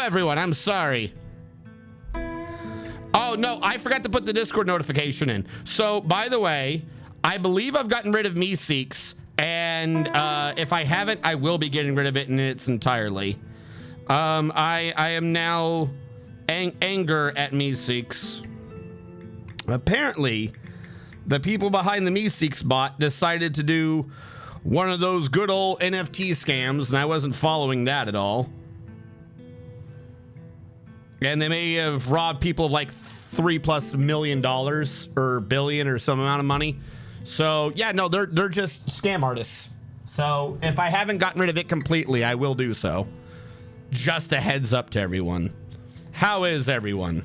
everyone. I'm sorry. Oh, no, I forgot to put the Discord notification in. So, by the way, I believe I've gotten rid of Meeseeks, and if I haven't, I will be getting rid of it in its entirely. I am now anger at Meeseeks. Apparently, the people behind the Meeseeks bot decided to do one of those good old NFT scams, and I wasn't following that at all. And they may have robbed people of like $3+ million or billion or some amount of money. So yeah, no, they're just scam artists. So if I haven't gotten rid of it completely, I will do so. Just a heads up to everyone. How is everyone?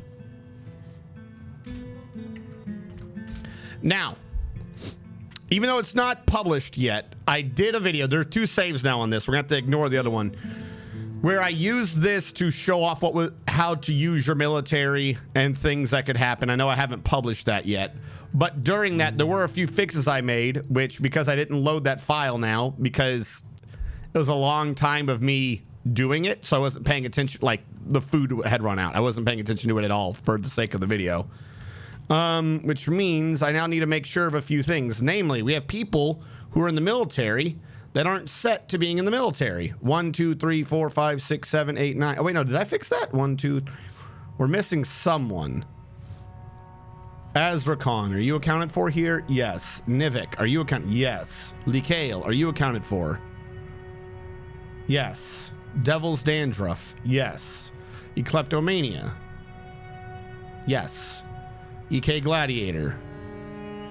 Now, even though it's not published yet, I did a video. There are 2 saves now on this. We're gonna have to ignore the other one, where I used this to show off how to use your military and things that could happen. I know I haven't published that yet, but during that, there were a few fixes I made, which, because I didn't load that file now, because it was a long time of me doing it, so I wasn't paying attention, like the food had run out. I wasn't paying attention to it at all for the sake of the video. Which means I now need to make sure of a few things. Namely, we have people who are in the military that aren't set to being in the military. 1, 2, 3, 4, 5, 6, 7, 8, 9. Oh, wait, no, did I fix that? 1, 2, 3. We're missing someone. Azra Khan, are you accounted for here? Yes. Nivik, are you accounted? Yes. Likale, are you accounted for? Yes. Devil's Dandruff, yes. Ecleptomania, yes. EK Gladiator,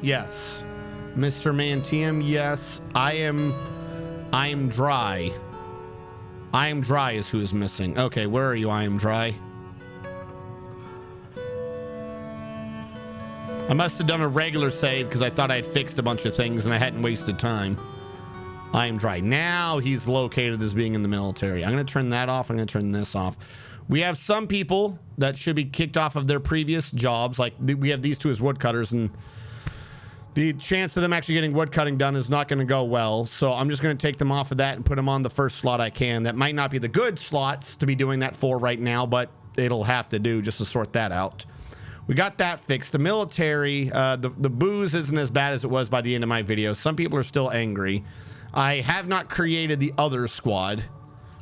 yes. Mr. Mantium, yes. I am dry. I am dry is who is missing. Okay, where are you? I am dry. I must have done a regular save because I thought I had fixed a bunch of things and I hadn't wasted time. I am dry. Now he's located as being in the military. I'm going to turn that off. I'm going to turn this off. We have some people that should be kicked off of their previous jobs. Like we have these 2 as woodcutters, and the chance of them actually getting woodcutting done is not going to go well. So I'm just going to take them off of that and put them on the first slot I can. That might not be the good slots to be doing that for right now, but it'll have to do just to sort that out. We got that fixed. The military, the booze isn't as bad as it was by the end of my video. Some people are still angry. I have not created the other squad,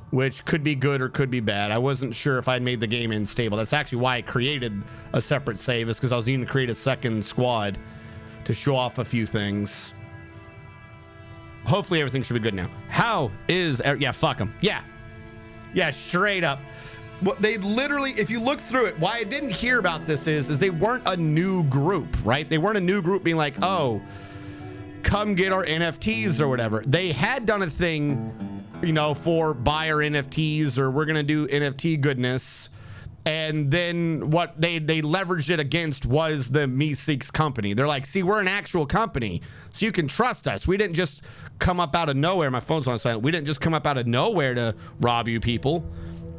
which could be good or could be bad. I wasn't sure if I'd made the game unstable. That's actually why I created a separate save, is because I was going to create a second squad to show off a few things. Hopefully everything should be good now. How is... Yeah, fuck them. Yeah. Yeah, straight up. Well, they literally, if you look through it, why I didn't hear about this is they weren't a new group, right? They weren't a new group being like, oh, come get our NFTs or whatever. They had done a thing, you know, for buy our NFTs, or we're going to do NFT goodness. And then what they leveraged it against was the Meeseeks company. They're like, see, we're an actual company, so you can trust us. We didn't just come up out of nowhere. My phone's on silent. We didn't just come up out of nowhere to rob you people.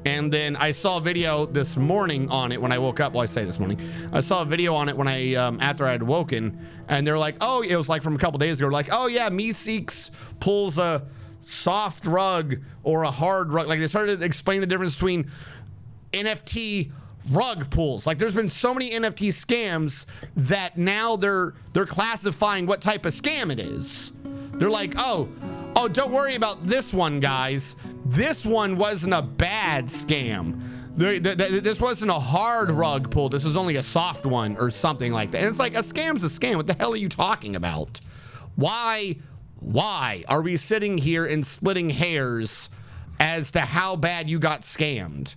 And then I saw a video this morning on it when I woke up. Well, I say this morning. I saw a video on it when I, after I had woken, and they're like, oh, it was like from a couple days ago. Like, oh yeah, Meeseeks pulls a soft rug or a hard rug. Like they started to explain the difference between NFT rug pulls. Like there's been so many NFT scams that now they're classifying what type of scam it is. They're like, oh, don't worry about this one, guys. This one wasn't a bad scam. This wasn't a hard rug pull. This was only a soft one or something like that. And it's like, a scam's a scam. What the hell are you talking about? Why are we sitting here and splitting hairs as to how bad you got scammed?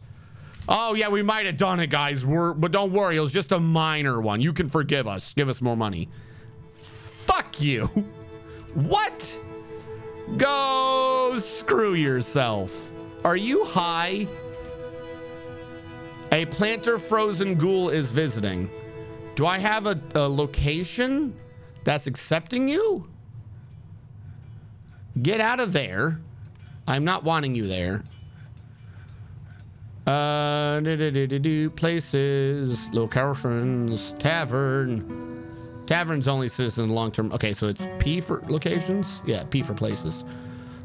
Oh yeah, we might have done it, guys. But don't worry, it was just a minor one. You can forgive us. Give us more money. Fuck you. What? Go screw yourself. Are you high? A planter frozen ghoul is visiting. Do I have a location that's accepting you? Get out of there. I'm not wanting you there. Places, locations, tavern. Tavern's only citizen long-term. Okay, so it's P for locations? Yeah, P for places.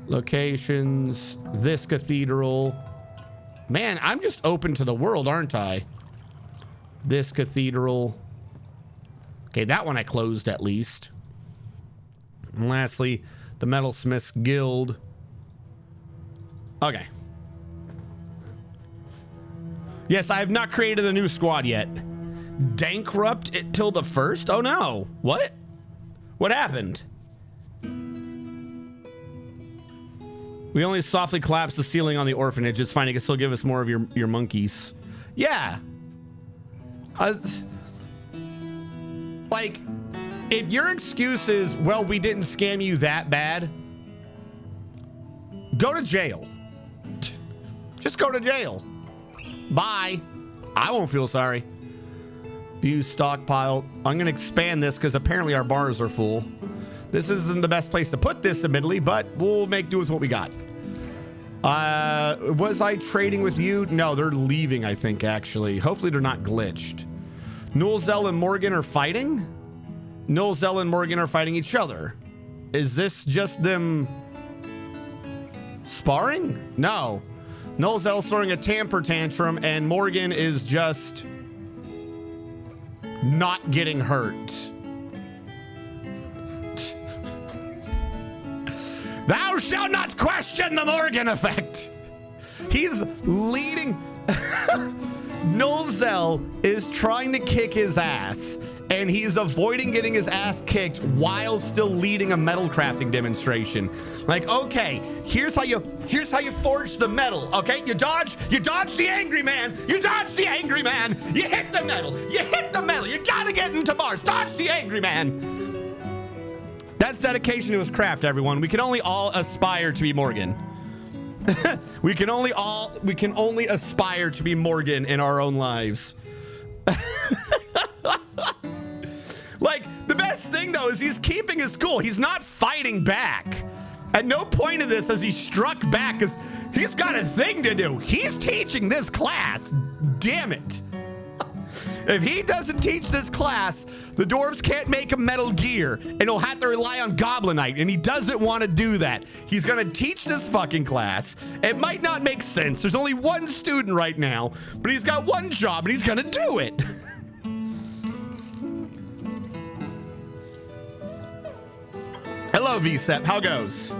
Locations, this cathedral. Man, I'm just open to the world, aren't I? This cathedral. Okay, that one I closed at least. And lastly, the Metalsmiths Guild. Okay. Yes, I have not created a new squad yet. Bankrupt it till the 1st? Oh no. What? What happened? We only softly collapsed the ceiling on the orphanage. It's fine. You can still give us more of your monkeys. Yeah. Like, if your excuse is, well, we didn't scam you that bad, go to jail. Just go to jail. Bye. I won't feel sorry. View stockpile. I'm going to expand this because apparently our bars are full. This isn't the best place to put this, admittedly, but we'll make do with what we got. Was I trading with you? No, they're leaving, I think, actually. Hopefully they're not glitched. Nullzell and Morgan are fighting? Nullzell and Morgan are fighting each other. Is this just them sparring? No. Nullzell's throwing a temper tantrum and Morgan is just not getting hurt. Thou shalt not question the Morgan effect. He's leading. Nullzell is trying to kick his ass, and he's avoiding getting his ass kicked while still leading a metal crafting demonstration. Like, okay, here's how you forge the metal. Okay, you dodge the angry man. You dodge the angry man. You hit the metal. You hit the metal. You gotta get into bars. Dodge the angry man. That's dedication to his craft, everyone. We can only all aspire to be Morgan. we can only aspire to be Morgan in our own lives. Like, the best thing though is he's keeping his cool. He's not fighting back. At no point of this has he struck back because he's got a thing to do. He's teaching this class. Damn it. If he doesn't teach this class, the dwarves can't make a metal gear and he'll have to rely on Goblinite, and he doesn't want to do that. He's going to teach this fucking class. It might not make sense. There's only one student right now, but he's got one job and he's going to do it. Hello, VSEP. How goes?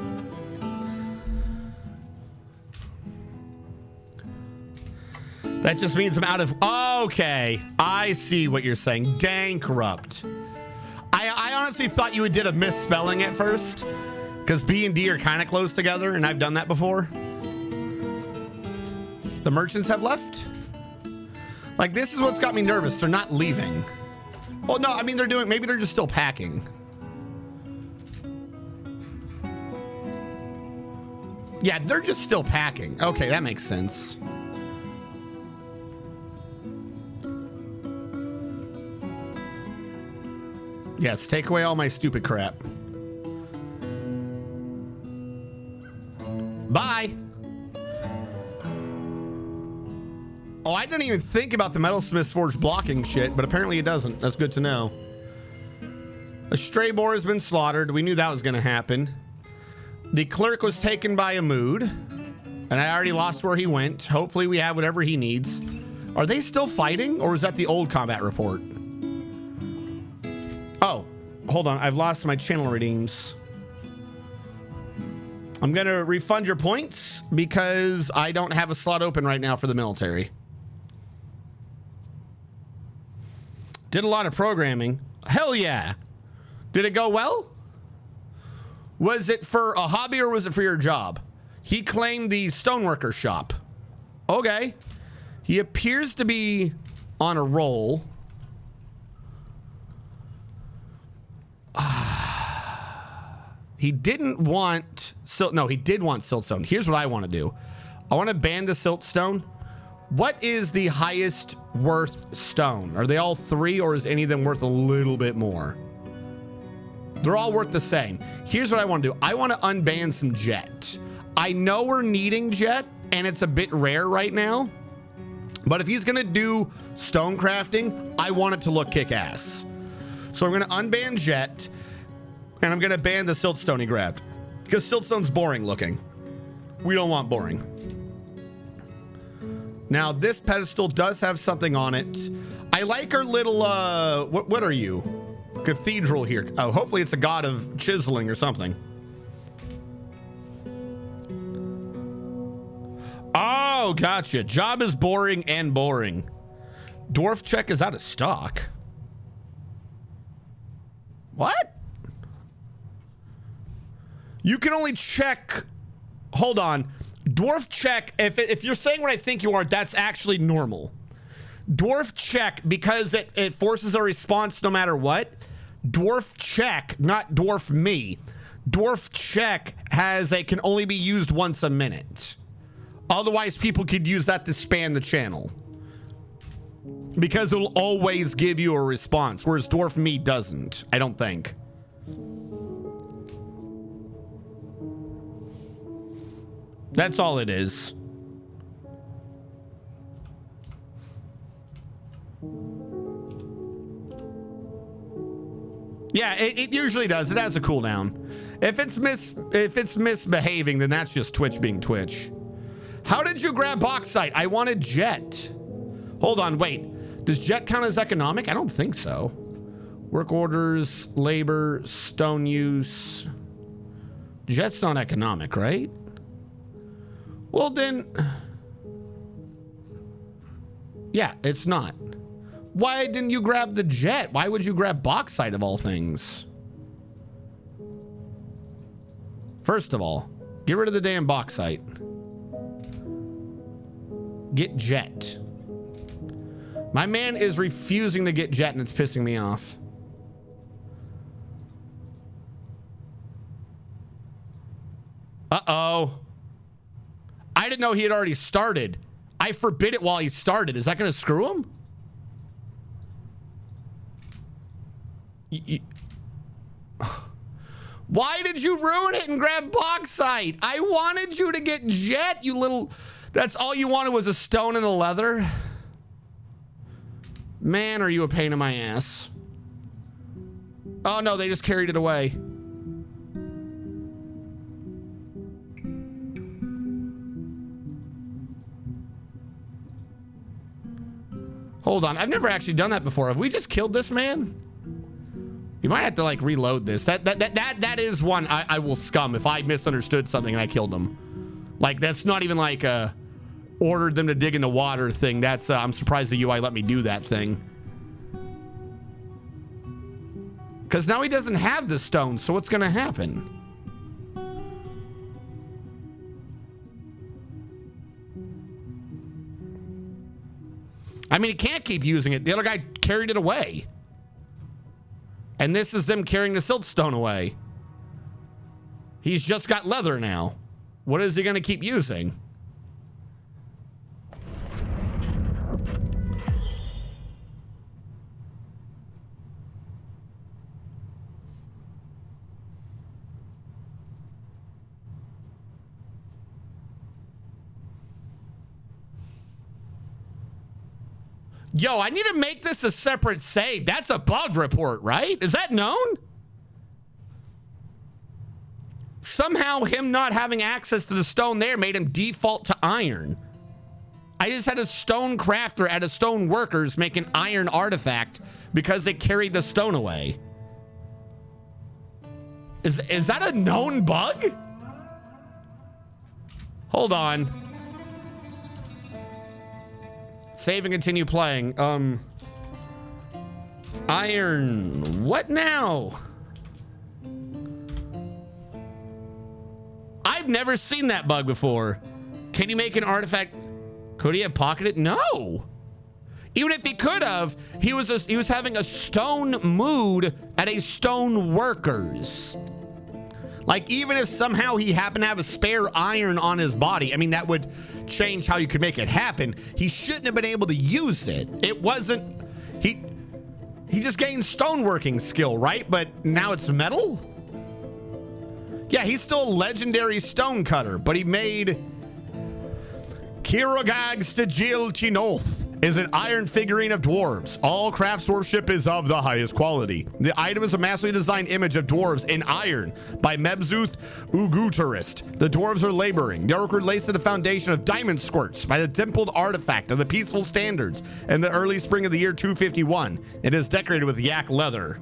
That just means I'm out of... Okay. I see what you're saying. Bankrupt. I honestly thought you did a misspelling at first, because B and D are kind of close together, and I've done that before. The merchants have left? Like, this is what's got me nervous. They're not leaving. Well, no, I mean, they're doing... Maybe they're just still packing. Yeah, they're just still packing. Okay, that makes sense. Yes, take away all my stupid crap. Bye. Oh, I didn't even think about the Metalsmith's Forge blocking shit, but apparently it doesn't. That's good to know. A stray boar has been slaughtered. We knew that was going to happen. The clerk was taken by a mood, and I already lost where he went. Hopefully we have whatever he needs. Are they still fighting, or is that the old combat report? Oh, hold on. I've lost my channel redeems. I'm going to refund your points because I don't have a slot open right now for the military. Did a lot of programming. Hell yeah. Did it go well? Was it for a hobby or was it for your job? He claimed the stoneworker shop. Okay. He appears to be on a roll. He didn't want silt. No, he did want siltstone. Here's what I want to do. I want to ban the siltstone. What is the highest worth stone? Are they all 3, or is any of them worth a little bit more? They're all worth the same. Here's what I want to do. I want to unban some jet. I know we're needing jet and it's a bit rare right now, but if he's going to do stone crafting, I want it to look kick-ass. So I'm going to unban jet, and I'm going to ban the siltstone he grabbed, because siltstone's boring looking. We don't want boring. Now, this pedestal does have something on it. I like our little, what are you? Cathedral here. Oh, hopefully it's a god of chiseling or something. Oh, gotcha. Job is boring and boring. Dwarf check is out of stock. What? You can only check... Hold on. Dwarf check, if you're saying what I think you are, that's actually normal. Dwarf check, because it forces a response no matter what. Dwarf check, not dwarf me. Dwarf check can only be used once a minute. Otherwise, people could use that to span the channel. Because it'll always give you a response, whereas dwarf me doesn't, I don't think. That's all it is. Yeah, it usually does. It has a cooldown. If it's misbehaving, then that's just Twitch being Twitch. How did you grab bauxite? I wanted jet. Hold on, wait. Does jet count as economic? I don't think so. Work orders, labor, stone use. Jet's not economic, right? Well, then... Yeah, it's not. Why didn't you grab the jet? Why would you grab bauxite of all things? First of all, get rid of the damn bauxite. Get jet. My man is refusing to get jet and it's pissing me off. Uh-oh. I didn't know he had already started. I forbid it while he started. Is that going to screw him? Why did you ruin it and grab bauxite? I wanted you to get jet, you little... That's all you wanted was a stone and a leather? Man, are you a pain in my ass. Oh no, they just carried it away. Hold on, I've never actually done that before. Have we just killed this man? You might have to like reload this. That is one I will scum if I misunderstood something and I killed him. Like that's not even like ordered them to dig in the water thing. That's I'm surprised the UI let me do that thing. Because now he doesn't have the stone, so what's gonna happen? I mean, he can't keep using it. The other guy carried it away. And this is them carrying the siltstone away. He's just got leather now. What is he going to keep using? Yo, I need to make this a separate save. That's a bug report, right? Is that known? Somehow him not having access to the stone there made him default to iron. I just had a stone crafter at a stone workers make an iron artifact because they carried the stone away. Is that a known bug? Hold on. Save and continue playing. Iron. What now? I've never seen that bug before. Can you make an artifact? Could he have pocketed? No. Even if he could have, he was having a stone mood at a stone workers. Like, even if somehow he happened to have a spare iron on his body, I mean, that would change how you could make it happen. He shouldn't have been able to use it. It wasn't... He just gained stoneworking skill, right? But now it's metal? Yeah, he's still a legendary stone cutter, but he made... Kirogag Stigil Chinoth is an iron figurine of dwarves. All craftsmanship is of the highest quality. The item is a masterly designed image of dwarves in iron by Mebzuth Ugutarist. The dwarves are laboring. The orc relates to the foundation of DiamondSquirts by the dimpled artifact of the peaceful standards in the early spring of the year 251. It is decorated with yak leather.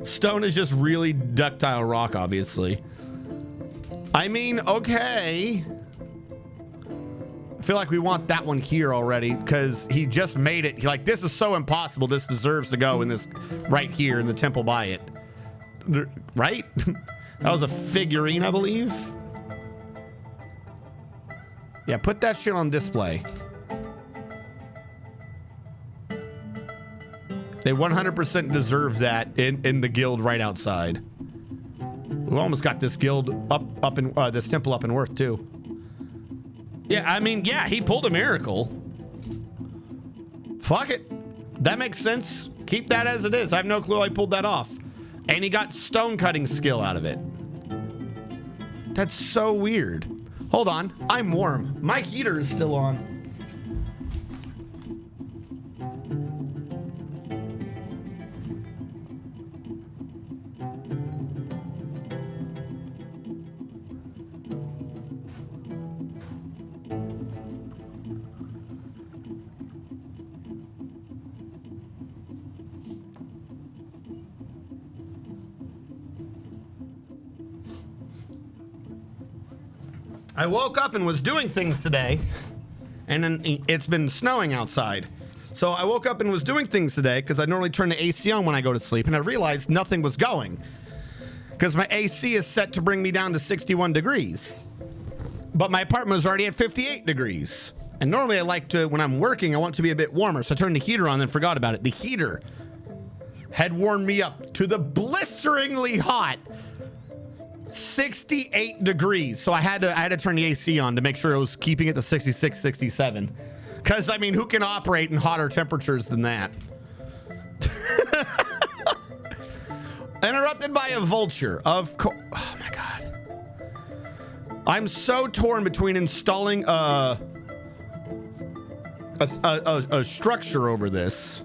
Stone is just really ductile rock, obviously. I mean, okay. I feel like we want that one here already because he just made it. Like, this is so impossible. This deserves to go in this right here in the temple by it. Right? That was a figurine, I believe. Yeah, put that shit on display. They 100% deserve that in the guild right outside. We almost got this guild up in this temple up in Worth too. Yeah, I mean, yeah, he pulled a miracle. Fuck it. That makes sense. Keep that as it is. I have no clue how he pulled that off. And he got stone cutting skill out of it. That's so weird. Hold on. I'm warm. My heater is still on. I woke up and was doing things today, and then it's been snowing outside. So I woke up and was doing things today because I normally turn the AC on when I go to sleep, and I realized nothing was going because my AC is set to bring me down to 61 degrees. But my apartment was already at 58 degrees. And normally I like to, when I'm working, I want it to be a bit warmer. So I turned the heater on and forgot about it. The heater had warmed me up to the blisteringly hot 68 degrees. So I had to turn the AC on to make sure it was keeping it to 66, 67. Because, I mean, who can operate in hotter temperatures than that? Interrupted by a vulture. Of course. Oh, my God. I'm so torn between installing a structure over this.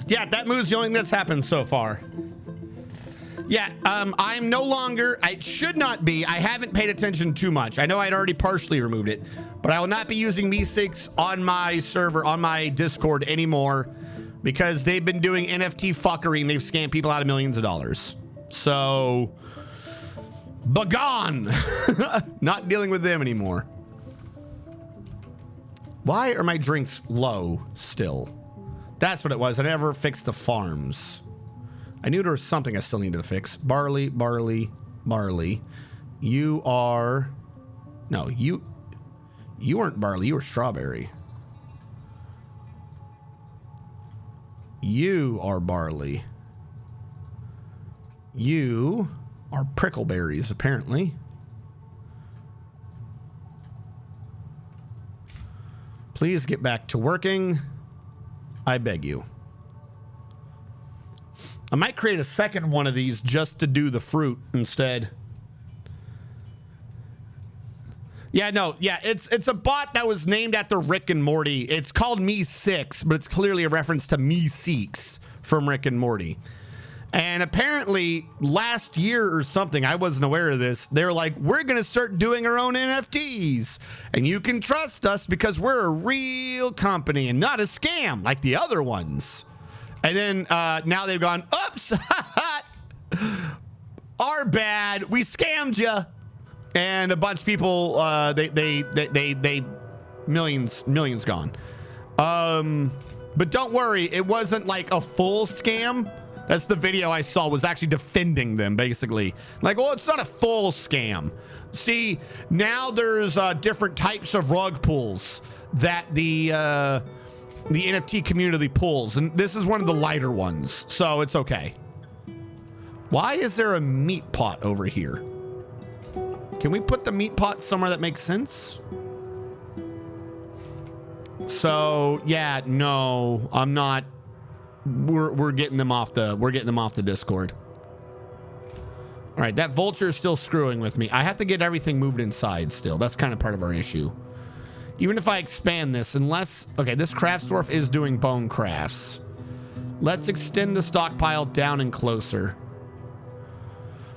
Yeah, that move's the only thing that's happened so far. Yeah, I'm no longer, it should not be, I haven't paid attention too much. I know I'd already partially removed it, but I will not be using Me6 on my server, on my Discord anymore, because they've been doing NFT fuckery and they've scammed people out of millions of dollars. So, begone! Not dealing with them anymore. Why are my drinks low still? That's what it was. I never fixed the farms. I knew there was something I still needed to fix. Barley, barley, barley. You are... No, you weren't barley. You were strawberry. You are barley. You are prickleberries, apparently. Please get back to working. I beg you. I might create a second one of these just to do the fruit instead. Yeah, no, yeah, it's a bot that was named after Rick and Morty. It's called Me6, but it's clearly a reference to Me6 from Rick and Morty. And apparently last year or something, I wasn't aware of this, they're like, we're going to start doing our own NFTs. And you can trust us because we're a real company and not a scam like the other ones. And then now they've gone, oops, our bad, we scammed you. And a bunch of people, they millions gone. But don't worry, it wasn't like a full scam. That's the video I saw, was actually defending them, basically. Like, well, it's not a full scam. See, now there's different types of rug pulls that the NFT community pulls, and this is one of the lighter ones, so it's okay. Why is there a meat pot over here? Can we put the meat pot somewhere that makes sense? So yeah, no, I'm not. We're getting them off the Discord. All right, that vulture is still screwing with me. I have to get everything moved inside still. That's kind of part of our issue. Even if I expand this, unless... Okay, this craftsdwarf is doing bone crafts. Let's extend the stockpile down and closer.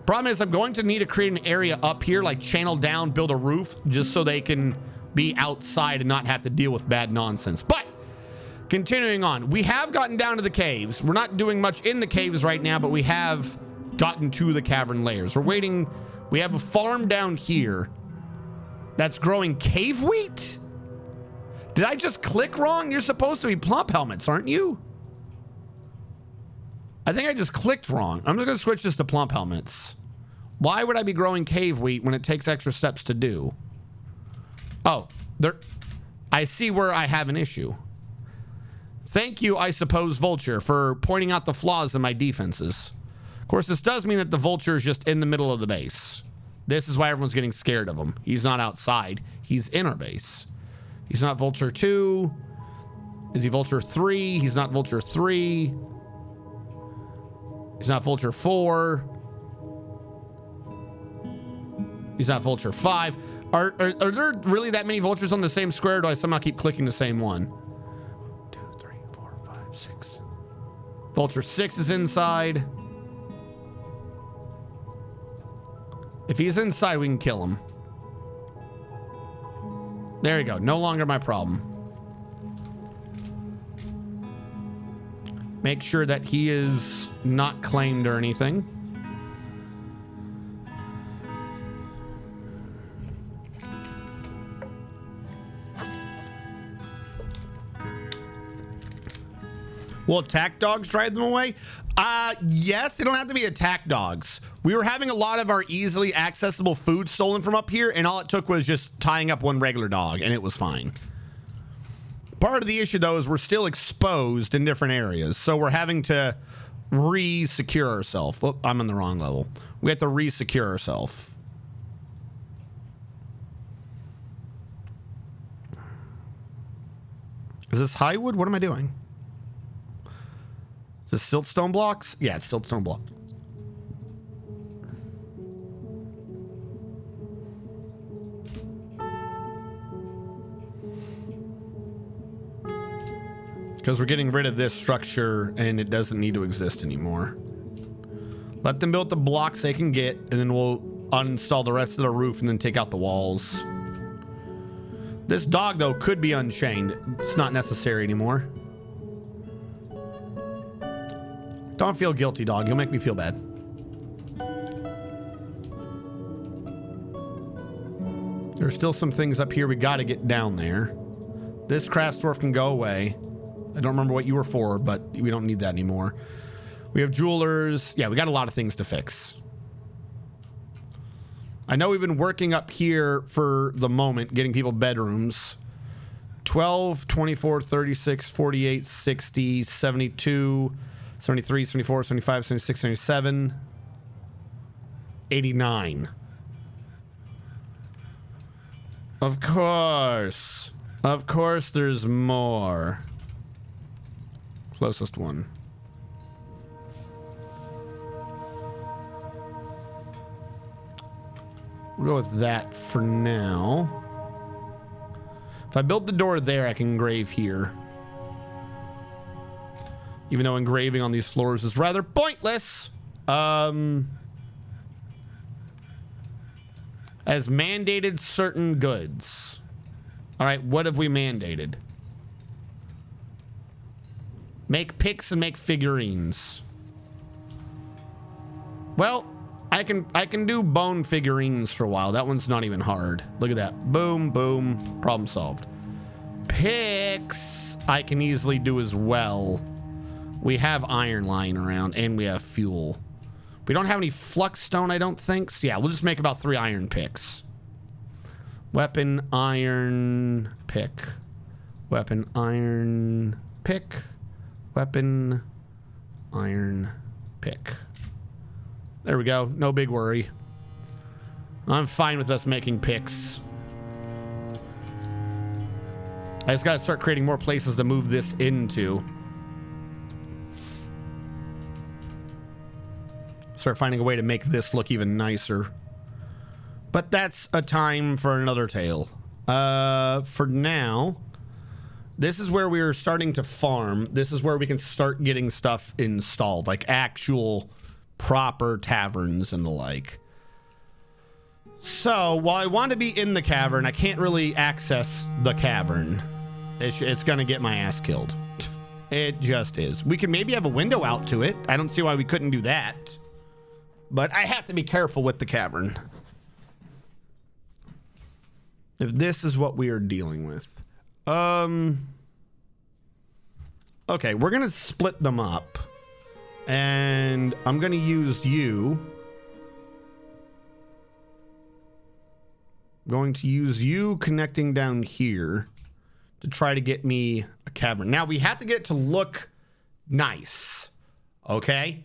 Problem is, I'm going to need to create an area up here, like channel down, build a roof, just so they can be outside and not have to deal with bad nonsense. But, continuing on, we have gotten down to the caves. We're not doing much in the caves right now, but we have gotten to the cavern layers. We're waiting. We have a farm down here that's growing cave wheat. Did I just click wrong? You're supposed to be plump helmets, aren't you? I think I just clicked wrong. I'm just going to switch this to plump helmets. Why would I be growing cave wheat when it takes extra steps to do? Oh, there. I see where I have an issue. Thank you, I suppose, Vulture, for pointing out the flaws in my defenses. Of course, this does mean that the Vulture is just in the middle of the base. This is why everyone's getting scared of him. He's not outside. He's in our base. He's not Vulture 2. Is he Vulture 3? He's not Vulture 3. He's not Vulture 4. He's not Vulture 5. Are there really that many vultures on the same square, or do I somehow keep clicking the same one? 2, 3, 4, 5, 6. Vulture 6 is inside. If he's inside, we can kill him. There you go. No longer my problem. Make sure that he is not claimed or anything. Will attack dogs drive them away? Yes, they don't have to be attack dogs. We were having a lot of our easily accessible food stolen from up here, and all it took was just tying up one regular dog, and it was fine. Part of the issue, though, is we're still exposed in different areas, so we're having to re-secure ourselves. Oh, I'm on the wrong level. We have to re-secure ourselves. Is this high wood? What am I doing? Is this siltstone blocks? Yeah, it's siltstone block. Because we're getting rid of this structure and it doesn't need to exist anymore. Let them build the blocks they can get, and then we'll uninstall the rest of the roof and then take out the walls. This dog, though, could be unchained. It's not necessary anymore. Don't feel guilty, dog. You'll make me feel bad. There's still some things up here we got to get down there. This craftsdwarf can go away. I don't remember what you were for, but we don't need that anymore. We have jewelers. Yeah, we got a lot of things to fix. I know we've been working up here for the moment, getting people bedrooms. 12, 24, 36, 48, 60, 72, 73, 74, 75, 76, 77, 89. Of course. Of course there's more. Closest one. We'll go with that for now. If I build the door there, I can engrave here. Even though engraving on these floors is rather pointless. As mandated certain goods. All right, what have we mandated? Make picks and make figurines. Well, I can do bone figurines for a while. That one's not even hard. Look at that. Boom, boom. Problem solved. Picks I can easily do as well. We have iron lying around and we have fuel. We don't have any flux stone, I don't think. So yeah, we'll just make about 3 iron picks. Weapon, iron, pick. Weapon, iron, pick. Weapon, iron, pick. There we go. No big worry. I'm fine with us making picks. I just got to start creating more places to move this into. Start finding a way to make this look even nicer. But that's a time for another tale. For now, this is where we are starting to farm. This is where we can start getting stuff installed, like actual proper taverns and the like. So while I want to be in the cavern, I can't really access the cavern. It's going to get my ass killed. It just is. We can maybe have a window out to it. I don't see why we couldn't do that. But I have to be careful with the cavern. If this is what we are dealing with. Okay, we're going to split them up. And I'm going to use you. I'm going to use you connecting down here to try to get me a cavern. Now, we have to get it to look nice. Okay?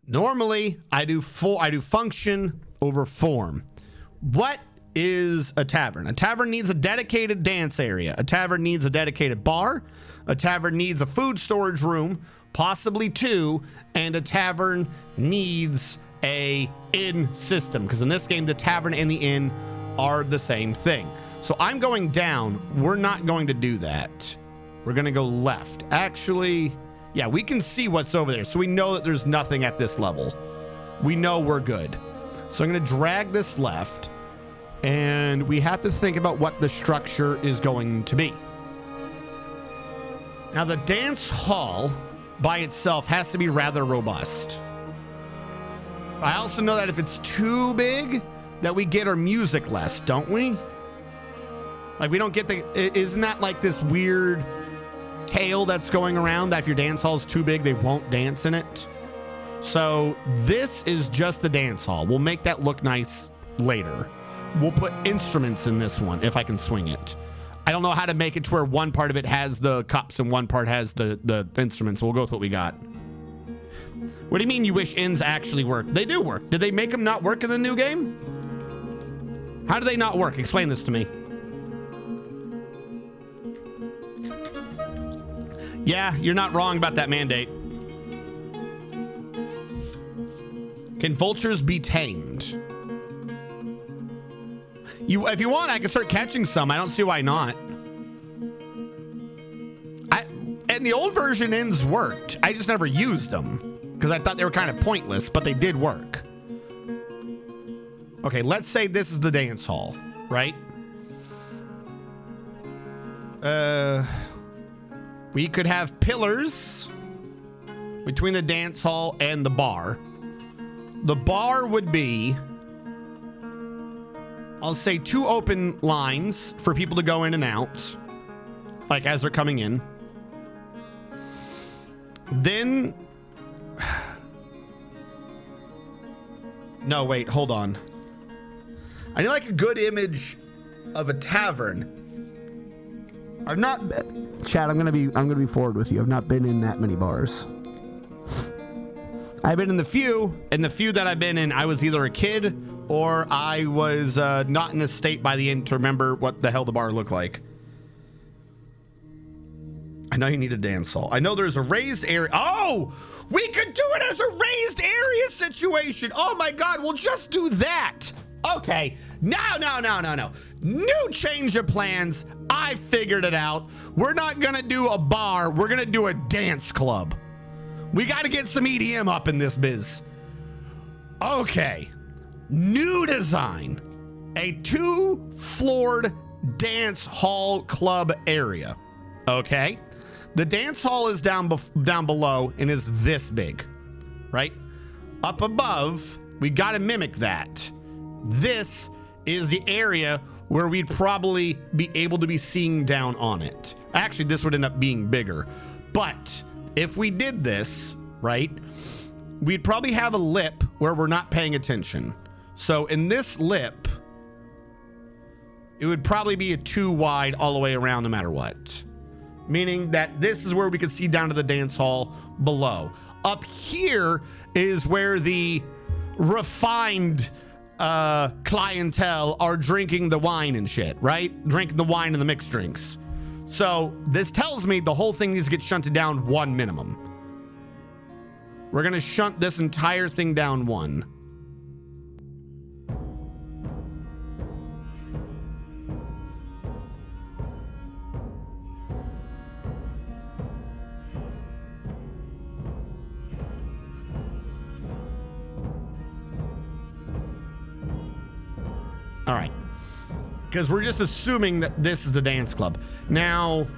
Normally, I do function over form. What is a tavern? A tavern needs a dedicated dance area. A tavern needs a dedicated bar. A tavern needs a food storage room, possibly two, and a tavern needs a inn system, because in this game, the tavern and the inn are the same thing. So I'm going down. We're not going to do that. We're going to go left. Actually, yeah, we can see what's over there. So we know that there's nothing at this level. We know we're good. So I'm going to drag this left. And we have to think about what the structure is going to be. Now, the dance hall by itself has to be rather robust. I also know that if it's too big, that we get our music less, don't we? Like, we don't get the... Isn't that like this weird tale that's going around that if your dance hall is too big, they won't dance in it? So this is just the dance hall. We'll make that look nice later. We'll put instruments in this one if I can swing it. I don't know how to make it to where one part of it has the cups and one part has the instruments. So we'll go with what we got. What do you mean you wish inns actually work? They do work. Did they make them not work in the new game? How do they not work? Explain this to me. Yeah, you're not wrong about that mandate. Can vultures be tamed? If you want, I can start catching some. I don't see why not. And the old version inns worked. I just never used them because I thought they were kind of pointless, but they did work. Okay, let's say this is the dance hall, right? We could have pillars between the dance hall and the bar. The bar would be, I'll say, 2 open lines for people to go in and out, like as they're coming in. Then, no, wait, hold on. I need like a good image of a tavern. I've not, Chad, I'm gonna be forward with you. I've not been in that many bars. I've been in the few, and the few that I've been in, I was either a kid or I was not in a state by the end to remember what the hell the bar looked like. I know you need a dance hall. I know there's a raised area. Oh, we could do it as a raised area situation. Oh my God, we'll just do that. Okay, no. New change of plans. I figured it out. We're not gonna do a bar. We're gonna do a dance club. We got to get some EDM up in this biz. Okay. New design. A 2-floored dance hall club area. Okay. The dance hall is down below and is this big, right? Up above, we got to mimic that. This is the area where we'd probably be able to be seeing down on it. Actually, this would end up being bigger, but if we did this, right, we'd probably have a lip where we're not paying attention. So in this lip, it would probably be a 2 wide all the way around no matter what. Meaning that this is where we could see down to the dance hall below. Up here is where the refined clientele are drinking the wine and shit, right? Drinking the wine and the mixed drinks. So this tells me the whole thing needs to get shunted down 1 minimum. We're going to shunt this entire thing down 1. All right. Because we're just assuming that this is the dance club. Now,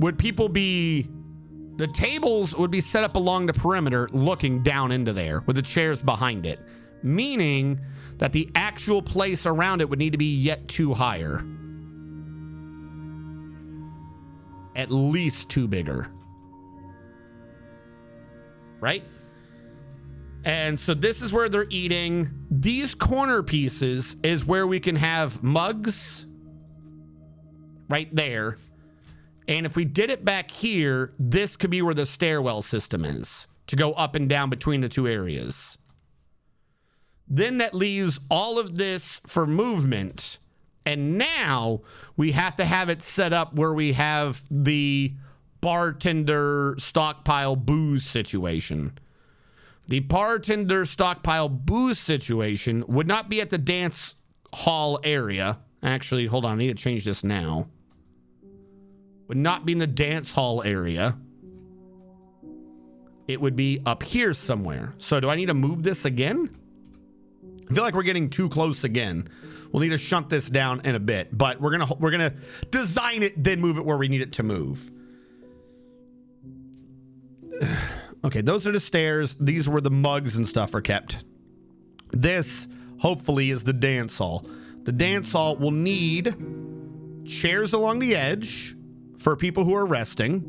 would people be... The tables would be set up along the perimeter looking down into there with the chairs behind it. Meaning that the actual place around it would need to be yet 2 higher. At least 2 bigger. Right? And so this is where they're eating. These corner pieces is where we can have mugs right there. And if we did it back here, this could be where the stairwell system is to go up and down between the 2 areas. Then that leaves all of this for movement. And now we have to have it set up where we have the bartender stockpile booze situation. The bartender stockpile booze situation would not be at the dance hall area. Actually, hold on. I need to change this now. Would not be in the dance hall area. It would be up here somewhere. So do I need to move this again? I feel like we're getting too close again. We'll need to shunt this down in a bit, but we're gonna design it, then move it where we need it to move. Okay, those are the stairs. These are where the mugs and stuff are kept. This, hopefully, is the dance hall. The dance hall will need chairs along the edge for people who are resting.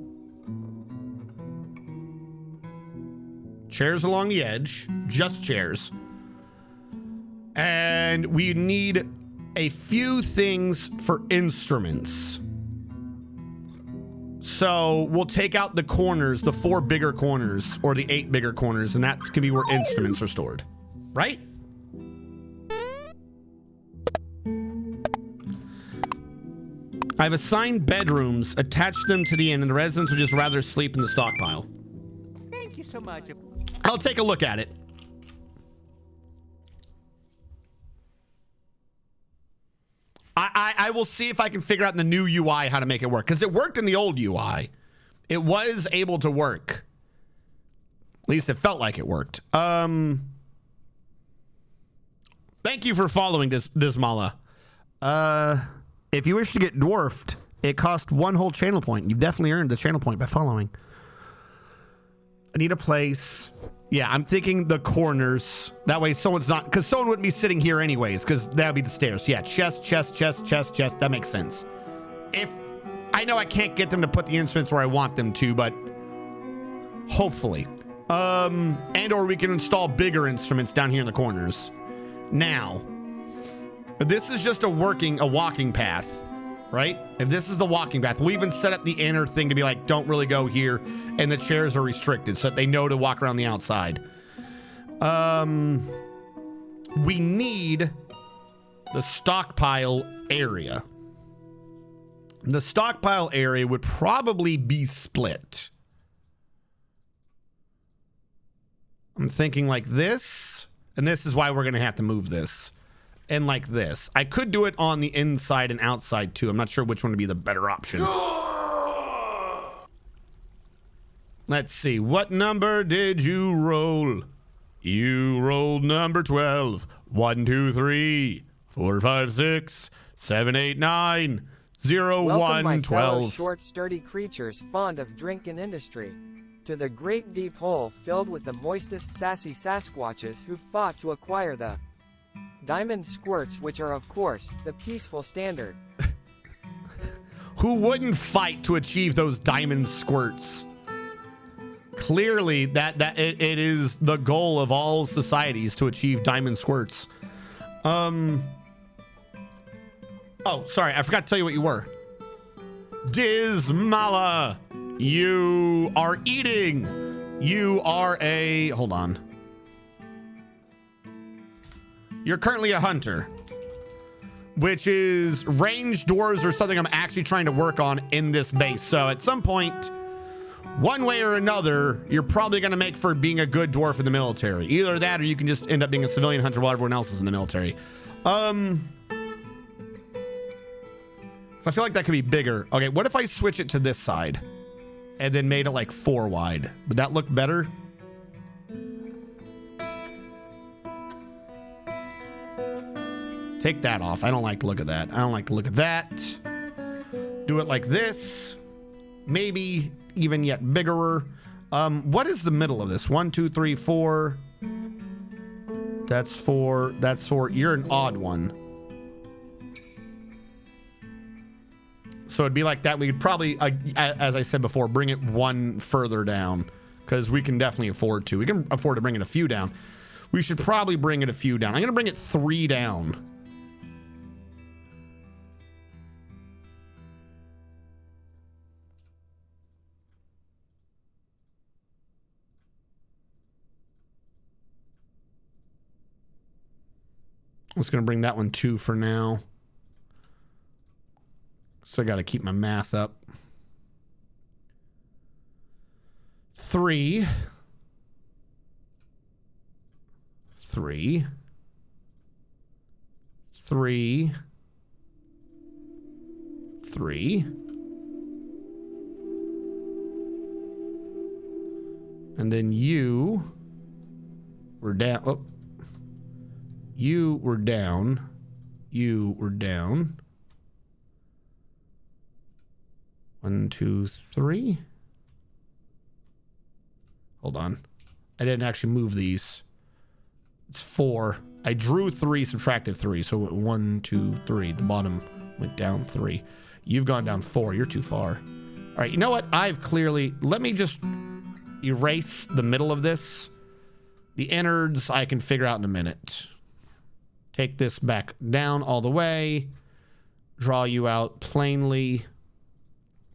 Chairs along the edge, just chairs. And we need a few things for instruments. So we'll take out the corners, the 4 bigger corners, or the 8 bigger corners, and that's gonna be where instruments are stored, right? I've assigned bedrooms, attached them to the inn, and the residents would just rather sleep in the stockpile. Thank you so much. I'll take a look at it. I will see if I can figure out in the new UI how to make it work, because it worked in the old UI. It was able to work. At least it felt like it worked. Thank you for following Dismala. If you wish to get dwarfed, it costs 1 whole channel point. You've definitely earned the channel point by following. I need a place. Yeah, I'm thinking the corners. That way someone's not... Because someone wouldn't be sitting here anyways, because that would be the stairs. Yeah, chest. That makes sense. If... I know I can't get them to put the instruments where I want them to, but... Hopefully. And or we can install bigger instruments down here in the corners. Now... This is just a walking path, right? If this is the walking path, we'll even set up the inner thing to be like, don't really go here, and the chairs are restricted so that they know to walk around the outside. We need the stockpile area. The stockpile area would probably be split. I'm thinking like this, and this is why we're going to have to move this. And like this. I could do it on the inside and outside too. I'm not sure which one would be the better option. Let's see. What number did you roll? You rolled number 12. 1, 2, 3, 4, 5, 6, 7, 8, 9, 0, Welcome, 1, my 12. fellow short, sturdy creatures fond of drink and industry, to the great deep hole filled with the moistest, sassy Sasquatches who fought to acquire the DiamondSquirts, which are, of course, the peaceful standard. Who wouldn't fight to achieve those DiamondSquirts? Clearly, it is the goal of all societies to achieve DiamondSquirts. Oh, sorry, I forgot to tell you what you were. Dismala, you are eating. You are a... Hold on. You're currently a hunter. which is range doors or something I'm actually trying to work on in this base. So at some point, one way or another, you're probably going to make for being a good dwarf in the military. Either that or you can just end up being a civilian hunter while everyone else is in the military. So I feel like that could be bigger. Okay, what if I switch it to this side and then made it like 4 wide? Would that look better? Take that off. I don't like the look of that. I don't like the look of that. Do it like this. Maybe even yet bigger. What is the middle of this? 1, 2, 3, 4. That's 4. That's 4. You're an odd one. So it'd be like that. We could probably, as I said before, bring it 1 further down because we can definitely afford to. We can afford to bring it a few down. We should probably bring it a few down. I'm going to bring it 3 down. I'm just going to bring that one 2 for now. So I got to keep my math up. 3. 3. 3. 3. And then you were down. Oh. You were down. You were down. 1, 2, 3. Hold on. I didn't actually move these. It's 4. I drew 3, subtracted 3. So 1, 2, 3. The bottom went down 3. You've gone down 4. You're too far. All right. You know what? I've clearly... Let me just erase the middle of this. The innards I can figure out in a minute. Take this back down all the way. Draw you out plainly.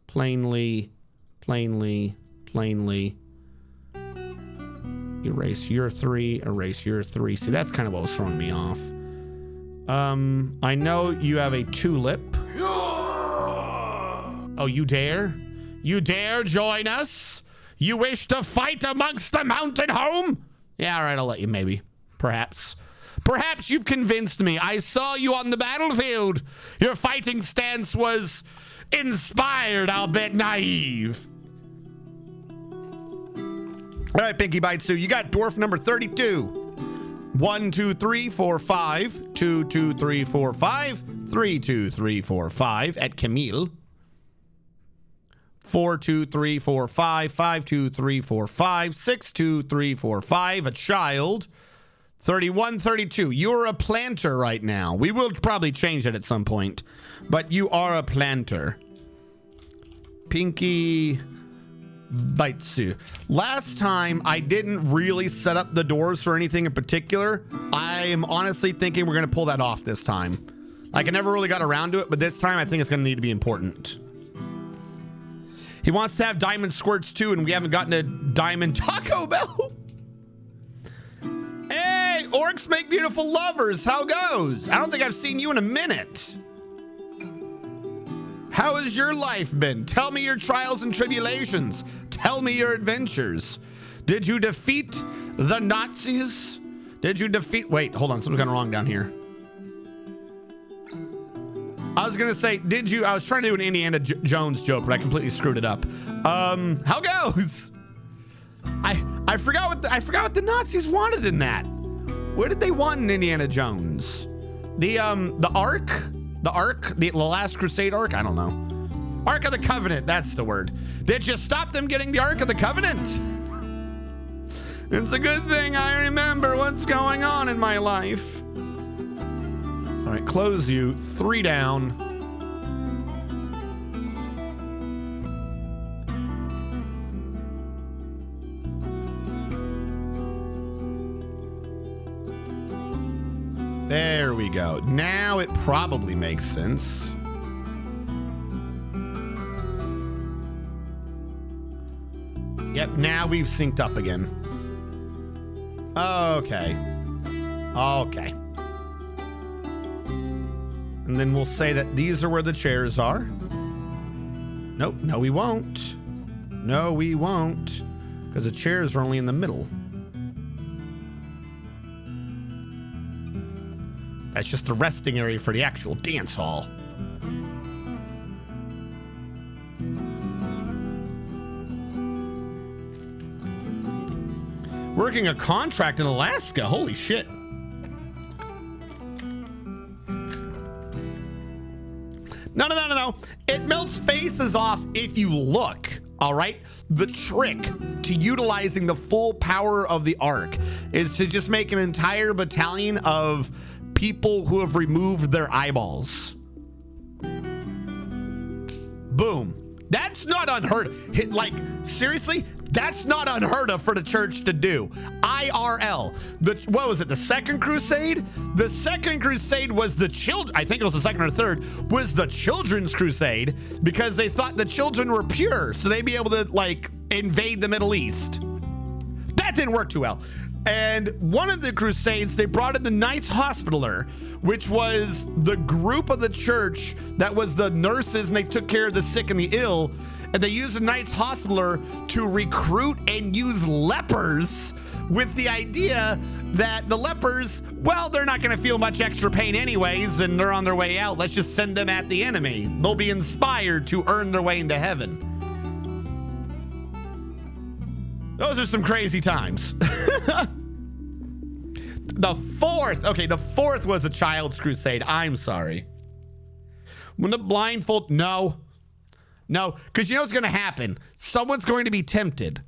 Plainly. Plainly. Plainly. Erase your 3. Erase your 3. See, that's kind of what was throwing me off. I know you have a tulip. Oh, you dare? You dare join us? You wish to fight amongst the mountain home? Yeah, all right, I'll let you maybe. Perhaps. Perhaps you've convinced me. I saw you on the battlefield. Your fighting stance was inspired, albeit naive. All right, Pinky Bites. You got dwarf number 32. 1, 2, 3, 4, 5. 2, 2, 3, 4, 5. 3, 2, 3, 4, 5 at Camille. 4, 2, 3, 4, 5. 5, 2, 3, 4, 5. 6, 2, 3, 4, 5. A child. 31, 32. You're a planter right now. We will probably change it at some point, but you are a planter. Pinky Baitsu. Last time I didn't really set up the doors for anything in particular. I am honestly thinking we're going to pull that off this time. Like, I never really got around to it, but this time I think it's going to need to be important. He wants to have Diamond Squirts too, and we haven't gotten a Diamond Taco Bell. Hey, orcs make beautiful lovers. How goes? I don't think I've seen you in a minute. How has your life been? Tell me your trials and tribulations. Tell me your adventures. Did you defeat the Nazis? Did you defeat... Wait, hold on. Something's gone wrong down here. I was going to say, did you... I was trying to do an Indiana Jones joke, but I completely screwed it up. How goes? I forgot what the Nazis wanted in that. What did they want in Indiana Jones? The Ark? The Last Crusade Ark? I don't know. Ark of the Covenant, that's the word. Did you stop them getting the Ark of the Covenant? It's a good thing I remember what's going on in my life. All right, close you. 3 down. There we go. Now it probably makes sense. Yep, now we've synced up again. Okay. Okay. And then we'll say that these are where the chairs are. Nope, no we won't. No we won't. Because the chairs are only in the middle. That's just the resting area for the actual dance hall. Working a contract in Alaska. Holy shit. No. It melts faces off if you look, all right? The trick to utilizing the full power of the Ark is to just make an entire battalion of people who have removed their eyeballs. Boom. That's not unheard of. Like, seriously? That's not unheard of for the church to do. IRL. What was it? The Second Crusade? The Second Crusade was the children. I think it was the second or third. Was the Children's Crusade because they thought the children were pure, so they'd be able to like invade the Middle East. That didn't work too well. And one of the Crusades, they brought in the Knights Hospitaller, which was the group of the church that was the nurses, and they took care of the sick and the ill. And they used the Knights Hospitaller to recruit and use lepers with the idea that the lepers, well, they're not going to feel much extra pain anyways, and they're on their way out. Let's just send them at the enemy. They'll be inspired to earn their way into heaven. Those are some crazy times. The fourth was a Child's Crusade. I'm sorry. When the blindfold, no, because you know what's going to happen. Someone's going to be tempted.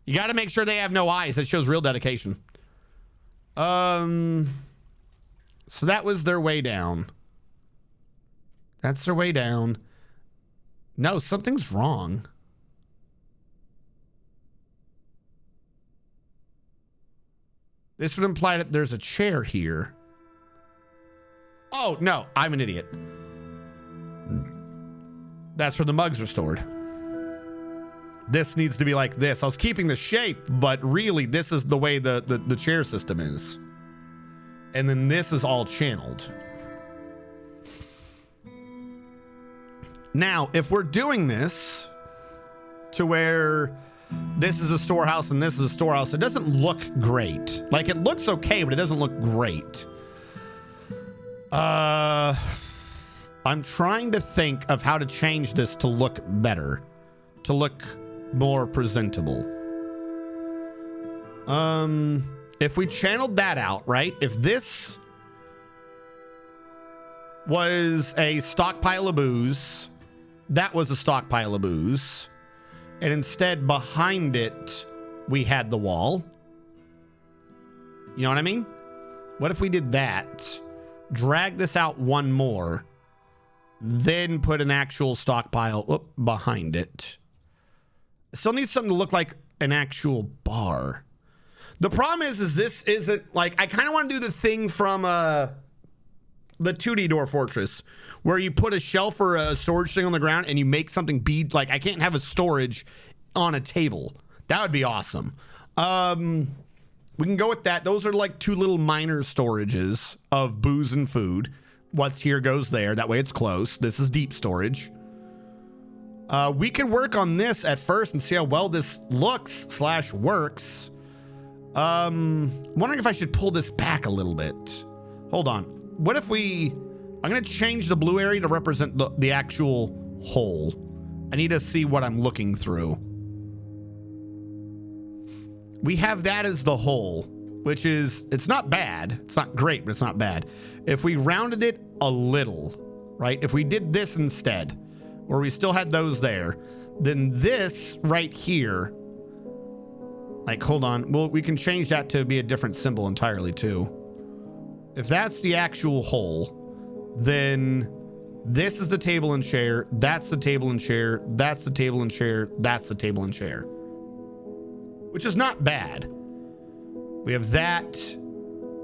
You got to make sure they have no eyes. That shows real dedication. So that was their way down. That's their way down. No, something's wrong. This would imply that there's a chair here. Oh, no, I'm an idiot. That's where the mugs are stored. This needs to be like this. I was keeping the shape, but really this is the way the chair system is. And then this is all channeled. Now, if we're doing this to where this is a storehouse and this is a storehouse, it doesn't look great. Like, it looks okay, but it doesn't look great. I'm trying to think of how to change this to look better, to look more presentable. If we channeled that out, right? If this was a stockpile of booze, that was a stockpile of booze, and instead behind it, we had the wall. You know what I mean? What if we did that, drag this out one more, then put an actual stockpile behind it? Still needs something to look like an actual bar. The problem is this isn't like, I kind of want to do the thing from the 2D Door Fortress where you put a shelf or a storage thing on the ground and you make something be like, I can't have a storage on a table. That would be awesome. We can go with that. Those are like two little minor storages of booze and food. What's here goes there. That way it's close. This is deep storage. We can work on this at first and see how well this looks / works. Wondering if I should pull this back a little bit. Hold on. What if I'm going to change the blue area to represent the actual hole. I need to see what I'm looking through. We have that as the hole, which is, it's not bad. It's not great, but it's not bad. If we rounded it a little, right? If we did this instead, or we still had those there, then this right here, like, hold on. Well, we can change that to be a different symbol entirely too. If that's the actual hole, then this is the table and chair. That's the table and chair. That's the table and chair. That's the table and chair. Which is not bad. We have that,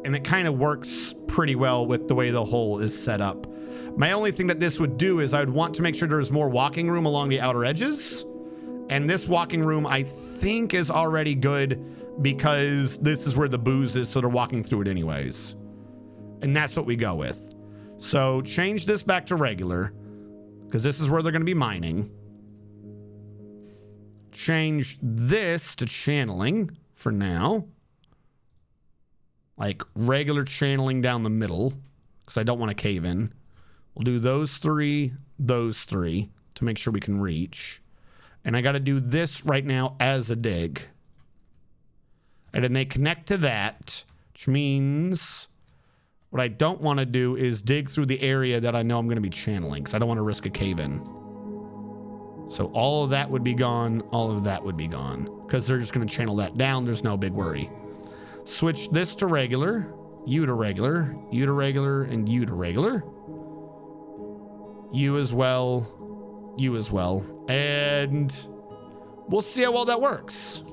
and it kind of works pretty well with the way the hole is set up. My only thing that this would do is I'd want to make sure there's more walking room along the outer edges. And this walking room, I think, is already good because this is where the booze is, so they're walking through it anyways. And that's what we go with. So change this back to regular, because this is where they're going to be mining. Change this to channeling for now. Like regular channeling down the middle, because I don't want to cave in. We'll do those three to make sure we can reach. And I got to do this right now as a dig. And then they connect to that, which means what I don't want to do is dig through the area that I know I'm going to be channeling, because I don't want to risk a cave-in. So all of that would be gone. All of that would be gone, because they're just going to channel that down. There's no big worry. Switch this to regular, you to regular, you to regular, and you to regular. You as well, you as well. And we'll see how well that works.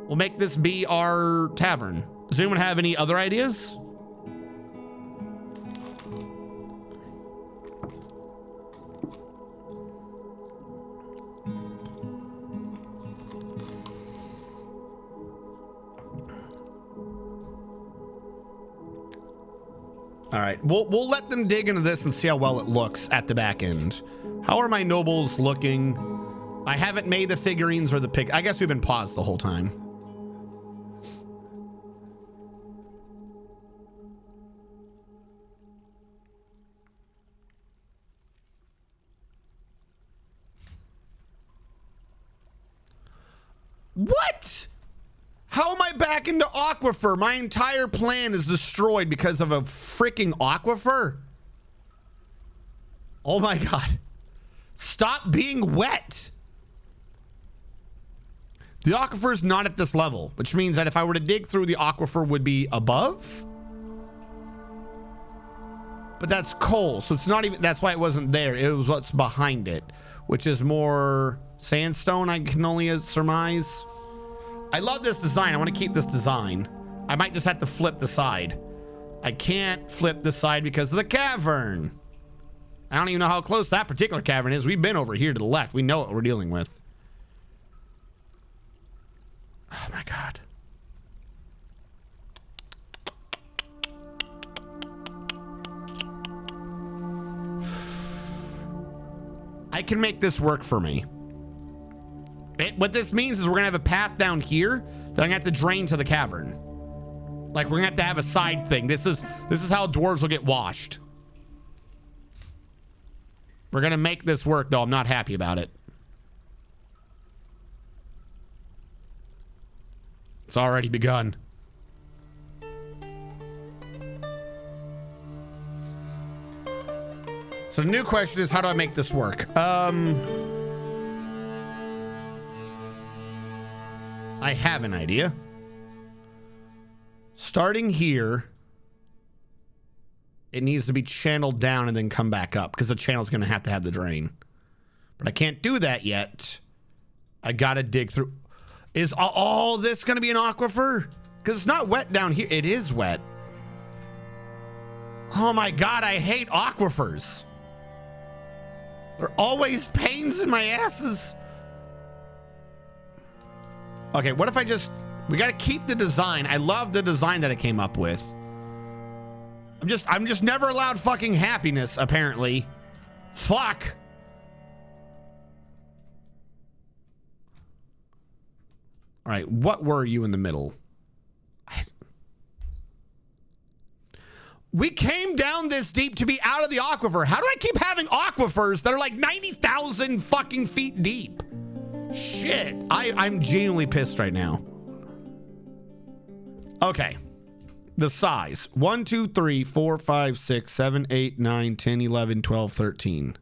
We'll make this be our tavern. Does anyone have any other ideas? All right, we'll let them dig into this and see how well it looks at the back end. How are my nobles looking? I haven't made the figurines or the pick. I guess we've been paused the whole time. What? How am I back into aquifer? My entire plan is destroyed because of a freaking aquifer. Oh my God. Stop being wet. The aquifer is not at this level, which means that if I were to dig through, the aquifer would be above. But that's coal, so it's not even, that's why it wasn't there. It was what's behind it, which is more sandstone, I can only surmise. I love this design. I want to keep this design. I might just have to flip the side. I can't flip the side because of the cavern. I don't even know how close that particular cavern is. We've been over here to the left. We know what we're dealing with. Oh my God. I can make this work for me. What this means is we're gonna have a path down here that I'm gonna have to drain to the cavern. Like we're gonna have a side thing. This is how dwarves will get washed. We're gonna make this work, though. I'm not happy about it. It's already begun. So the new question is, how do I make this work? I have an idea. Starting here, it needs to be channeled down and then come back up, because the channel is going to have the drain. But I can't do that yet. I got to dig through. Is all this going to be an aquifer? Because it's not wet down here. It is wet. Oh my God, I hate aquifers. They're always pains in my asses. Okay, what if I just... We got to keep the design. I love the design that I came up with. I'm just never allowed fucking happiness, apparently. Fuck. All right, what were you in the middle? We came down this deep to be out of the aquifer. How do I keep having aquifers that are like 90,000 fucking feet deep? Shit, I'm genuinely pissed right now. Okay. The size. 1, 2, 3, 4, 5, 6, 7, 8, 9, 10, 11, 12, 13.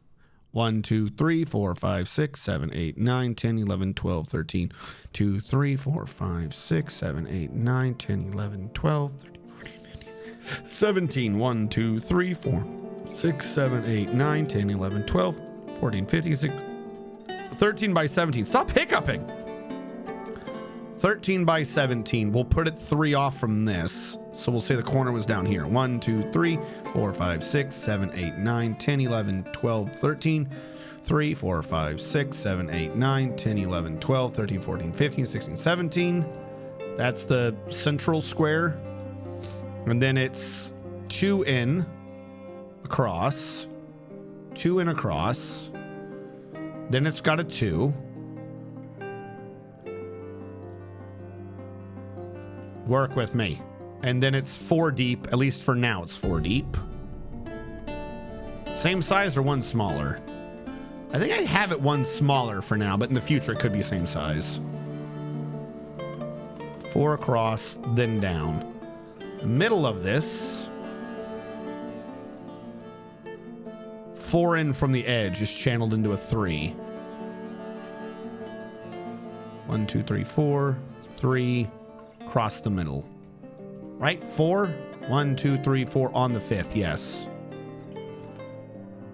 1, 2, 3, 4, 5, 6, 7, 8, 9, 10, 11, 12, 13. 2, 3, 4, 5, 6, 7, 8, 9, 10, 11, 12, 13, 14, 15, 17. 1, 2, 3, 4, 6, 7, 8, 9, 10, 11, 12, 14, 15, 16. 13 by 17. Stop hiccuping. 13 by 17. We'll put it 3 off from this. So we'll say the corner was down here. 1, 2, 3, 4, 5, 6, 7, 8, 9, 10, 11, 12, 13. 3, 4, 5, 6, 7, 8, 9, 10, 11, 12, 13, 14, 15, 16, 17. That's the central square. And then it's 2 in. across, 2 and across. Then it's got a 2. Work with me. And then it's 4 deep. At least for now, it's 4 deep. Same size or one smaller? I think I have it one smaller for now, but in the future it could be same size. 4 across, then down. The middle of this, 4 in from the edge is channeled into a 3. 1, 2, 3, 4, 3, across the middle. Right? 4, 1, 2, 3, 4 on the 5th. Yes.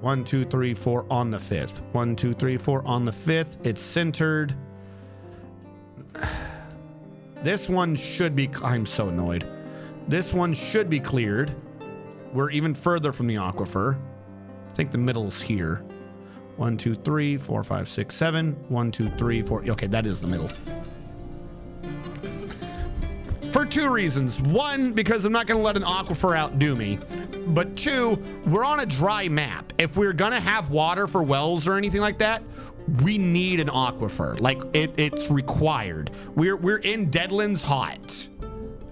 1, 2, 3, 4 on the 5th. 1, 2, 3, 4 on the 5th. It's centered. This one should be, I'm so annoyed. This one should be cleared. We're even further from the aquifer. I think the middle's here. 1, 2, 3, 4, 5, 6, 7. 1, 2, 3, 4. Okay, that is the middle. For 2 reasons. 1, because I'm not going to let an aquifer outdo me. But 2, we're on a dry map. If we're going to have water for wells or anything like that, we need an aquifer. Like, it's required. We're in Deadlands hot.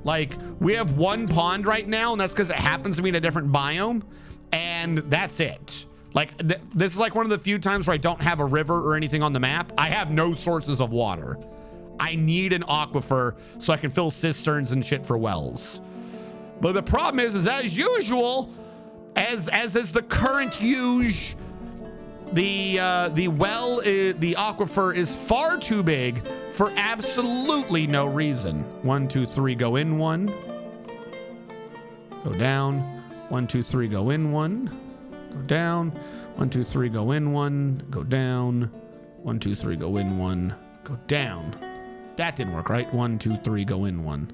Like, we have 1 pond right now, and that's because it happens to be in a different biome. And that's it. Like, this is like one of the few times where I don't have a river or anything on the map. I have no sources of water. I need an aquifer so I can fill cisterns and shit for wells. But the problem is as usual, as is the current use, the aquifer is far too big for absolutely no reason. 1, 2, 3, go in 1. Go down. 1, 2, 3, go in 1. Go down. 1, 2, 3, go in 1. Go down. 1, 2, 3, go in 1. Go down. That didn't work, right? 1, 2, 3, go in 1.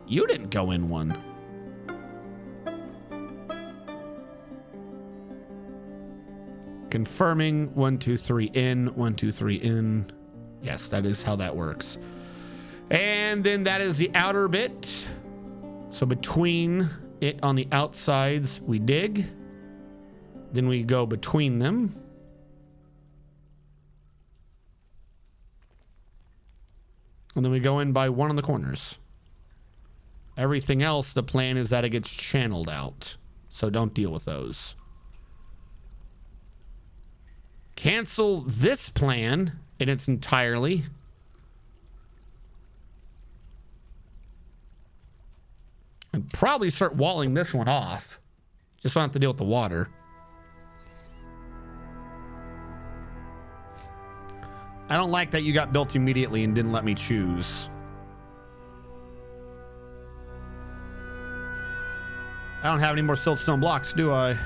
You didn't go in 1. Confirming 1, 2, 3 in, 1, 2, 3 in. Yes, that is how that works. And then that is the outer bit. So between it on the outsides, we dig. Then we go between them. And then we go in by 1 on the corners. Everything else, the plan is that it gets channeled out. So don't deal with those. Cancel this plan in its entirety. And probably start walling this one off. Just don't have to deal with the water. I don't like that you got built immediately and didn't let me choose. I don't have any more siltstone blocks, do I?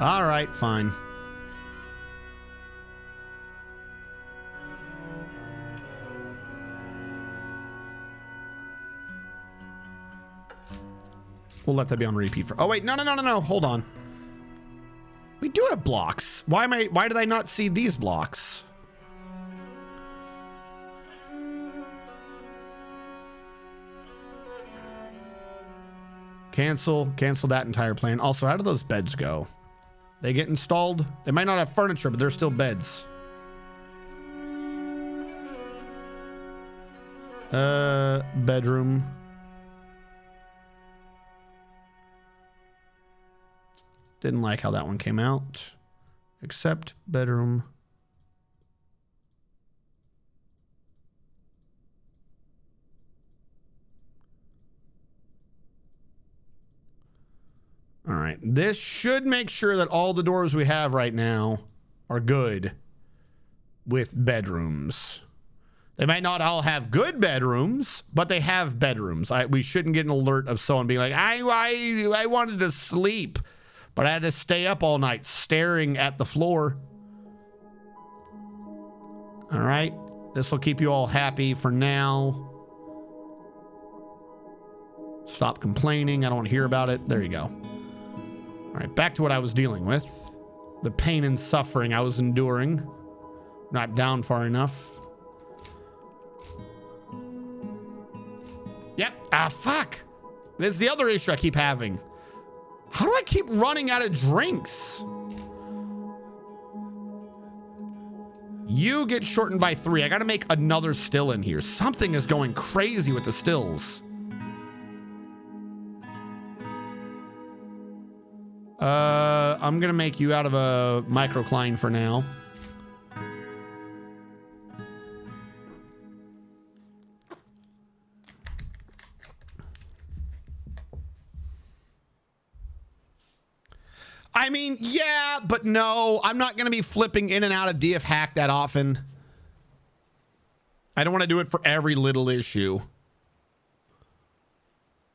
All right, fine. We'll let that be on repeat for... Oh, wait. No. Hold on. We do have blocks. Why did I not see these blocks? Cancel that entire plan. Also, how do those beds go? They get installed? They might not have furniture, but they're still beds. Bedroom. Didn't like how that one came out. Except bedroom. All right. This should make sure that all the doors we have right now are good with bedrooms. They might not all have good bedrooms, but they have bedrooms. We shouldn't get an alert of someone being like, I wanted to sleep, but I had to stay up all night staring at the floor. All right. This will keep you all happy for now. Stop complaining. I don't want to hear about it. There you go. All right. Back to what I was dealing with. The pain and suffering I was enduring. Not down far enough. Yep. Ah, fuck. This is the other issue I keep having. How do I keep running out of drinks? You get shortened by 3. I got to make another still in here. Something is going crazy with the stills. I'm going to make you out of a microcline for now. I mean, yeah, but no, I'm not going to be flipping in and out of DF hack that often. I don't want to do it for every little issue.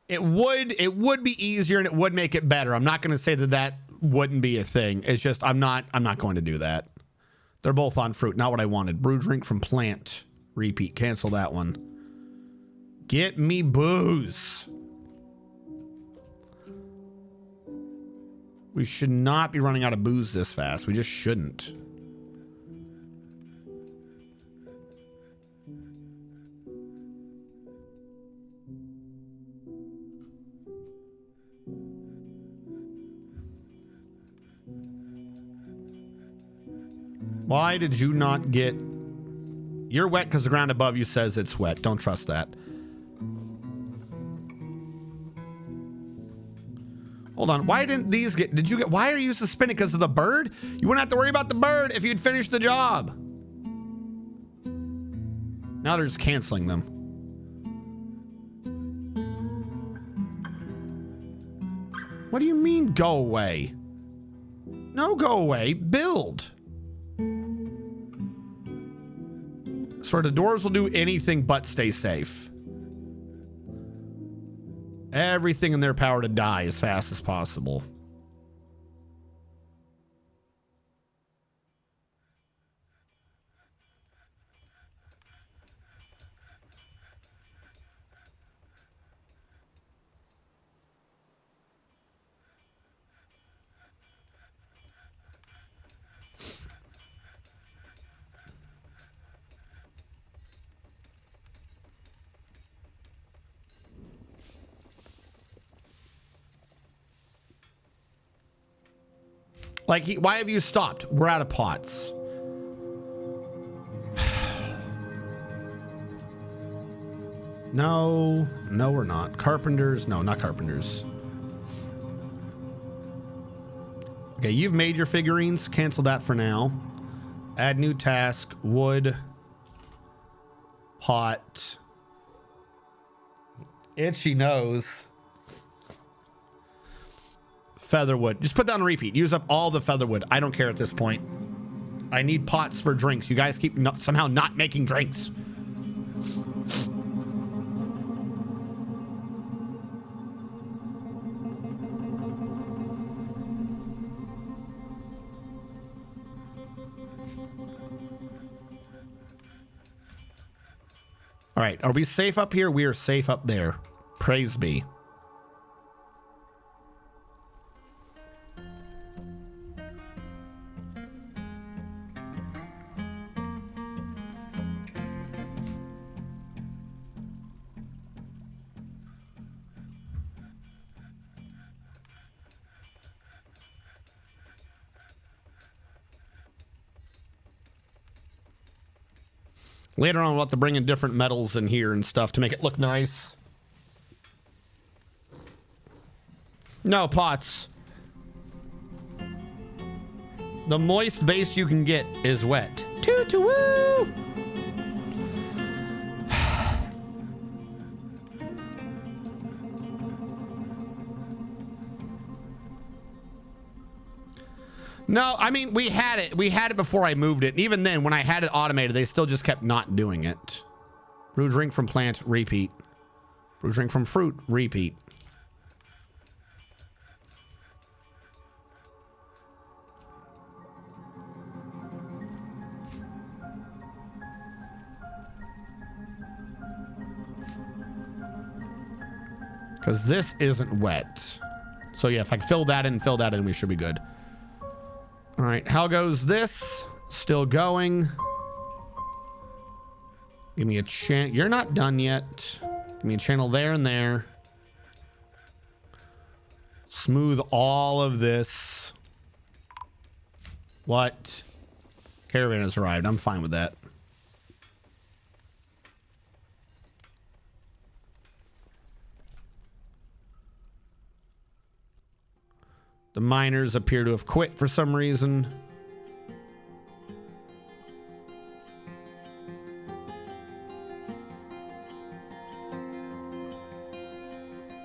It would be easier and it would make it better. I'm not going to say that that wouldn't be a thing. It's just I'm not going to do that. They're both on fruit. Not what I wanted. Brew drink from plant. Repeat. Cancel that one. Get me booze. We should not be running out of booze this fast. We just shouldn't. Why did you not get... You're wet because the ground above you says it's wet. Don't trust that. Hold on. Why didn't these get... Did you get... Why are you suspended? Because of the bird? You wouldn't have to worry about the bird if you'd finished the job. Now they're just canceling them. What do you mean, go away? No, go away. Build. So the doors will do anything but stay safe. Everything in their power to die as fast as possible. Like, why have you stopped? We're out of pots. No, we're not. Carpenters? No, not carpenters. Okay, you've made your figurines. Cancel that for now. Add new task. Wood. Pot. Itchy nose. Featherwood. Just put that on repeat. Use up all the featherwood. I don't care at this point. I need pots for drinks. You guys keep somehow not making drinks. All right. Are we safe up here? We are safe up there. Praise be. Later on, we'll have to bring in different metals in here and stuff to make it look nice. No, pots. The moist base you can get is wet. Toot-woo! No, I mean, we had it. We had it before I moved it. And even then, when I had it automated, they still just kept not doing it. Brew drink from plant, repeat. Brew drink from fruit, repeat. Because this isn't wet. So yeah, if I fill that in, we should be good. All right, how goes this? Still going. Give me a chance. You're not done yet. Give me a channel there and there. Smooth all of this. What? Caravan has arrived. I'm fine with that. The miners appear to have quit for some reason.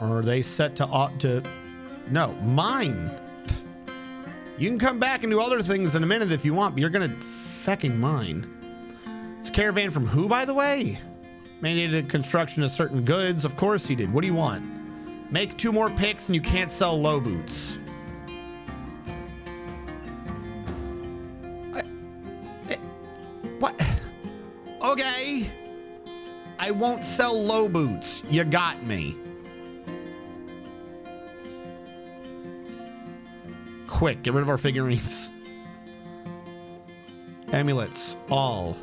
Or are they set to no, mine. You can come back and do other things in a minute if you want, but you're gonna fucking mine. It's caravan from who, by the way? Mandated construction of certain goods. Of course he did. What do you want? Make 2 more picks and you can't sell low boots. What? Okay. I won't sell low boots. You got me. Quick, get rid of our figurines. Amulets, all.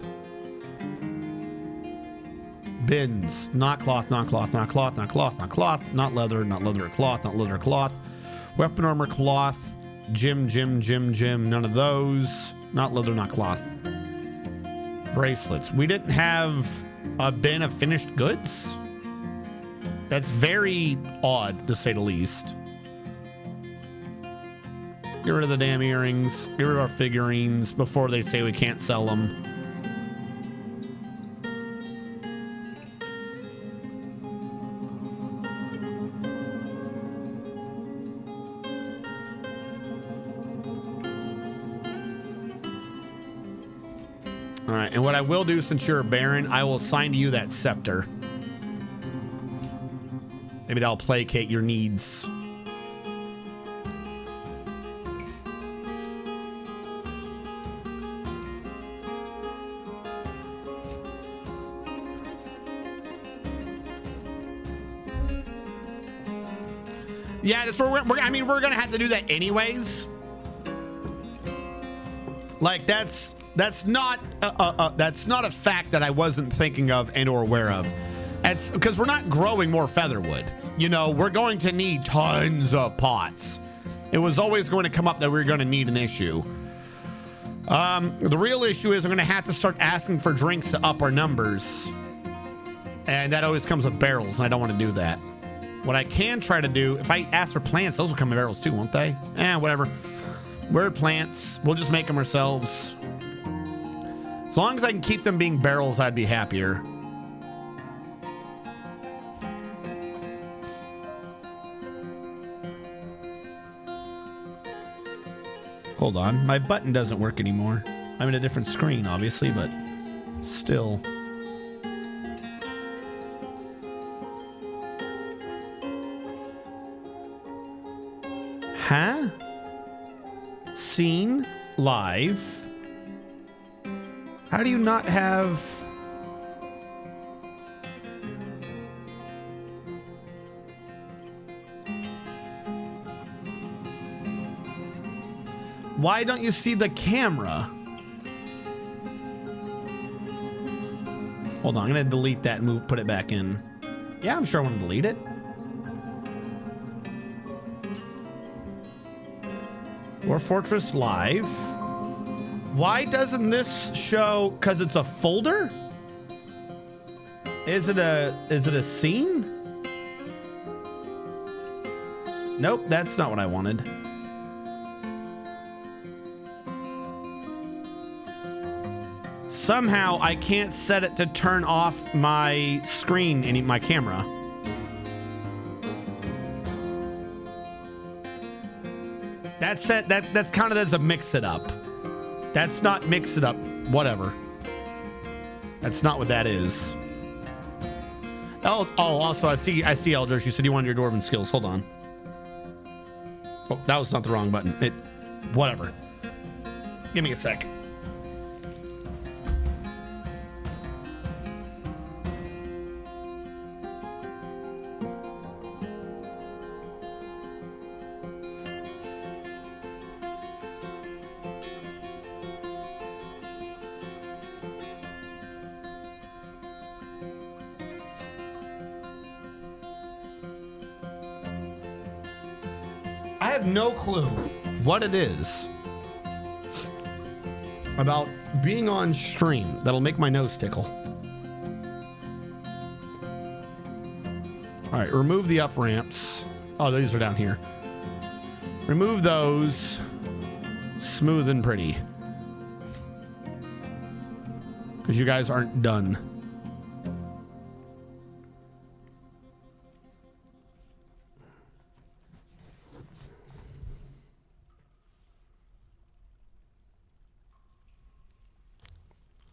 Bins, not cloth, not cloth, not cloth, not cloth, not cloth, not leather or cloth, not leather or cloth. Weapon armor, cloth, gym, none of those. Not leather, not cloth. Bracelets. We didn't have a bin of finished goods? That's very odd, to say the least. Get rid of the damn earrings. Get rid of our figurines before they say we can't sell them. All right, and what I will do, since you're a baron, I will assign to you that scepter. Maybe that'll placate your needs. Yeah, that's where I mean, we're gonna have to do that anyways. Like that's not a fact that I wasn't thinking of and or aware of. It's because we're not growing more featherwood. You know, we're going to need tons of pots. It was always going to come up that we were going to need an issue. The real issue is I'm going to have to start asking for drinks to up our numbers, and that always comes with barrels, and I don't want to do that. What I can try to do, if I ask for plants, those will come in barrels too, won't they? Whatever. We're plants. We'll just make them ourselves. As long as I can keep them being barrels, I'd be happier. Hold on. My button doesn't work anymore. I'm in a different screen, obviously, but still. Huh? Seen live. How do you not have... Why don't you see the camera? Hold on, I'm gonna delete that and put it back in. Yeah, I'm sure I want to delete it. War Fortress Live. Why doesn't this show? Because it's a folder? Is it a scene? Nope, that's not what I wanted. Somehow I can't set it to turn off my screen and my camera. That's counted as a mix it up. That's not mix it up. Whatever. That's not what that is. Oh, also I see Elders. You said you wanted your dwarven skills. Hold on. Oh, that was not the wrong button. Whatever. Give me a sec. have no clue what it is about being on stream that'll make my nose tickle. All right, remove the up ramps. Oh, these are down here. Remove those. Smooth and pretty. Because you guys aren't done.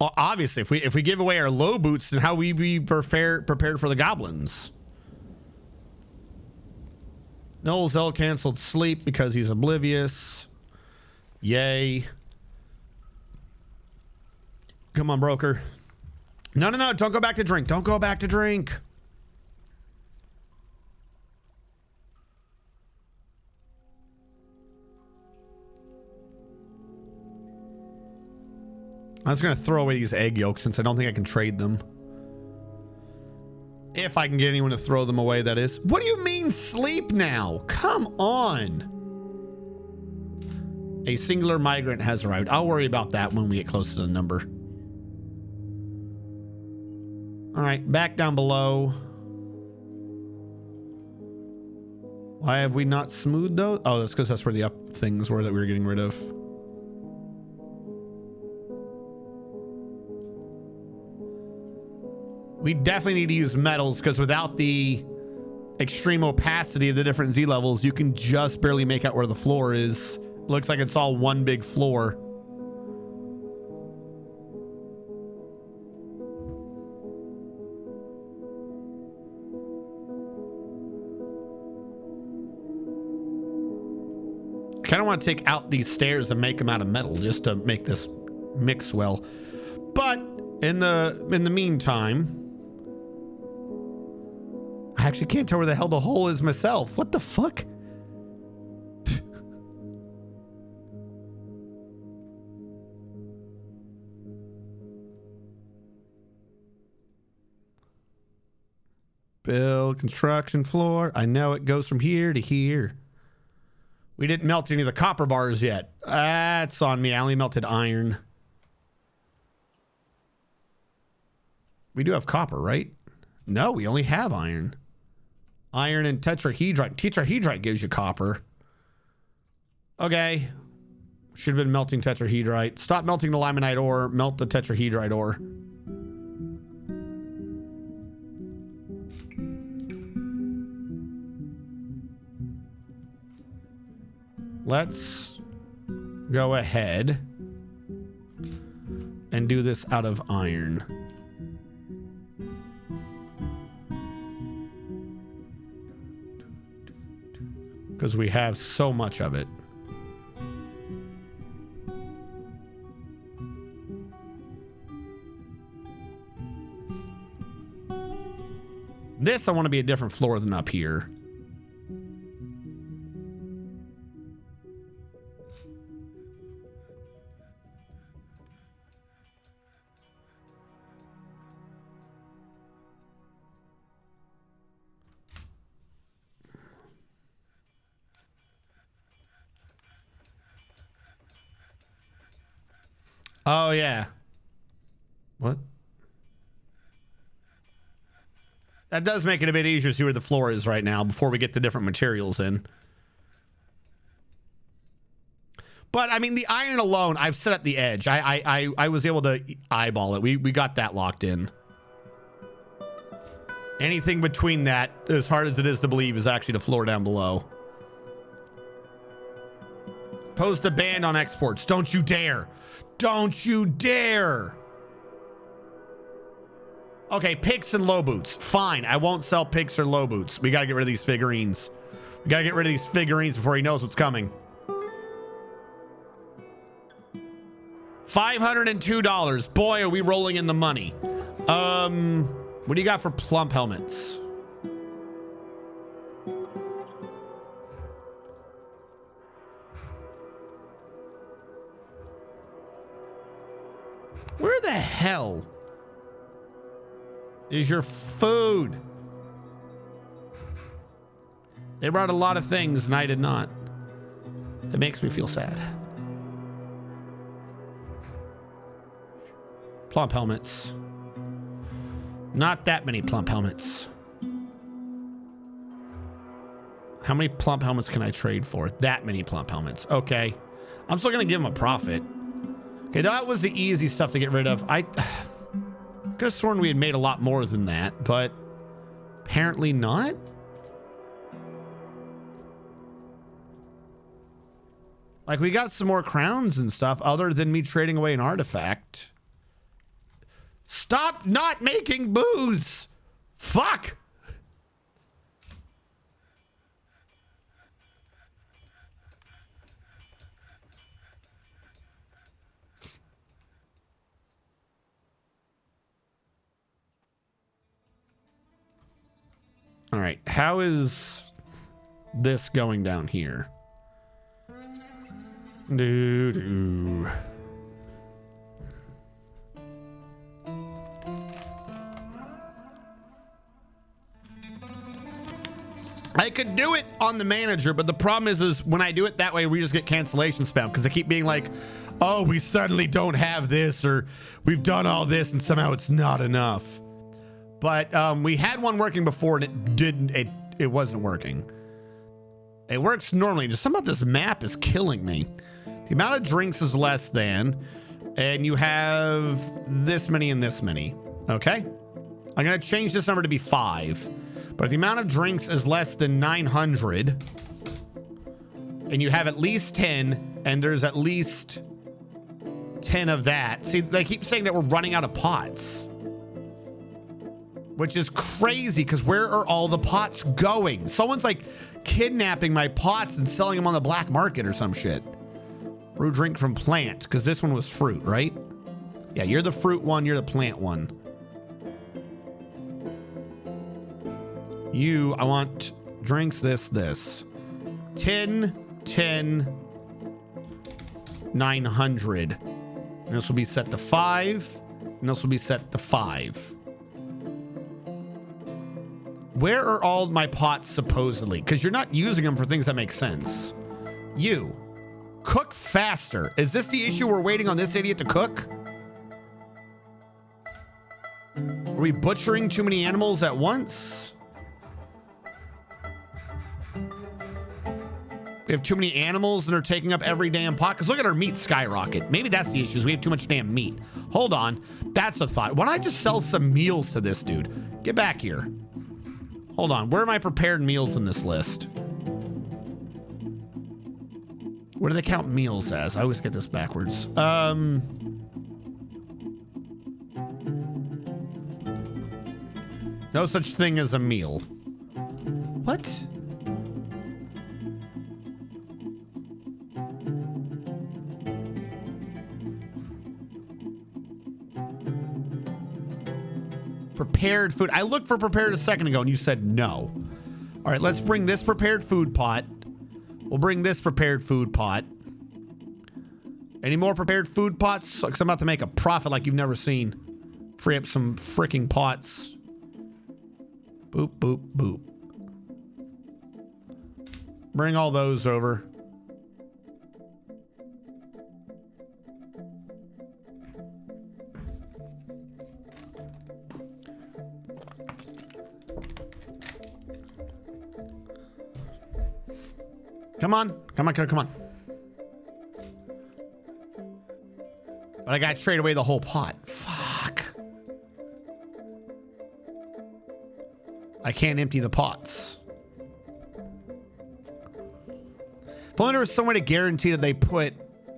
Well, obviously, if we give away our low boots, then how we be prepared for the goblins? Noel Zell canceled sleep because he's oblivious. Yay. Come on, broker. No. Don't go back to drink. Don't go back to drink. I was going to throw away these egg yolks since I don't think I can trade them. If I can get anyone to throw them away, that is. What do you mean sleep now? Come on. A singular migrant has arrived. I'll worry about that when we get close to the number. All right, back down below. Why have we not smoothed those? Oh, that's because that's where the up things were that we were getting rid of. We definitely need to use metals because without the extreme opacity of the different Z levels, you can just barely make out where the floor is. Looks like it's all one big floor. I kind of want to take out these stairs and make them out of metal just to make this mix well. But in the meantime, I actually can't tell where the hell the hole is myself. What the fuck? Build construction floor. I know it goes from here to here. We didn't melt any of the copper bars yet. That's on me. I only melted iron. We do have copper, right? No, we only have iron. Iron and tetrahedrite. Tetrahedrite gives you copper. Okay. Should have been melting tetrahedrite. Stop melting the limonite ore. Melt the tetrahedrite ore. Let's go ahead and do this out of iron. Because we have so much of it. This I want to be a different floor than up here. Oh, yeah. What? That does make it a bit easier to see where the floor is right now before we get the different materials in. But, I mean, the iron alone, I've set up the edge. I was able to eyeball it. We got that locked in. Anything between that, as hard as it is to believe, is actually the floor down below. Post a ban on exports. Don't you dare. Don't you dare. Okay, picks and low boots. Fine, I won't sell picks or low boots. We gotta get rid of these figurines. We gotta get rid of these figurines before he knows what's coming. $502. Boy, are we rolling in the money. What do you got for plump helmets? Where the hell is your food? They brought a lot of things and I did not. It makes me feel sad. Plump helmets. Not that many plump helmets. How many plump helmets can I trade for? That many plump helmets. Okay. I'm still going to give him a profit. Okay, that was the easy stuff to get rid of. I could have sworn we had made a lot more than that, but apparently not. Like, we got some more crowns and stuff other than me trading away an artifact. Stop not making booze! Fuck! All right, how is this going down here? Doo-doo. I could do it on the manager, but the problem is when I do it that way, we just get cancellation spam because they keep being like, oh, we suddenly don't have this, or we've done all this and somehow it's not enough. But we had one working before and it wasn't working. It works normally. Just some of this map is killing me. The amount of drinks is less than, and you have this many and this many. Okay? I'm going to change this number to be 5. But if the amount of drinks is less than 900, and you have at least 10, and there's at least 10 of that. See, they keep saying that we're running out of pots. Which is crazy, because where are all the pots going? Someone's like kidnapping my pots and selling them on the black market or some shit. Brew drink from plant, because this one was fruit, right? Yeah, you're the fruit one, you're the plant one. I want drinks, this. 10, 900. And this will be set to 5, and this will be set to 5. Where are all my pots supposedly? Because you're not using them for things that make sense. You. Cook faster. Is this the issue? We're waiting on this idiot to cook? Are we butchering too many animals at once? We have too many animals and they're taking up every damn pot. Because look at our meat skyrocket. Maybe that's the issue. Is we have too much damn meat. Hold on. That's a thought. Why don't I just sell some meals to this dude? Get back here. Hold on. Where are my prepared meals in this list? What do they count meals as? I always get this backwards. No such thing as a meal. What? Prepared food. I looked for prepared a second ago and you said no. All right, let's bring this prepared food pot. We'll bring this prepared food pot. Any more prepared food pots? Because I'm about to make a profit like you've never seen. Free up some freaking pots. Boop, boop, boop. Bring all those over. Come on. Come on, come on. But I gotta trade away the whole pot. Fuck. I can't empty the pots. If only there was some way to guarantee that they put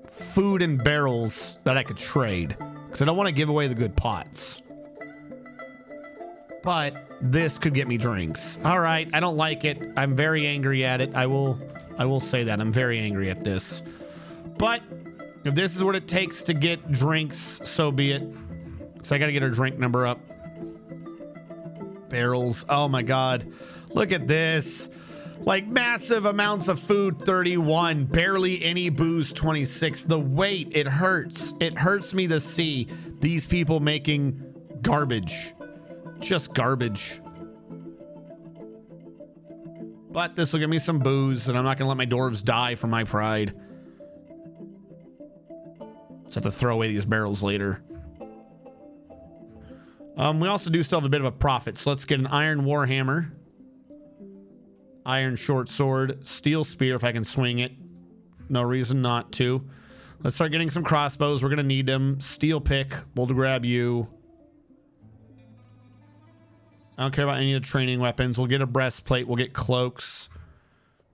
food in barrels that I could trade. Because I don't want to give away the good pots. But this could get me drinks. All right, I don't like it. I'm very angry at it. I will say that. I'm very angry at this. But if this is what it takes to get drinks, so be it. So I got to get our drink number up. Barrels. Oh my God. Look at this. Like massive amounts of food, 31. Barely any booze, 26. The weight, it hurts. It hurts me to see these people making garbage. Just garbage. But this will give me some booze, and I'm not going to let my dwarves die for my pride. Just have to throw away these barrels later. We also do still have a bit of a profit, so let's get an iron warhammer. Iron short sword. Steel spear if I can swing it. No reason not to. Let's start getting some crossbows. We're going to need them. Steel pick. We'll grab you. I don't care about any of the training weapons. We'll get a breastplate. We'll get cloaks.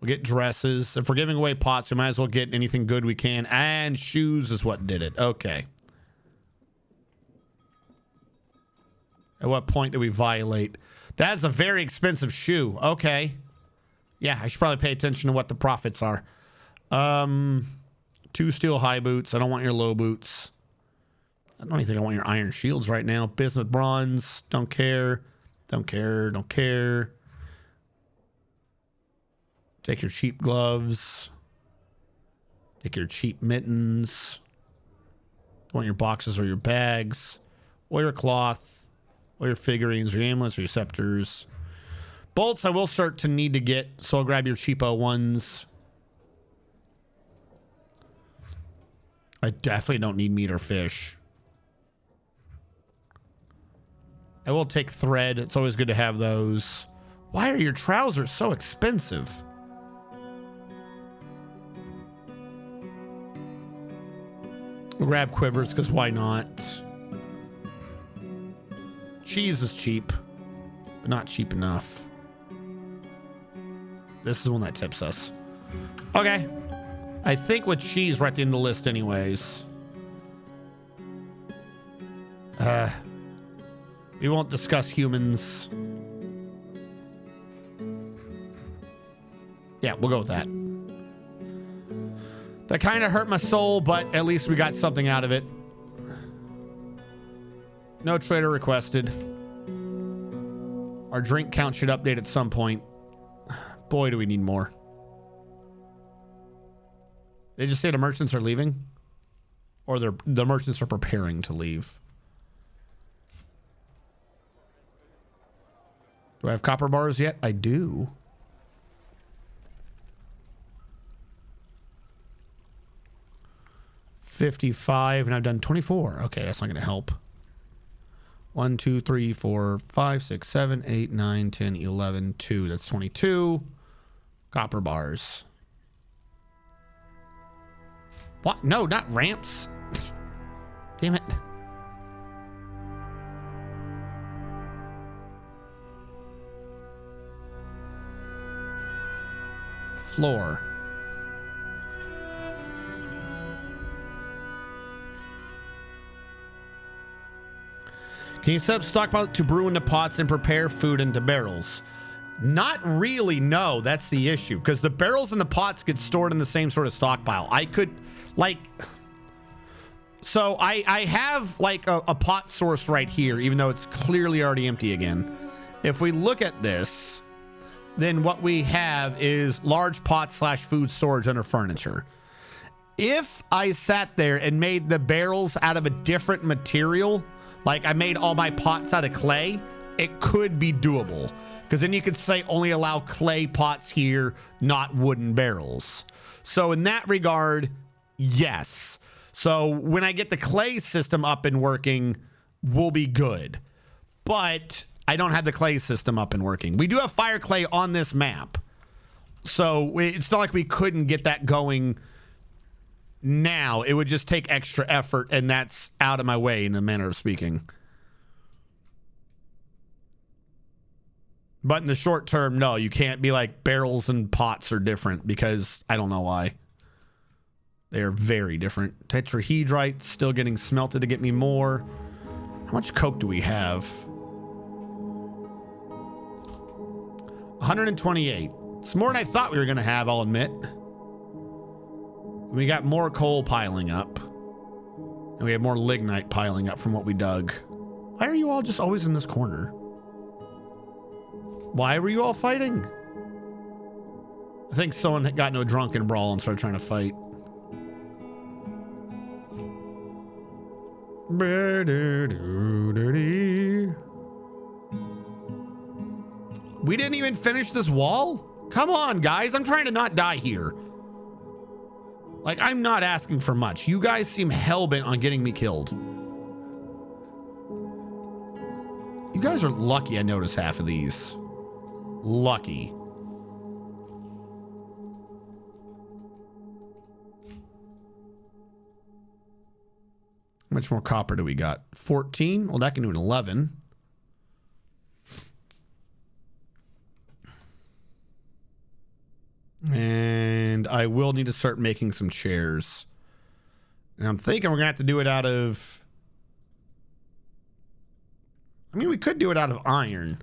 We'll get dresses. If we're giving away pots, we might as well get anything good we can. And shoes is what did it. Okay. At what point did we violate? That's a very expensive shoe. Okay. Yeah, I should probably pay attention to what the profits are. 2 steel high boots. I don't want your low boots. I don't even think I want your iron shields right now. Bismuth bronze. Don't care. Don't care. Don't care. Take your cheap gloves. Take your cheap mittens. Don't want your boxes or your bags. Or your cloth. Or your figurines, or your amulets, or your scepters. Bolts I will start to need to get, so I'll grab your cheapo ones. I definitely don't need meat or fish. I will take thread. It's always good to have those. Why are your trousers so expensive? We'll grab quivers, because why not? Cheese is cheap, but not cheap enough. This is the one that tips us. Okay. I think with cheese right at the end of the list anyways. We won't discuss humans. Yeah, we'll go with that. That kind of hurt my soul, but at least we got something out of it. No trader requested. Our drink count should update at some point. Boy, do we need more. They just say the merchants are leaving? Or the merchants are preparing to leave? Do I have copper bars yet? I do. $55, and I've done 24. Okay, that's not going to help. 1, 2, 3, 4, 5, 6, 7, 8, 9, 10, 11, 2. That's 22. Copper bars. What? No, not ramps. Damn it. Floor. Can you set up stockpile to brew into pots and prepare food into barrels? Not really, no. That's the issue. Because the barrels and the pots get stored in the same sort of stockpile. I could, like... So I have, like, a pot source right here, even though it's clearly already empty again. If we look at this, then what we have is large pot / food storage under furniture. If I sat there and made the barrels out of a different material... Like I made all my pots out of clay, it could be doable. Because then you could say only allow clay pots here, not wooden barrels. So in that regard, yes. So when I get the clay system up and working, we'll be good. But I don't have the clay system up and working. We do have fire clay on this map. So it's not like we couldn't get that going now. It would just take extra effort, and that's out of my way in a manner of speaking. But in the short term, no, you can't be like barrels and pots are different, because I don't know why. They are very different. Tetrahedrite still getting smelted to get me more. How much coke do we have? 128. It's more than I thought we were going to have, I'll admit. We got more coal piling up. And we have more lignite piling up from what we dug. Why are you all just always in this corner? Why were you all fighting? I think someone got into a drunken brawl and started trying to fight. We didn't even finish this wall? Come on, guys. I'm trying to not die here. Like, I'm not asking for much. You guys seem hell-bent on getting me killed. You guys are lucky I noticed half of these. Lucky. How much more copper do we got? 14? Well, that can do an 11. And I will need to start making some chairs. And I'm thinking we're going to have to do it out of... I mean, we could do it out of iron.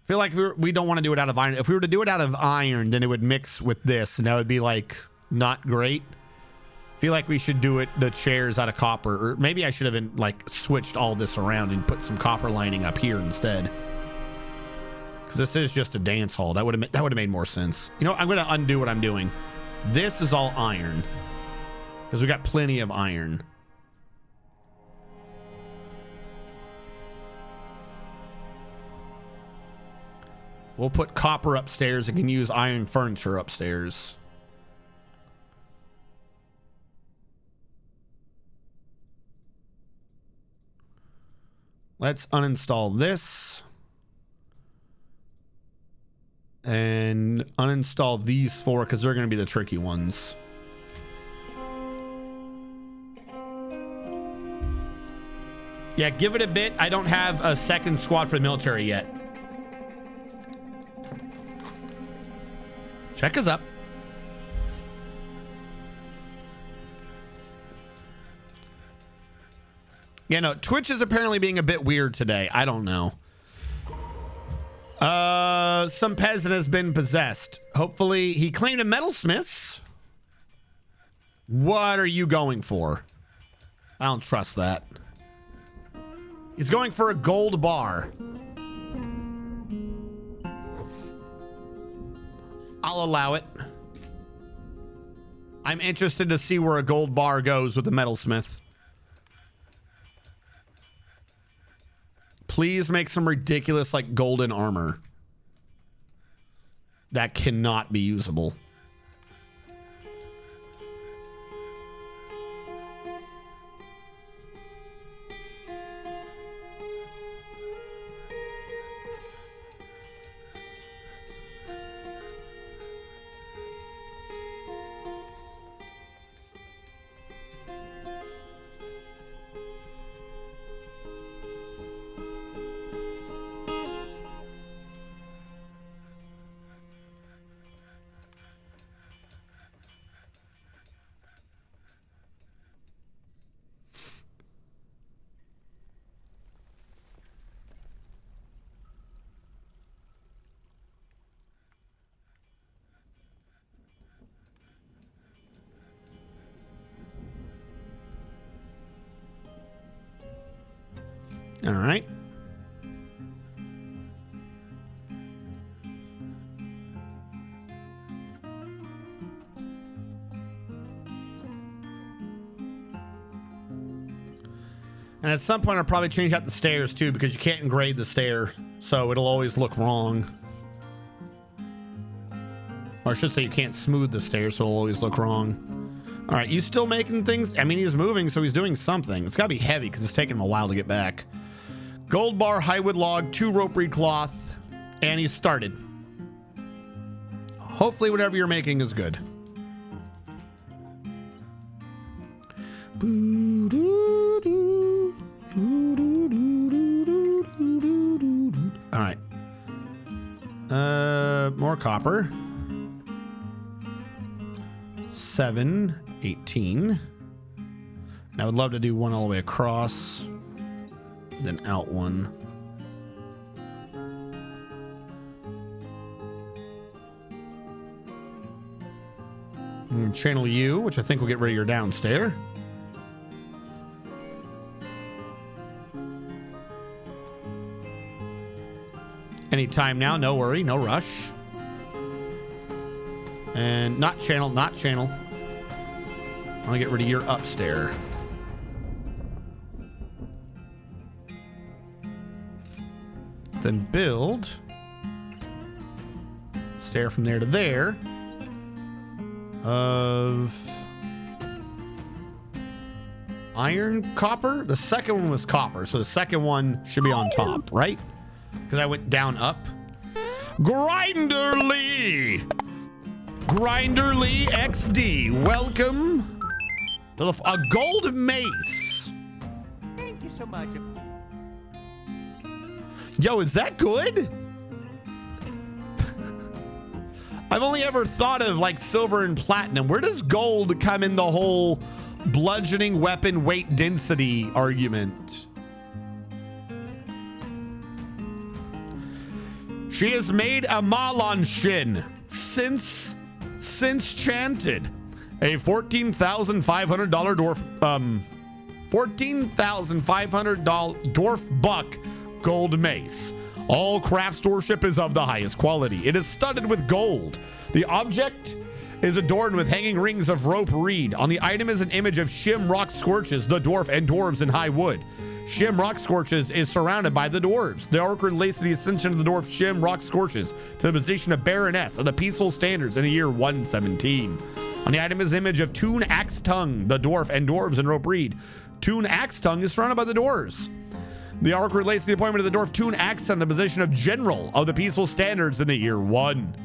I feel like we don't want to do it out of iron. If we were to do it out of iron, then it would mix with this, and that would be, like, not great. I feel like we should do it, the chairs, out of copper. Or maybe I should have, like, switched all this around and put some copper lining up here instead. Because this is just a dance hall. That would have made more sense. You know, I'm going to undo what I'm doing. This is all iron. Because we got plenty of iron. We'll put copper upstairs and can use iron furniture upstairs. Let's uninstall this. And uninstall these 4 because they're going to be the tricky ones. Yeah, give it a bit. I don't have a second squad for the military yet. Check us up. Yeah, no, Twitch is apparently being a bit weird today. I don't know. Some peasant has been possessed. Hopefully, he claimed a metalsmith's. What are you going for? I don't trust that. He's going for a gold bar. I'll allow it. I'm interested to see where a gold bar goes with the metalsmith. Please make some ridiculous, like, golden armor. That cannot be usable. All right. And at some point, I'll probably change out the stairs too, because you can't engrave the stair, so it'll always look wrong. Or I should say you can't smooth the stair, so it'll always look wrong. All right, you still making things? I mean, he's moving, so he's doing something. It's got to be heavy because it's taking him a while to get back. Gold bar, highwood log, 2 rope reed cloth, and he's started. Hopefully whatever you're making is good. All right. More copper. 7, 18. And I would love to do one all the way across, then out one. And channel U, which I think will get rid of your downstairs. Anytime now, no worry, no rush. And not channel, not channel. I want to get rid of your upstairs. Then build stair from there to there of iron, copper. The second one was copper, so the second one should be on top, right? Because I went down, up. Grinderly XD, welcome to a gold mace. Thank you so much. Yo, is that good? I've only ever thought of like silver and platinum. Where does gold come in the whole bludgeoning weapon weight density argument? She has made a Malanshin since chanted. A $14,500 dwarf, $14,500 dwarf buck gold mace. All craftsmanship is of the highest quality. It is studded with gold. The object is adorned with hanging rings of rope reed. On the item is an image of Shim Rock Scorches, the dwarf, and dwarves in high wood. Shim Rock Scorches is surrounded by the dwarves. The orc relates the ascension of the dwarf Shim Rock Scorches to the position of Baroness of the Peaceful Standards in the year 117. On the item is an image of Toon Axe Tongue, the dwarf, and dwarves in rope reed. Toon Axe Tongue is surrounded by the dwarves. The arc relates to the appointment of the dwarf Toon Axe on the position of General of the Peaceful Standards in the year 1.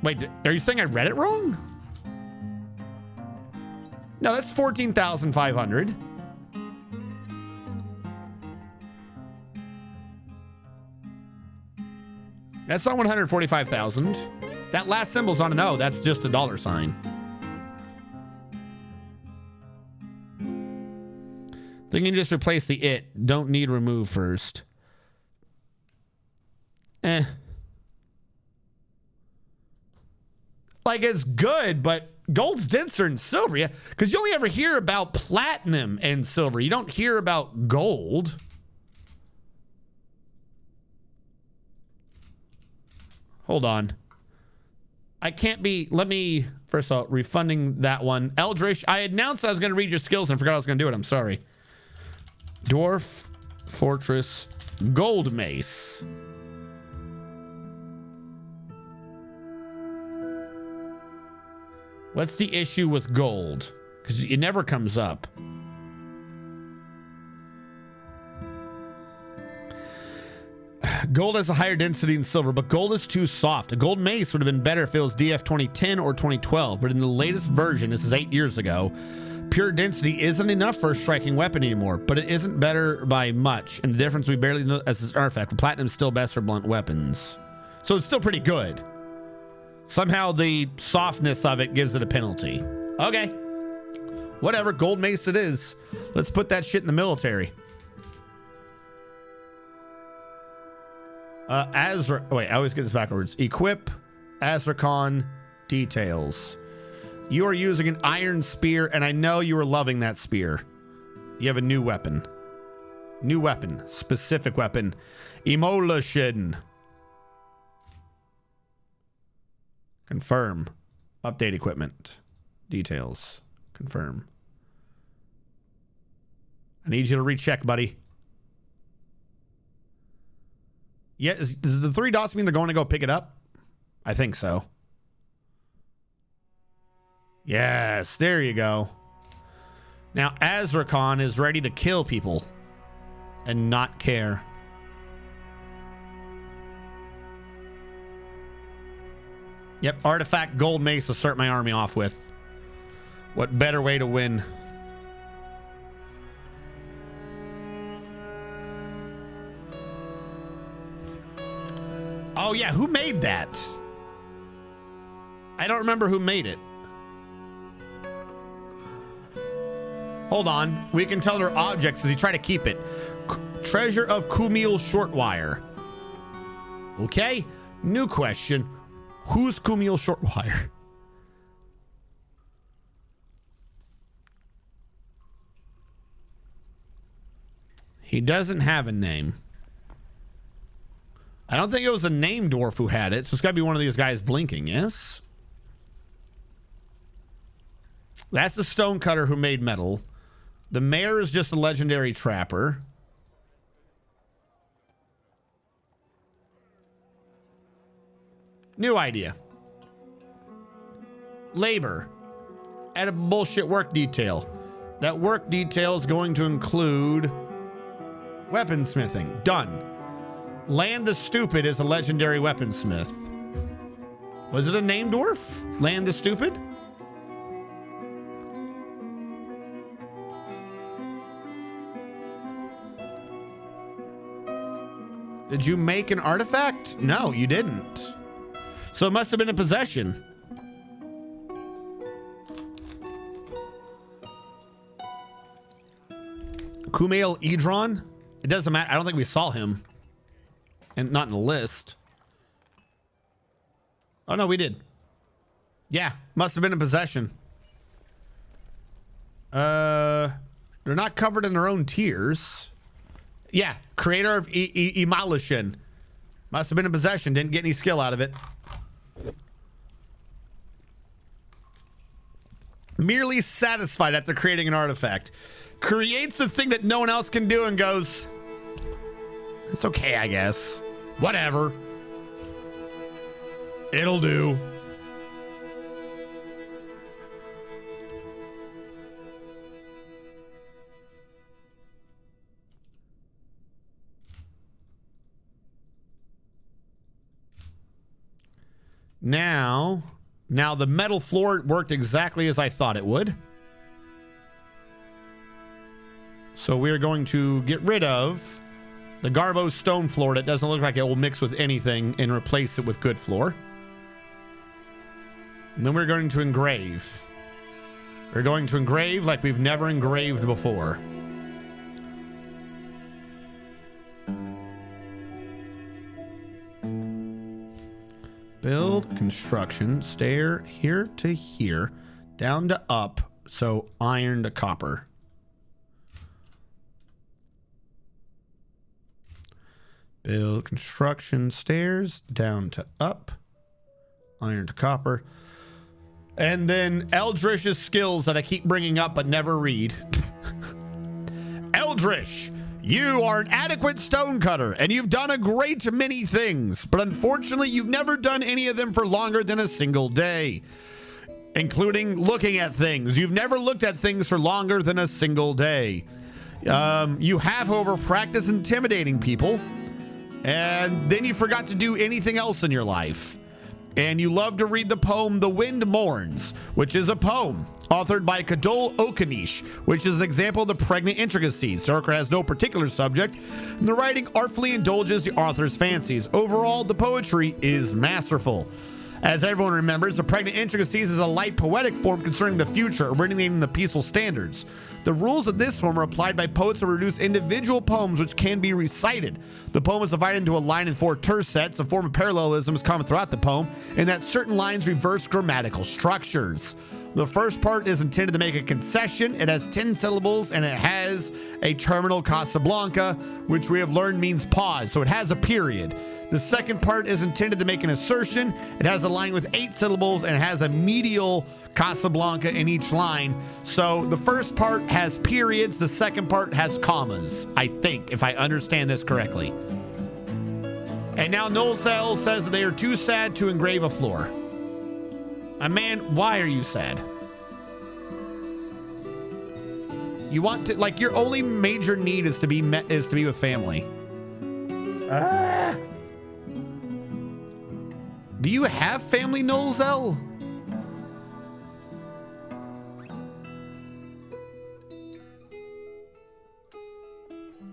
Wait, are you saying I read it wrong? No, that's 14,500. That's not 145,000. That last symbol's on an O. That's just a dollar sign. Then you can just replace the it. Don't need remove first. Like, it's good, but gold's denser than silver. Yeah, because you only ever hear about platinum and silver. You don't hear about gold. Hold on. I can't be... Let me... First of all, refunding that one. Eldritch, I announced I was going to read your skills and forgot I was going to do it. I'm sorry. Dwarf Fortress Gold Mace. What's the issue with gold? Because it never comes up. Gold has a higher density than silver, but gold is too soft. A gold mace would have been better if it was DF 2010 or 2012, but in the latest version, this is 8 years ago, pure density isn't enough for a striking weapon anymore, but it isn't better by much, and the difference we barely know as this artifact, but platinum is still best for blunt weapons. So it's still pretty good. Somehow the softness of it gives it a penalty. Okay. Whatever, gold mace it is. Let's put that shit in the military. Wait, I always get this backwards. Equip, Azrakon, details. You are using an iron spear, and I know you are loving that spear. You have a new weapon. New weapon. Specific weapon. Emolition. Confirm. Update equipment. Details. Confirm. I need you to recheck, buddy. Yeah, does the 3 dots mean they're going to go pick it up? I think so. Yes, there you go. Now, Azrakon is ready to kill people and not care. Yep, artifact gold mace to start my army off with. What better way to win? Oh yeah, who made that? I don't remember who made it. Hold on. We can tell their objects as he try to keep it. Treasure of Kumil Shortwire. Okay. New question. Who's Kumil Shortwire? He doesn't have a name. I don't think it was a name dwarf who had it, so it's got to be one of these guys blinking, yes? That's the stonecutter who made metal. The mayor is just a legendary trapper. New idea. Labor. Add a bullshit work detail. That work detail is going to include weaponsmithing. Done. Land the Stupid is a legendary weaponsmith. Was it a name dwarf? Land the Stupid? Did you make an artifact? No, you didn't. So it must have been a possession. Kumail Edron? It doesn't matter. I don't think we saw him. And not in the list. Oh, no, we did. Yeah, must have been in possession. They're not covered in their own tiers. Yeah, creator of Emolition. Must have been in possession. Didn't get any skill out of it. Merely satisfied after creating an artifact. Creates the thing that no one else can do and goes, it's okay, I guess. Whatever. It'll do. Now the metal floor worked exactly as I thought it would. So we're going to get rid of the Garbo stone floor that doesn't look like it will mix with anything and replace it with good floor. And then we're going to engrave. We're going to engrave like we've never engraved before. Build, construction, stair here to here, down to up, so iron to copper. Build, construction, stairs, down to up, iron to copper. And then Eldrish's skills that I keep bringing up but never read. Eldrish, you are an adequate stonecutter, and you've done a great many things, but unfortunately you've never done any of them for longer than a single day, including looking at things. You've never looked at things for longer than a single day. You have, however, practiced intimidating people, and then you forgot to do anything else in your life. And you love to read the poem The Wind Mourns, which is a poem authored by Kadol Okanish, which is an example of the pregnant intricacies. The author has no particular subject, and the writing artfully indulges the author's fancies. Overall, the poetry is masterful. As everyone remembers, the pregnant intricacies is a light poetic form concerning the future, originating in the peaceful standards. The rules of this form are applied by poets to produce individual poems which can be recited. The poem is divided into a line and 4 tercets. A form of parallelism is common throughout the poem, in that certain lines reverse grammatical structures. The first part is intended to make a concession. It has 10 syllables and it has a terminal Casablanca, which we have learned means pause, so it has a period. The second part is intended to make an assertion. It has a line with 8 syllables and it has a medial Casablanca in each line. So the first part has periods, the second part has commas, I think, if I understand this correctly. And now Nullcell says that they are too sad to engrave a floor. Man, why are you sad? You want to, like, your only major need is to be with family. Do you have family, Nullcell?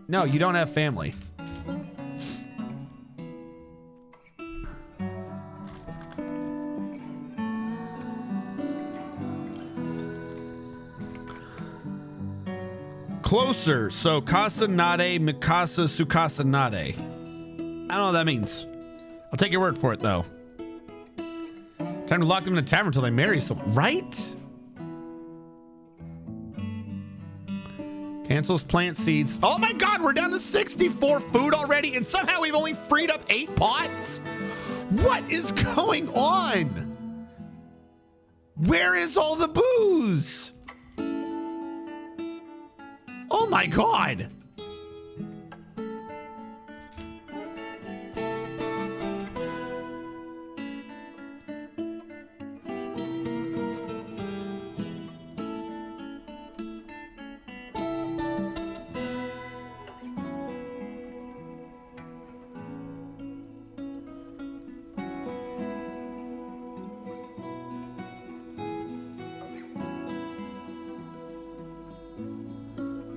No, you don't have family. Closer. So Casa Nade, Mikasa Sukasa Nade. I don't know what that means. I'll take your word for it, though. Time to lock them in the tavern until they marry someone, right? Cancels plant seeds. Oh my God, we're down to 64 food already, and somehow we've only freed up 8 pots? What is going on? Where is all the booze? Oh my God.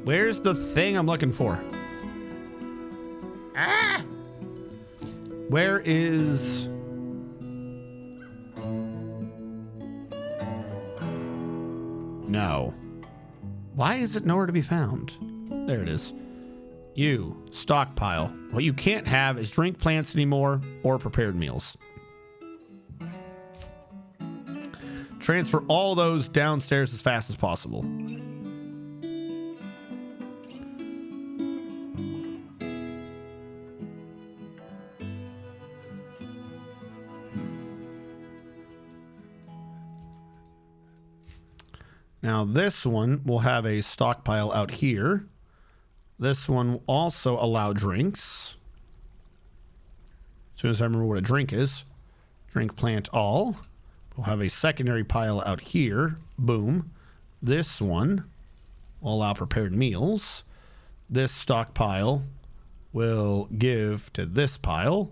Where's the thing I'm looking for? Ah! Where is... No. Why is it nowhere to be found? There it is. You, stockpile. What you can't have is drink plants anymore or prepared meals. Transfer all those downstairs as fast as possible. Now this one will have a stockpile out here. This one will also allow drinks. As soon as I remember what a drink is. Drink plant all. We'll have a secondary pile out here. Boom. This one will allow prepared meals. This stockpile will give to this pile.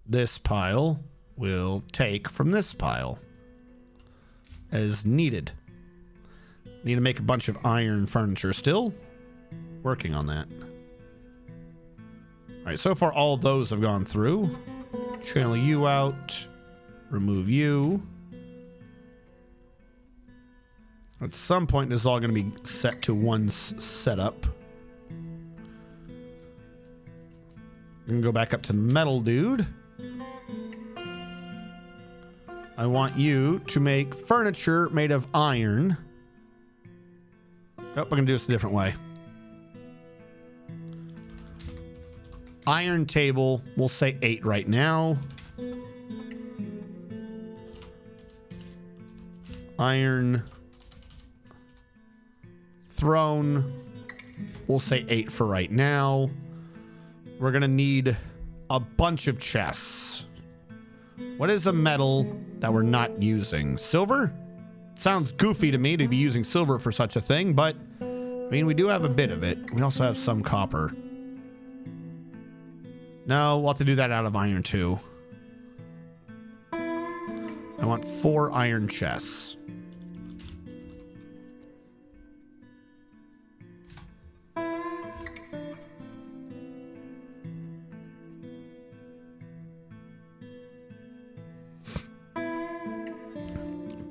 This pile will take from this pile as needed. Need to make a bunch of iron furniture still. Working on that. All right, so far all those have gone through. Channel you out. Remove you. At some point, this is all going to be set to one setup. I'm going to go back up to the metal dude. I want you to make furniture made of iron. Oh, we're going to do this a different way. Iron table, we'll say 8 right now. Iron throne, we'll say 8 for right now. We're going to need a bunch of chests. What is a metal that we're not using? Silver? Sounds goofy to me to be using silver for such a thing, but I mean, we do have a bit of it. We also have some copper. No, we'll have to do that out of iron too. I want 4 iron chests.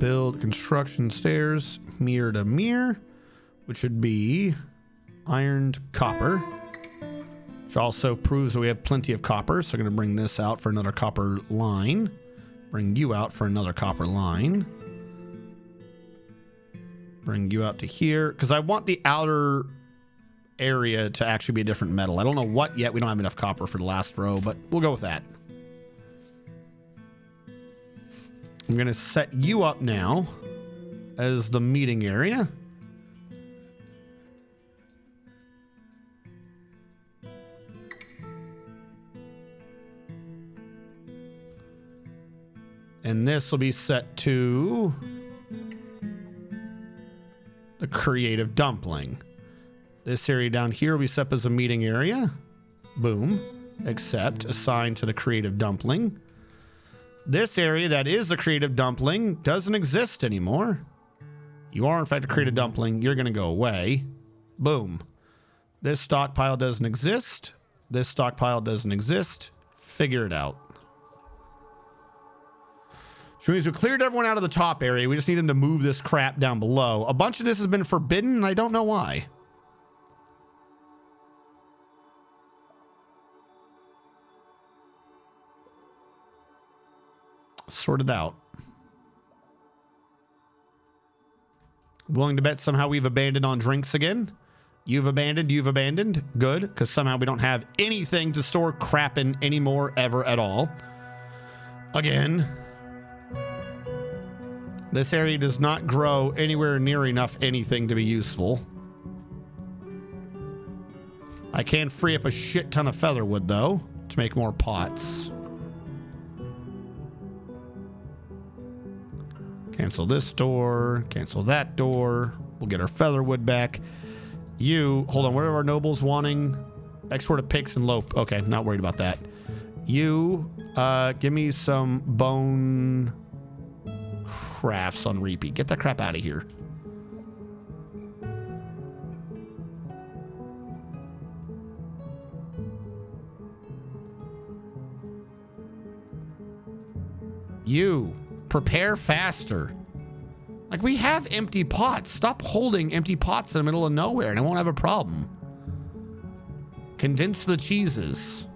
Build construction stairs mirror to mirror, which would be ironed copper, which also proves that we have plenty of copper. So I'm going to bring this out for another copper line. Bring you out for another copper line. Bring you out to here because I want the outer area to actually be a different metal. I don't know what yet. We don't have enough copper for the last row, but we'll go with that. I'm going to set you up now as the meeting area. And this will be set to the creative dumpling. This area down here will be set up as a meeting area. Boom. Except assigned to the creative dumpling. This area that is the creative dumpling doesn't exist anymore. You are, in fact, a creative dumpling. You're going to go away. Boom. This stockpile doesn't exist. This stockpile doesn't exist. Figure it out. Which means we cleared everyone out of the top area. We just need them to move this crap down below. A bunch of this has been forbidden, and I don't know why. Sort it out. Willing to bet somehow we've abandoned on drinks again? You've abandoned. Good, because somehow we don't have anything to store crap in anymore ever at all. Again. This area does not grow anywhere near enough anything to be useful. I can free up a shit ton of featherwood, though, to make more pots. Cancel this door. Cancel that door. We'll get our featherwood back. You, hold on, what are our nobles wanting? Export of pigs and lope. Okay, not worried about that. You, give me some bone crafts on repeat. Get that crap out of here. You. Prepare faster. Like, we have empty pots. Stop holding empty pots in the middle of nowhere and I won't have a problem. Condense the cheeses.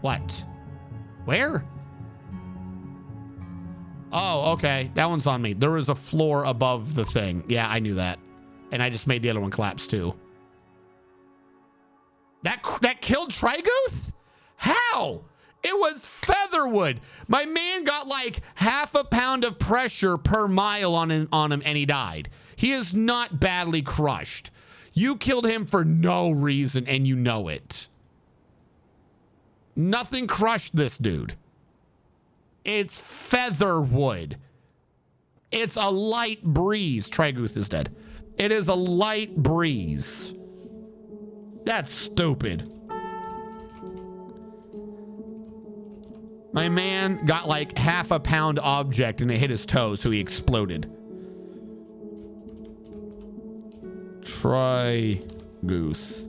What? Where? Oh, okay. That one's on me. There was a floor above the thing. Yeah, I knew that. And I just made the other one collapse too. That killed Trigoose? How? It was Featherwood. My man got like half a pound of pressure per mile on him and he died. He is not badly crushed. You killed him for no reason and you know it. Nothing crushed this dude. It's Featherwood. It's a light breeze. Trigoose is dead. It is a light breeze. That's stupid. My man got like half a pound object and it hit his toe, so he exploded. Trigoose.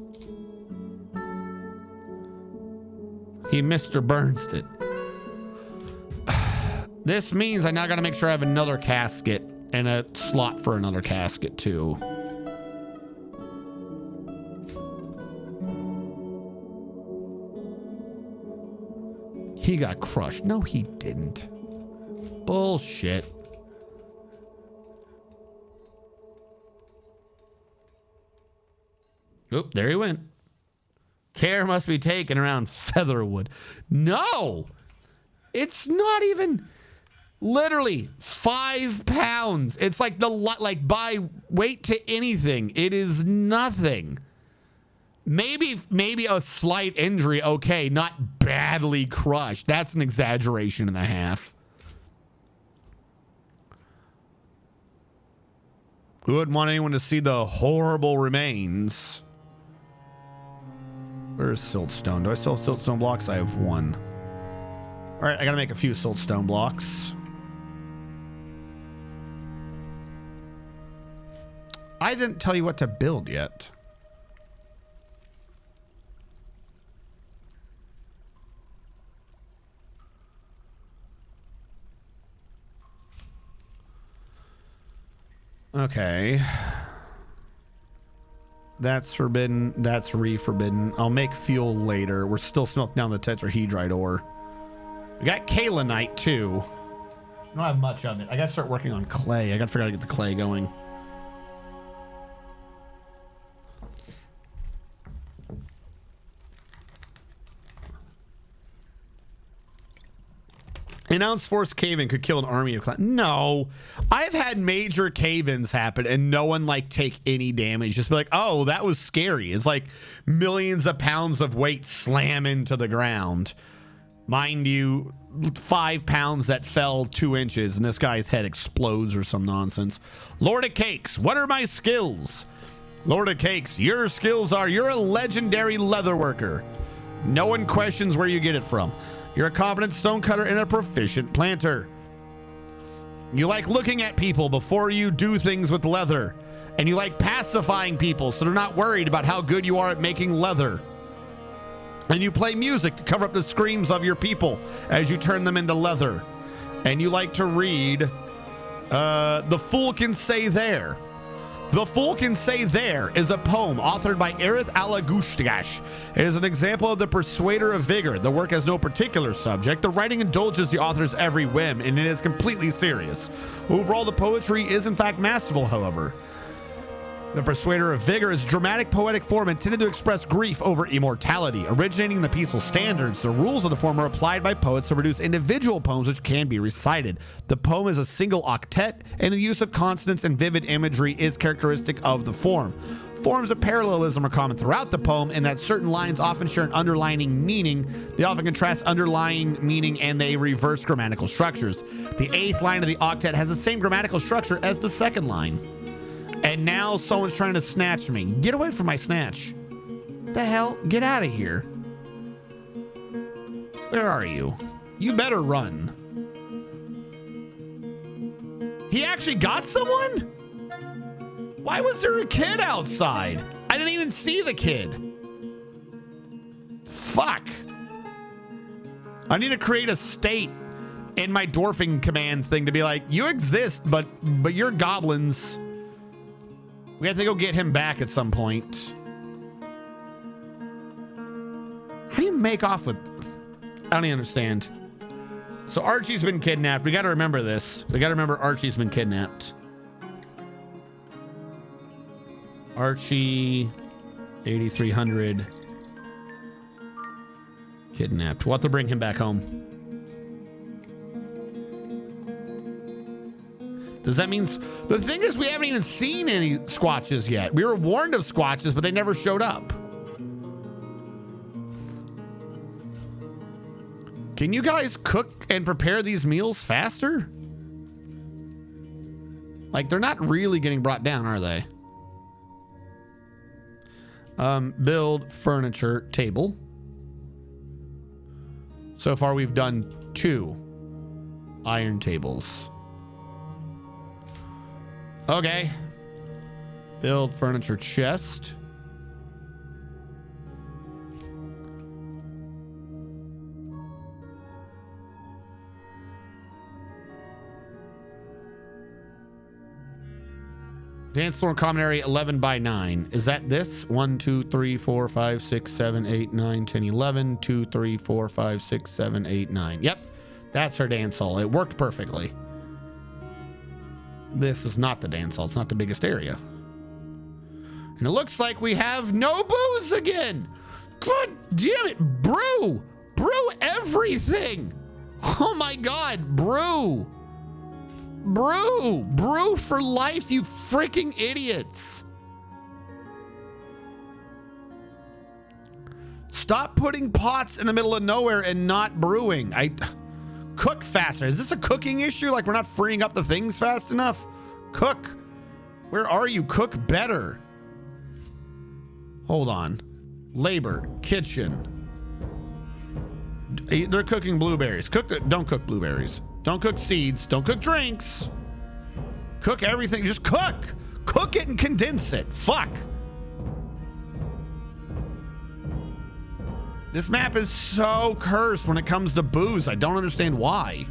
He Mr. Burnsed it. This means I now gotta make sure I have another casket and a slot for another casket too. He got crushed. No, he didn't. Bullshit. Oop, there he went. Care must be taken around Featherwood. No! It's not even literally 5 pounds. It's like like by weight to anything. It is nothing. Maybe a slight injury. Okay, not badly crushed. That's an exaggeration and a half. We wouldn't want anyone to see the horrible remains. Where's siltstone? Do I still have siltstone blocks? I have 1. All right, I gotta make a few siltstone blocks. I didn't tell you what to build yet. Okay. That's forbidden. That's re-forbidden. I'll make fuel later. We're still smelting down the tetrahedrite ore. We got kaolinite too. I don't have much of it. I gotta start working on clay. I gotta figure out how to get the clay going. An ounce force cave-in could kill an army of No, I've had major cave-ins happen and no one like take any damage. Just be like, oh, that was scary. It's like millions of pounds of weight slam into the ground. Mind you, 5 pounds that fell 2 inches and this guy's head explodes or some nonsense. Lord of Cakes, what are my skills? Lord of Cakes, your skills are you're a legendary leather worker. No one questions where you get it from. You're a competent stonecutter and a proficient planter. You like looking at people before you do things with leather. And you like pacifying people so they're not worried about how good you are at making leather. And you play music to cover up the screams of your people as you turn them into leather. And you like to read The Fool Can Say There. The Fool Can Say There is a poem authored by Erith Alagushtigash. It is an example of the Persuader of Vigor. The work has no particular subject. The writing indulges the author's every whim, and it is completely serious. Overall, the poetry is in fact masterful, however. The Persuader of Vigor is a dramatic poetic form intended to express grief over immortality. Originating in the peaceful standards, the rules of the form are applied by poets to produce individual poems which can be recited. The poem is a single octet, and the use of consonants and vivid imagery is characteristic of the form. Forms of parallelism are common throughout the poem in that certain lines often share an underlying meaning. They often contrast underlying meaning and they reverse grammatical structures. The 8th line of the octet has the same grammatical structure as the 2nd line. And now someone's trying to snatch me. Get away from my snatch. The hell? Get out of here. Where are you? You better run. He actually got someone? Why was there a kid outside? I didn't even see the kid. Fuck. I need to create a state in my dwarfing command thing to be like, you exist, but you're goblins. We have to go get him back at some point. How do you make off with... I don't even understand. So Archie's been kidnapped. We got to remember this. We got to remember Archie's been kidnapped. Archie, 8,300. Kidnapped. We'll have to bring him back home. Does that mean... The thing is, we haven't even seen any squatches yet. We were warned of squatches, but they never showed up. Can you guys cook and prepare these meals faster? Like, they're not really getting brought down, are they? Build furniture table. So far, we've done 2 iron tables. Okay. Build furniture chest. Dance floor common area 11 by 9. Is that this? 1, 2, 3, 4, 5, 6, 7, 8, 9, 10, 11. 2, 3, 4, 5, 6, 7, 8, 9. Yep. That's her dance hall. It worked perfectly. This is not the dance hall. It's not the biggest area. And it looks like we have no booze again. God damn it. Brew. Brew everything. Oh my God. Brew. Brew. Brew for life, you freaking idiots. Stop putting pots in the middle of nowhere and not brewing. Cook faster. Is this a cooking issue? Like we're not freeing up the things fast enough? Cook. Where are you? Cook better. Hold on. Labor. Kitchen. They're cooking blueberries. Don't cook blueberries. Don't cook seeds. Don't cook drinks. Cook everything. Just cook. Cook it and condense it. Fuck. This map is so cursed when it comes to booze. I don't understand why.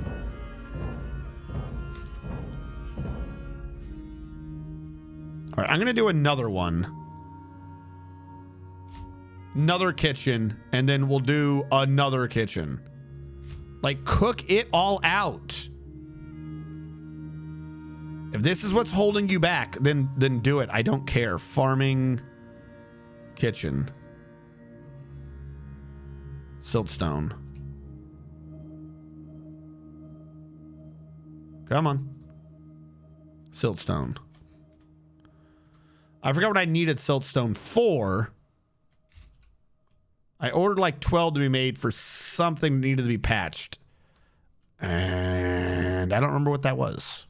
All right, I'm going to do another one. Another kitchen, and then we'll do another kitchen. Like, cook it all out. If this is what's holding you back, then do it. I don't care. Farming kitchen. Siltstone. Come on. Siltstone. I forgot what I needed siltstone for. I ordered like 12 to be made for something that needed to be patched. And I don't remember what that was.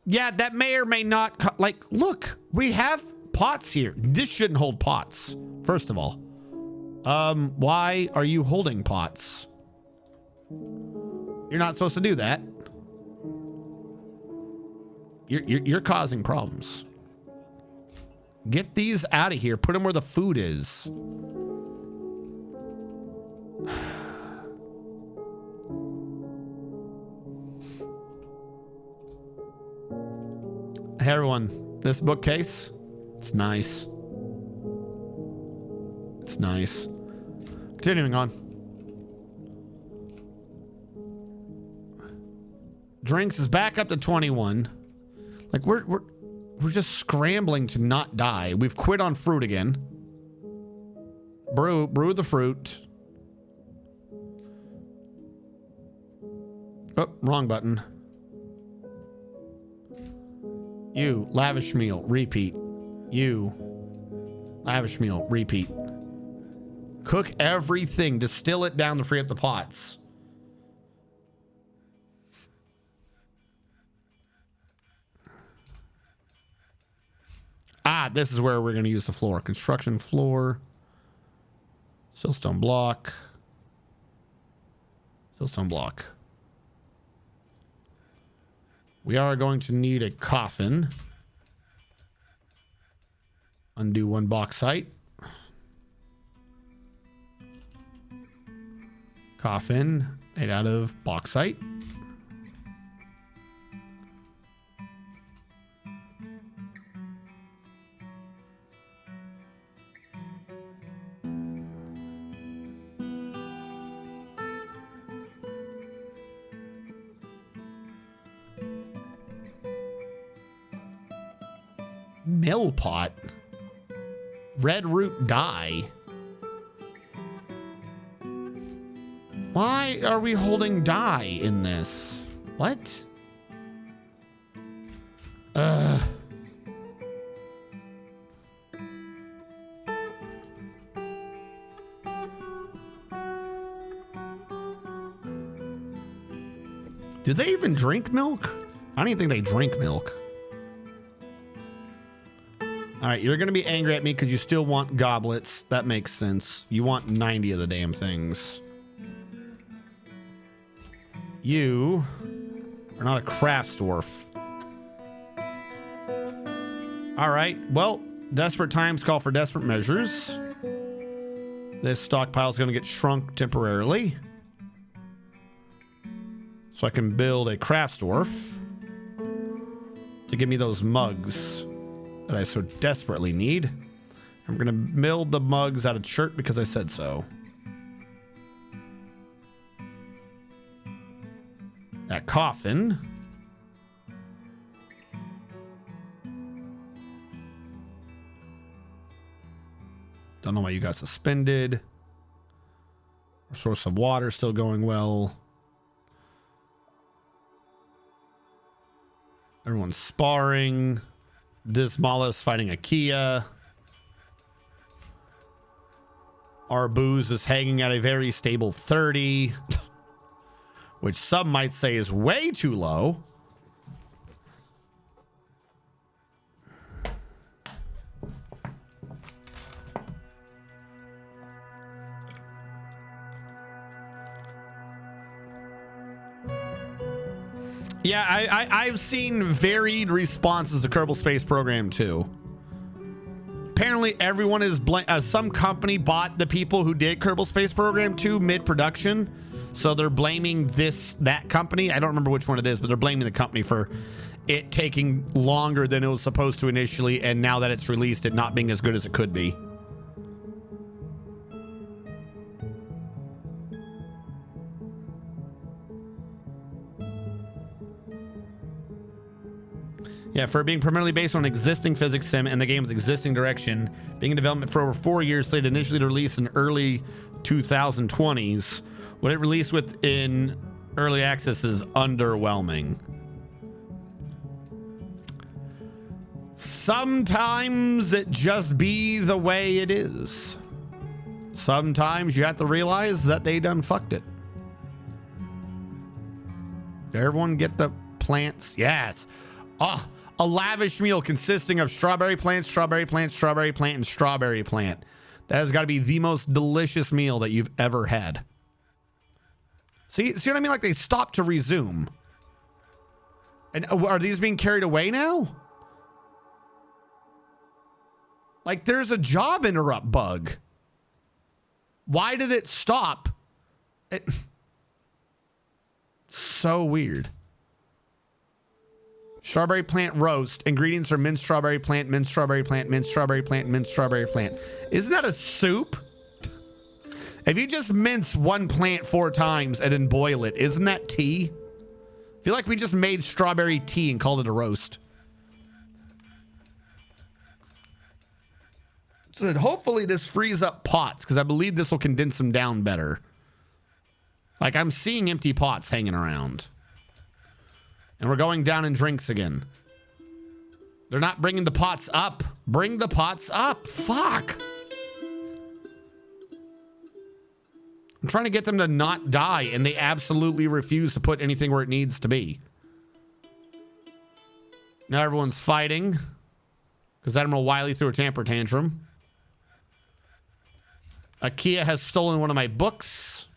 Yeah, that may or may not... Like, look, we have pots here. This shouldn't hold pots, first of all. Why are you holding pots? You're not supposed to do that. You're causing problems. Get these out of here. Put them where the food is. Hey everyone, this bookcase, it's nice. It's nice. Continuing on. Drinks is back up to 21. Like we're just scrambling to not die. We've quit on fruit again. Brew the fruit. Oh, wrong button. You, lavish meal, repeat. You, lavish meal, repeat. Cook everything, distill it down to free up the pots. Ah, this is where we're going to use the floor. Construction floor. Siltstone block. Siltstone block. We are going to need a coffin. Undo one bauxite. Coffin made out of bauxite. Mill pot. Red root dye. Why are we holding dye in this? What? Do they even drink milk? I don't even think they drink milk. All right, you're going to be angry at me because you still want goblets. That makes sense. You want 90 of the damn things. You are not a crafts dwarf. All right, well, desperate times call for desperate measures. This stockpile is going to get shrunk temporarily. So I can build a crafts dwarf to give me those mugs that I so desperately need. I'm going to build the mugs out of shirt because I said so. That coffin. Don't know why you got suspended. Our source of water still going well. Everyone's sparring. Dismala's fighting a Kia. Our booze is hanging at a very stable 30, which some might say is way too low. Yeah, I've seen varied responses to Kerbal Space Program 2. Apparently, everyone is some company bought the people who did Kerbal Space Program 2 mid-production, so they're blaming that company. I don't remember which one it is, but they're blaming the company for it taking longer than it was supposed to initially, and now that it's released, it not being as good as it could be. Yeah, for being primarily based on existing physics sim and the game's existing direction, being in development for over 4 years, slated initially to release in early 2020s, what it released with in early access is underwhelming. Sometimes it just be the way it is. Sometimes you have to realize that they done fucked it. Everyone get the plants? Yes. Oh, a lavish meal consisting of strawberry plant, strawberry plant, strawberry plant, and strawberry plant. That has got to be the most delicious meal that you've ever had. See what I mean? Like they stopped to resume. And are these being carried away now? Like there's a job interrupt bug. Why did it stop? So weird. Strawberry plant roast. Ingredients are minced strawberry plant, minced strawberry plant, minced strawberry plant, minced strawberry plant. Isn't that a soup? If you just mince one plant 4 times and then boil it, isn't that tea? I feel like we just made strawberry tea and called it a roast. So then hopefully this frees up pots, because I believe this will condense them down better. Like I'm seeing empty pots hanging around. And we're going down in drinks again. They're not bringing the pots up. Bring the pots up. Fuck. I'm trying to get them to not die, and they absolutely refuse to put anything where it needs to be. Now everyone's fighting because Admiral Wiley threw a temper tantrum. Akia has stolen one of my books.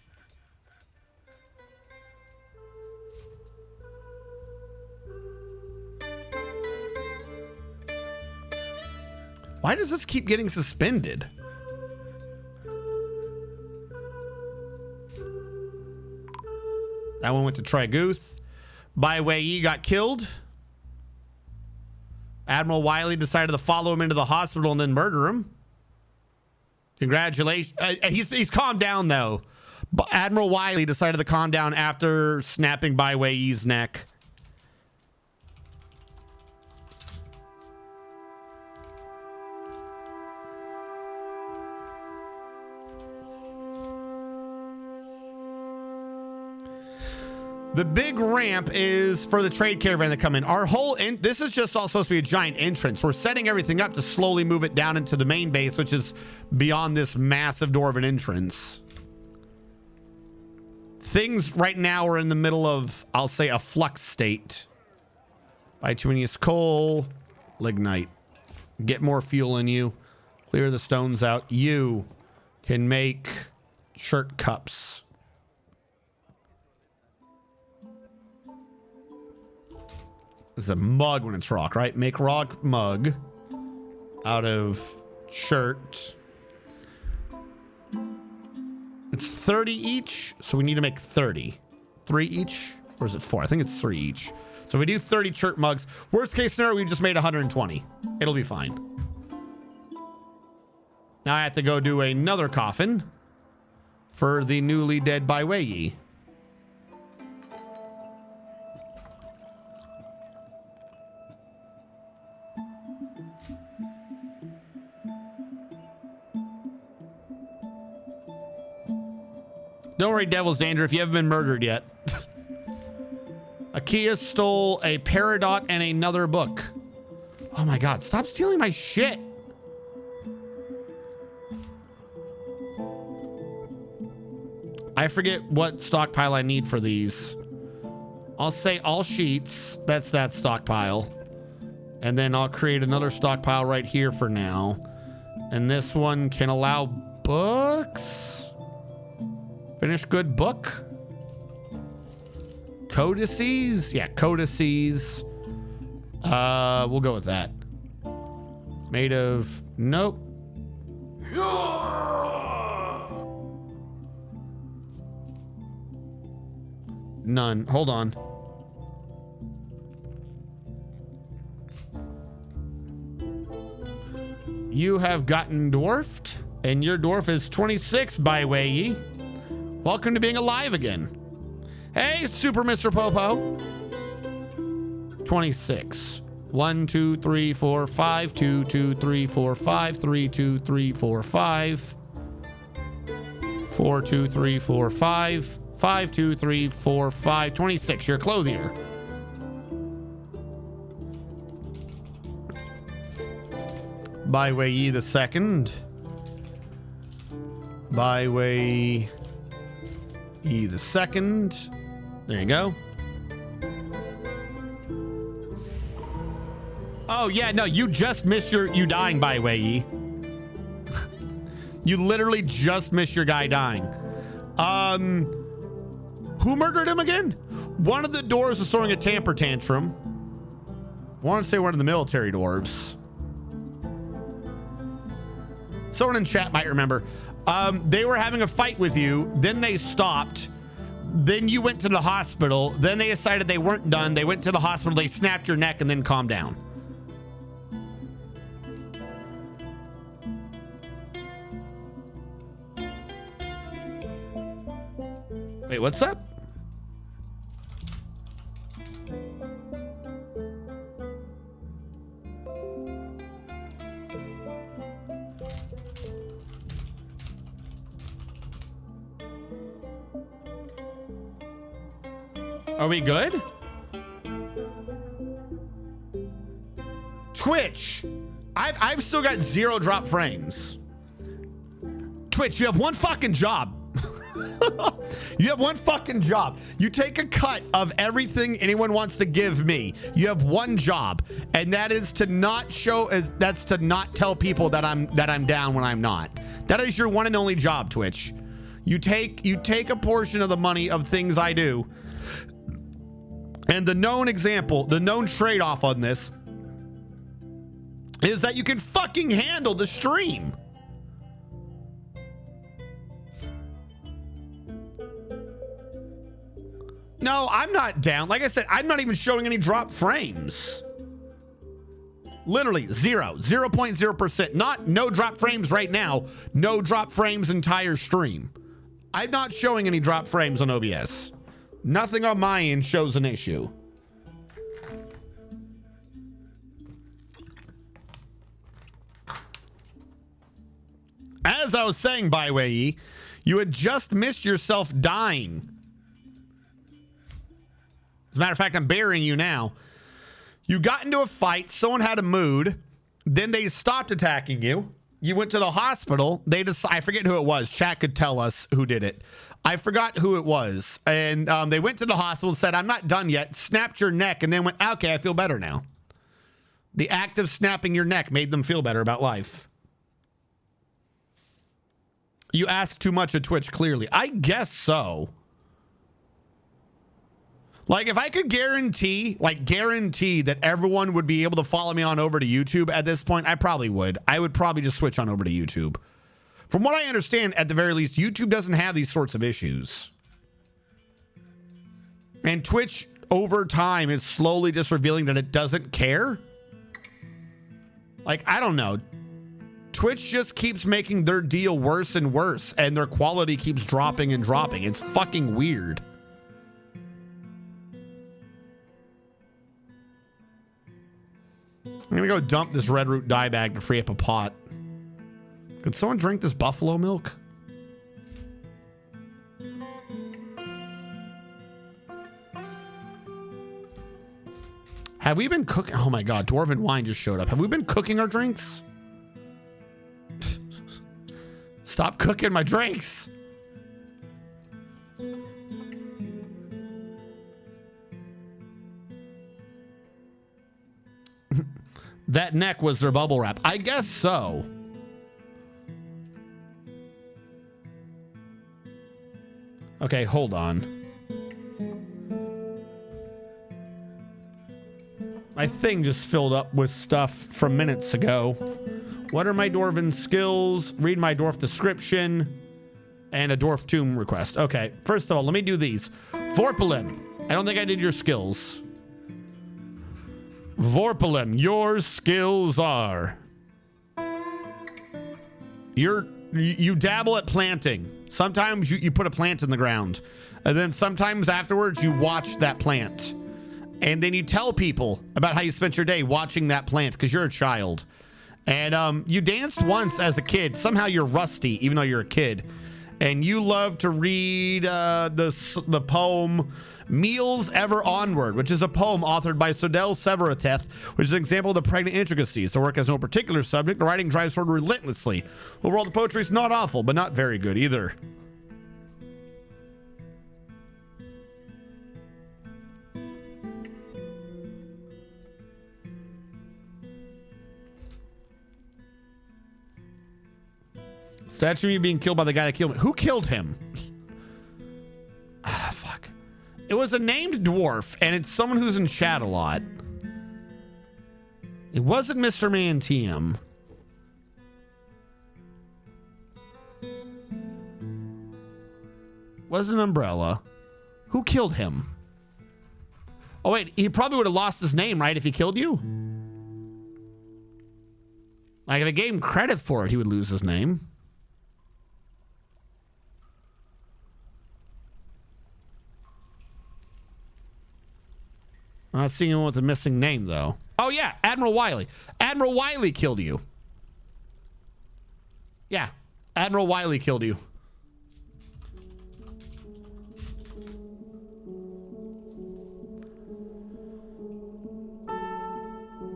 Why does this keep getting suspended? That one went to Triguth. Bai Wei got killed. Admiral Wiley decided to follow him into the hospital and then murder him. Congratulations. He's calmed down, though. But Admiral Wiley decided to calm down after snapping Bai Wei's neck. The big ramp is for the trade caravan to come in. Our whole this is just all supposed to be a giant entrance. We're setting everything up to slowly move it down into the main base, which is beyond this massive door of an entrance. Things right now are in the middle of, I'll say, a flux state. Bituminous coal, lignite. Get more fuel in you. Clear the stones out. You can make shirt cups. This is a mug when it's rock, right? Make rock mug out of shirt. It's 30 each, so we need to make 30. 3 each? Or is it 4? I think it's 3 each. So we do 30 shirt mugs. Worst case scenario, we just made 120. It'll be fine. Now I have to go do another coffin for the newly dead Bai Wei. Don't worry, Devil's Danger, if you haven't been murdered yet. Akia stole a Peridot and another book. Oh my god, stop stealing my shit. I forget what stockpile I need for these. I'll say all sheets. That's that stockpile. And then I'll create another stockpile right here for now. And this one can allow books. Finished good book. Codices. Yeah, codices. We'll go with that. Made of... Nope. None. Hold on. You have gotten dwarfed, and your dwarf is 26, Bai Wei. Welcome to being alive again. Hey, Super Mr. Popo. 26. 1, 2, 3, 4, 5. 2, 2, 3, 4, 5. 3, 2, 3, 4, 5. 4, 2, 3, 4, 5. 5, 2, 3, 4, 5. 26. You're a clothier. Bai Wei the second. Bai Wei the second. There you go. Oh yeah, no, you just missed you dying, Bai Wei. You literally just missed your guy dying. Who murdered him again? One of the dwarves was throwing a temper tantrum. I want to say one of the military dwarves. Someone in chat might remember. They were having a fight with you, then they stopped. Then you went to the hospital. Then they decided they weren't done. They went to the hospital, they snapped your neck, and then calmed down. Wait, what's up? Are we good? Twitch. I've still got 0 drop frames. Twitch, you have one fucking job. You have one fucking job. You take a cut of everything anyone wants to give me. You have one job, and that is to not to not tell people that I'm down when I'm not. That is your one and only job, Twitch. You take a portion of the money of things I do. And the known example, the known trade-off on this is that you can fucking handle the stream. No, I'm not down. Like I said, I'm not even showing any drop frames. Literally 0.0%. Not no drop frames right now. No drop frames entire stream. I'm not showing any drop frames on OBS. Nothing on my end shows an issue. As I was saying, Byway, you had just missed yourself dying. As a matter of fact, I'm burying you now. You got into a fight. Someone had a mood. Then they stopped attacking you. You went to the hospital. I forget who it was. Chat could tell us who did it. I forgot who it was. And they went to the hospital and said, I'm not done yet. Snapped your neck and then went, okay, I feel better now. The act of snapping your neck made them feel better about life. You ask too much of Twitch, clearly. I guess so. Like, if I could guarantee that everyone would be able to follow me on over to YouTube at this point, I probably would. I would probably just switch on over to YouTube. From what I understand, at the very least, YouTube doesn't have these sorts of issues. And Twitch, over time, is slowly just revealing that it doesn't care. Like, I don't know. Twitch just keeps making their deal worse and worse, and their quality keeps dropping and dropping. It's fucking weird. I'm gonna go dump this red root dye bag to free up a pot. Could someone drink this buffalo milk? Have we been cooking? Oh my god, Dwarven wine just showed up. Have we been cooking our drinks? Stop cooking my drinks. That neck was their bubble wrap. I guess so. Okay, hold on. My thing just filled up with stuff from minutes ago. What are my dwarven skills? Read my dwarf description. And a dwarf tomb request. Okay, first of all, let me do these. Vorpalin. I don't think I did your skills. Vorpalin, your skills are... You dabble at planting. Sometimes you put a plant in the ground. And then sometimes afterwards you watch that plant. And then you tell people about how you spent your day watching that plant because you're a child. And you danced once as a kid. Somehow you're rusty, even though you're a kid. And you love to read the poem Meals Ever Onward, which is a poem authored by Sodel Severateth, which is an example of the pregnant intricacies. The work has no particular subject. The writing drives forward relentlessly. Overall, the poetry is not awful, but not very good either. Statue of me being killed by the guy that killed me. Who killed him? Ah, fuck. It was a named dwarf, and it's someone who's in chat a lot. It wasn't Mr. Mantium. Wasn't Umbrella. Who killed him? Oh, wait. He probably would have lost his name, right, if he killed you? Like, if I gave him credit for it, he would lose his name. I'm not seeing anyone with a missing name, though. Oh, yeah, Admiral Wiley. Admiral Wiley killed you. Yeah, Admiral Wiley killed you.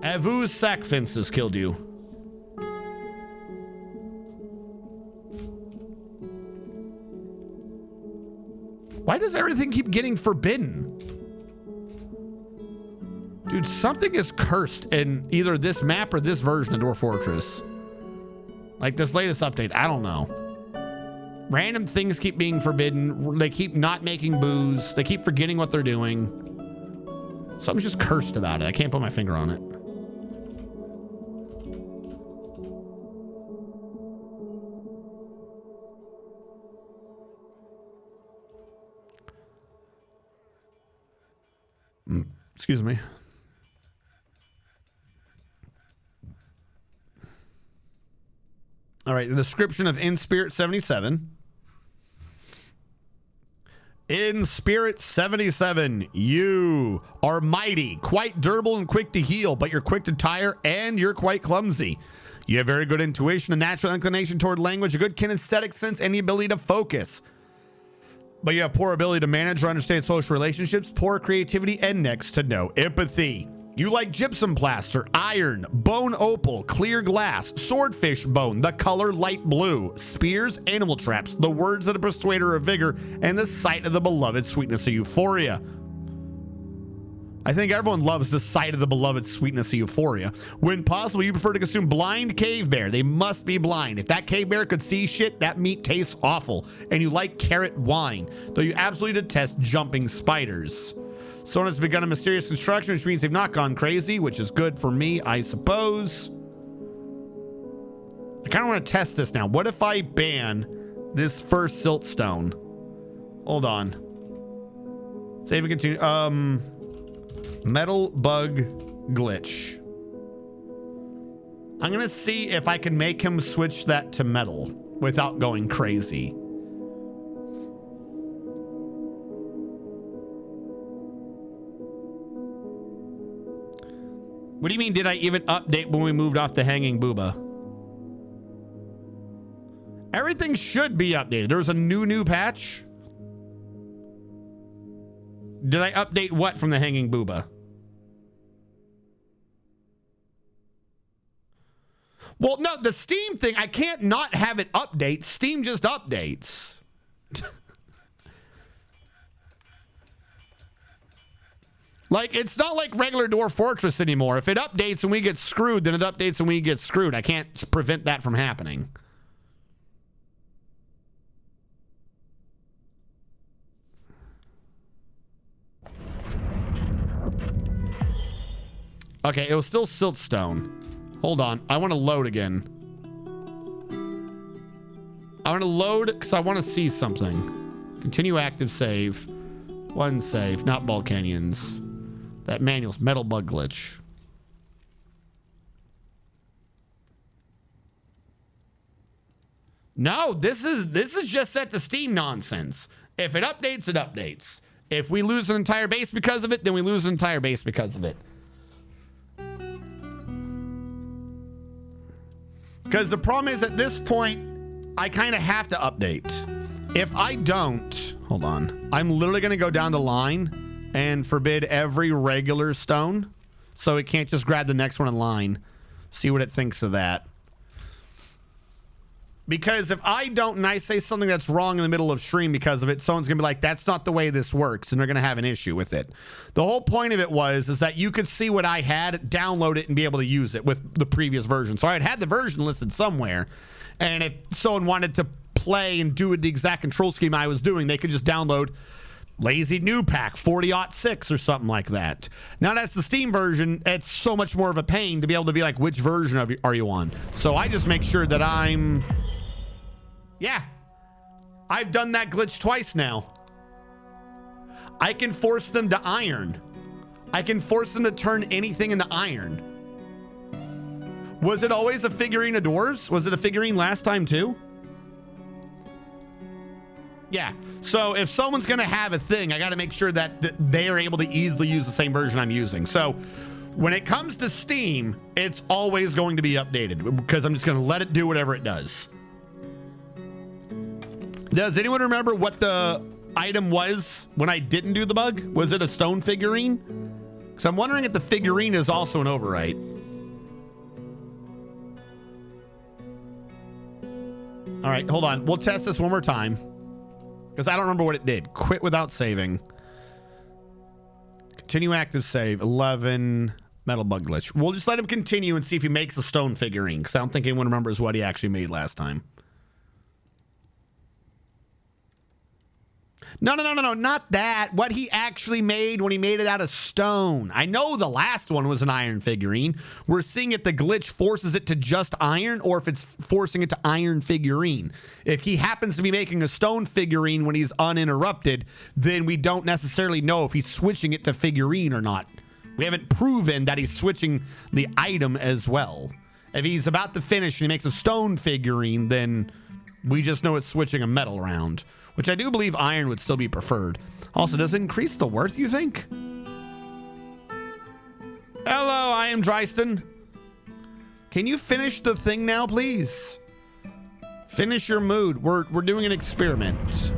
Avu Sackfences killed you. Why does everything keep getting forbidden? Dude, something is cursed in either this map or this version of Dwarf Fortress. Like this latest update, I don't know. Random things keep being forbidden. They keep not making booze. They keep forgetting what they're doing. Something's just cursed about it. I can't put my finger on it. Excuse me. All right, the description of In Spirit 77. In Spirit 77, you are mighty, quite durable and quick to heal, but you're quick to tire and you're quite clumsy. You have very good intuition, a natural inclination toward language, a good kinesthetic sense, and the ability to focus. But you have poor ability to manage or understand social relationships, poor creativity, and next to no empathy. You like gypsum plaster, iron, bone opal, clear glass, swordfish bone, the color light blue, spears, animal traps, the words of the persuader of vigor, and the sight of the beloved sweetness of euphoria. I think everyone loves the sight of the beloved sweetness of euphoria. When possible, you prefer to consume blind cave bear. They must be blind. If that cave bear could see shit, that meat tastes awful. And you like carrot wine, though you absolutely detest jumping spiders. Someone has begun a mysterious construction, which means they've not gone crazy, which is good for me, I suppose. I kind of want to test this now. What if I ban this first siltstone? Hold on. Save and continue. Metal bug glitch. I'm going to see if I can make him switch that to metal without going crazy. What do you mean, did I even update when we moved off the hanging booba? Everything should be updated. There's a new patch. Did I update what from the hanging booba? Well, no, the Steam thing, I can't not have it update. Steam just updates. Like, it's not like regular Dwarf Fortress anymore. If it updates and we get screwed, then it updates and we get screwed. I can't prevent that from happening. Okay, it was still siltstone. Hold on. I want to load again. I want to load because I want to see something. Continue active save. One save, not Ball Canyons. That manual's metal bug glitch. No, this is just set to Steam nonsense. If it updates, it updates. If we lose an entire base because of it, then we lose an entire base because of it. Because the problem is at this point, I kind of have to update. If I don't, hold on. I'm literally going to go down the line and forbid every regular stone. So it can't just grab the next one in line. See what it thinks of that. Because if I don't and I say something that's wrong in the middle of stream because of it, someone's going to be like, that's not the way this works. And they're going to have an issue with it. The whole point of it is that you could see what I had, download it, and be able to use it with the previous version. So I had the version listed somewhere. And if someone wanted to play and do the exact control scheme I was doing, they could just download Lazy New Pack 40.6 or something like that. Now that's the Steam version. It's so much more of a pain to be able to be like, which version are you on? So I just make sure that I'm... Yeah, I've done that glitch twice now. I can force them to iron. I can force them to turn anything into iron. Was it always a figurine of dwarves? Was it a figurine last time too? Yeah, so if someone's gonna have a thing, I gotta make sure that they are able to easily use the same version I'm using. So when it comes to Steam, it's always going to be updated because I'm just gonna let it do whatever it does. Does anyone remember what the item was when I didn't do the bug? Was it a stone figurine? Because I'm wondering if the figurine is also an overwrite. All right, hold on. We'll test this one more time. because I don't remember what it did. Quit without saving. Continue active save. 11 metal bug glitch. We'll just let him continue and see if he makes a stone figurine, because I don't think anyone remembers what he actually made last time. No, not that. What he actually made when he made it out of stone. I know the last one was an iron figurine. We're seeing if the glitch forces it to just iron or if it's forcing it to iron figurine. If he happens to be making a stone figurine when he's uninterrupted, then we don't necessarily know if he's switching it to figurine or not. We haven't proven that he's switching the item as well. If he's about to finish and he makes a stone figurine, then we just know it's switching a metal around. Which I do believe iron would still be preferred. Also, does it increase the worth, you think? Hello, I am Dryston. Can you finish the thing now, please? Finish your mood. We're doing an experiment.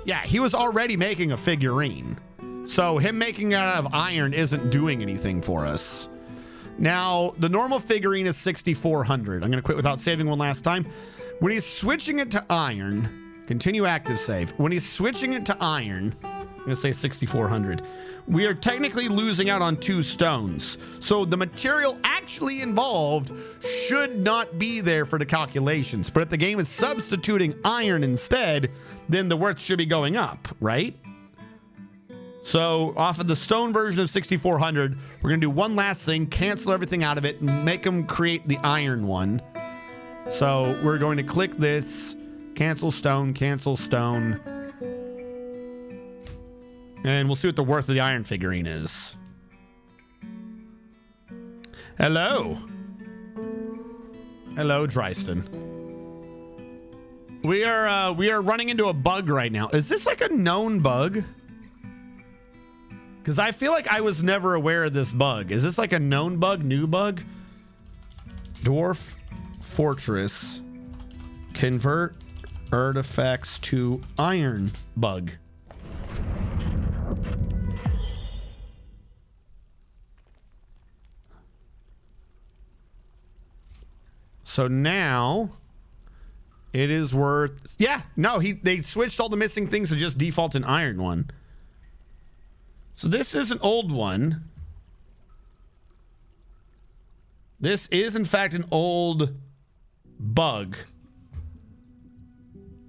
Yeah, he was already making a figurine. So him making it out of iron isn't doing anything for us. Now, the normal figurine is 6,400. I'm going to quit without saving one last time. When he's switching it to iron, continue active save. When he's switching it to iron, I'm going to say 6,400. We are technically losing out on 2 stones. So the material actually involved should not be there for the calculations. But if the game is substituting iron instead, then the worth should be going up, right? So off of the stone version of 6,400, we're going to do one last thing, cancel everything out of it, and make them create the iron one. So we're going to click this, cancel stone, and we'll see what the worth of the iron figurine is. Hello. Hello, Dryston. We are running into a bug right now. Is this like a known bug? Because I feel like I was never aware of this bug. Is this like a known bug, new bug? Dwarf Fortress, convert artifacts to iron bug. So now it is worth, yeah, no, they switched all the missing things to just default an iron one. So this is an old one. This is in fact an old bug.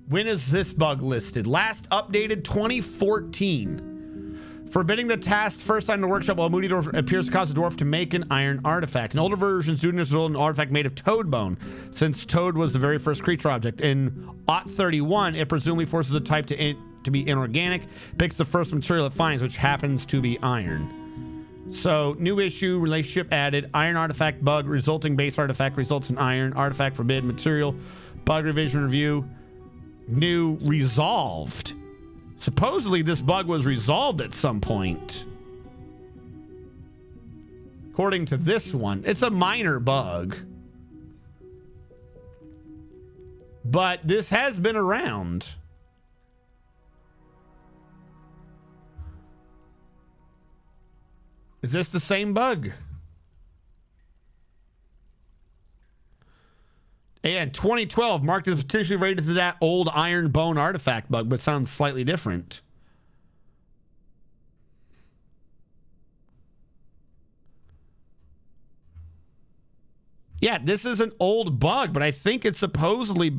When is this bug listed? Last updated 2014. Forbidding the task first time in the workshop while Moody Dwarf appears to cause the dwarf to make an iron artifact. In older versions, Dudin is an artifact made of toad bone, since toad was the very first creature object. In OT 31, it presumably forces a type to be inorganic, picks the first material it finds, which happens to be iron. So, new issue, relationship added, iron artifact bug, resulting base artifact results in iron, artifact forbidden material, bug revision review, new resolved. Supposedly this bug was resolved at some point. According to this one, it's a minor bug. But this has been around. Is this the same bug? And 2012 marked as potentially related to that old iron bone artifact bug, but sounds slightly different. Yeah, this is an old bug, but I think it's supposedly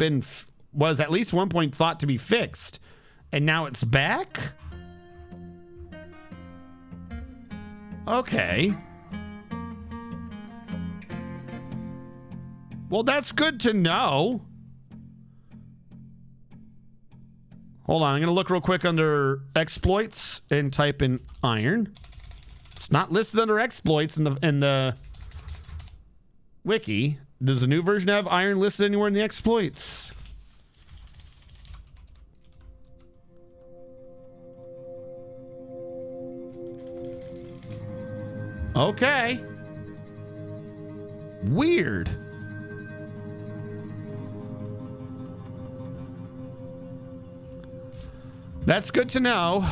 was at least one point thought to be fixed. And now it's back? Okay. Well, that's good to know. Hold on, I'm going to look real quick under exploits and type in iron. It's not listed under exploits in the wiki. Does the new version have iron listed anywhere in the exploits? Okay. Weird. That's good to know.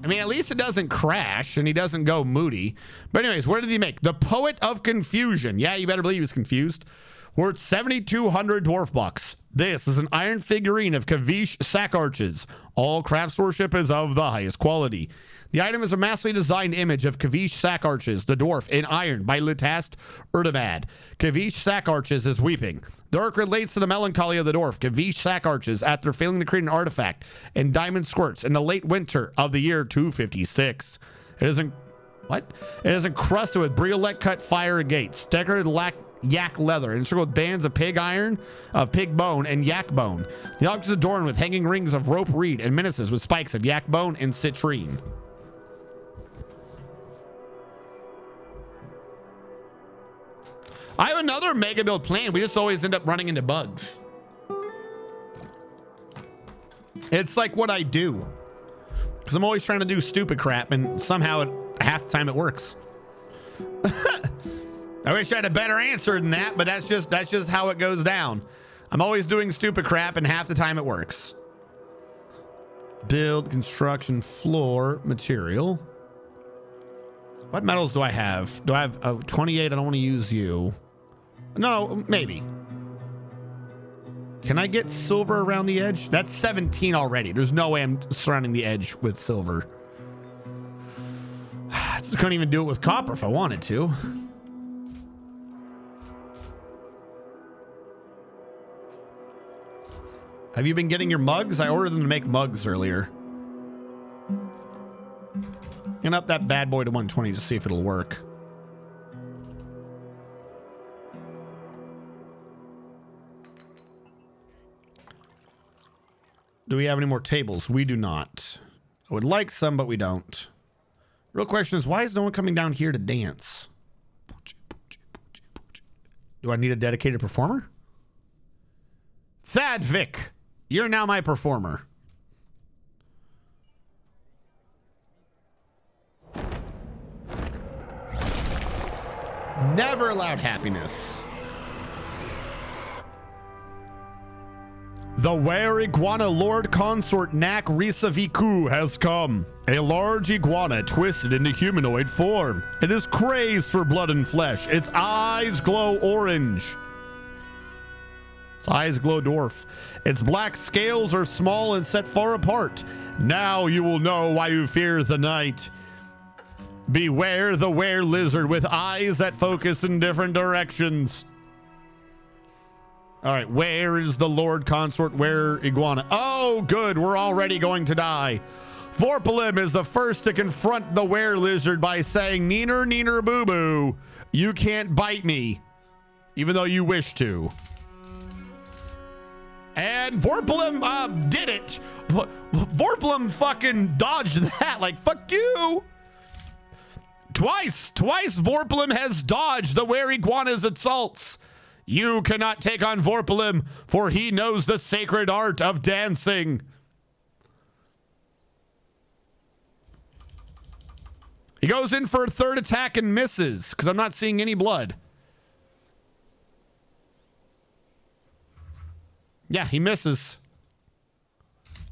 I mean, at least it doesn't crash and he doesn't go moody. But anyways, what did he make? The Poet of Confusion. Yeah, you better believe he was confused. Worth 7,200 dwarf bucks. This is an iron figurine of Kavish sack arches. All craftsmanship is of the highest quality. The item is a massively designed image of Kavish sack arches, the dwarf, in iron by Lutast Erdamad. Kavish sack arches is weeping. The orc relates to the melancholy of the dwarf, Kavish sack arches, after failing to create an artifact in DiamondSquirts in the late winter of the year 256. It is encrusted with briolette cut fire gates, decorated yak leather, encircled with bands of pig iron, of pig bone, and yak bone. The object is adorned with hanging rings of rope reed and menaces with spikes of yak bone and citrine. I have another mega build plan. We just always end up running into bugs. It's like what I do. Because I'm always trying to do stupid crap, and somehow half the time it works. I wish I had a better answer than that, but that's just how it goes down. I'm always doing stupid crap, and half the time it works. Build, construction, floor, material. What metals do I have? Do I have 28? I don't want to use you. No, maybe. Can I get silver around the edge? That's 17 already. There's no way I'm surrounding the edge with silver. I couldn't even do it with copper if I wanted to. Have you been getting your mugs? I ordered them to make mugs earlier. And up that bad boy to 120 to see if it'll work. Do we have any more tables? We do not. I would like some, but we don't. Real question is, why is no one coming down here to dance? Do I need a dedicated performer? Thadvik, you're now my performer. Never allowed happiness. The Were Iguana Lord Consort Nak Risaviku has come. A large iguana twisted into humanoid form. It is crazed for blood and flesh. Its eyes glow orange. Its eyes glow dwarf. Its black scales are small and set far apart. Now you will know why you fear the night. Beware the were lizard with eyes that focus in different directions. All right, where is the Lord Consort Were Iguana? Oh, good, we're already going to die. Vorpalim is the first to confront the were lizard by saying, "Neener, neener, boo-boo, you can't bite me, even though you wish to." And Vorpalim did it. Vorpalim fucking dodged that, like, fuck you. Twice Vorpalim has dodged the Were Iguana's assaults. You cannot take on Vorpalim, for he knows the sacred art of dancing. He goes in for a third attack and misses, because I'm not seeing any blood. Yeah, he misses.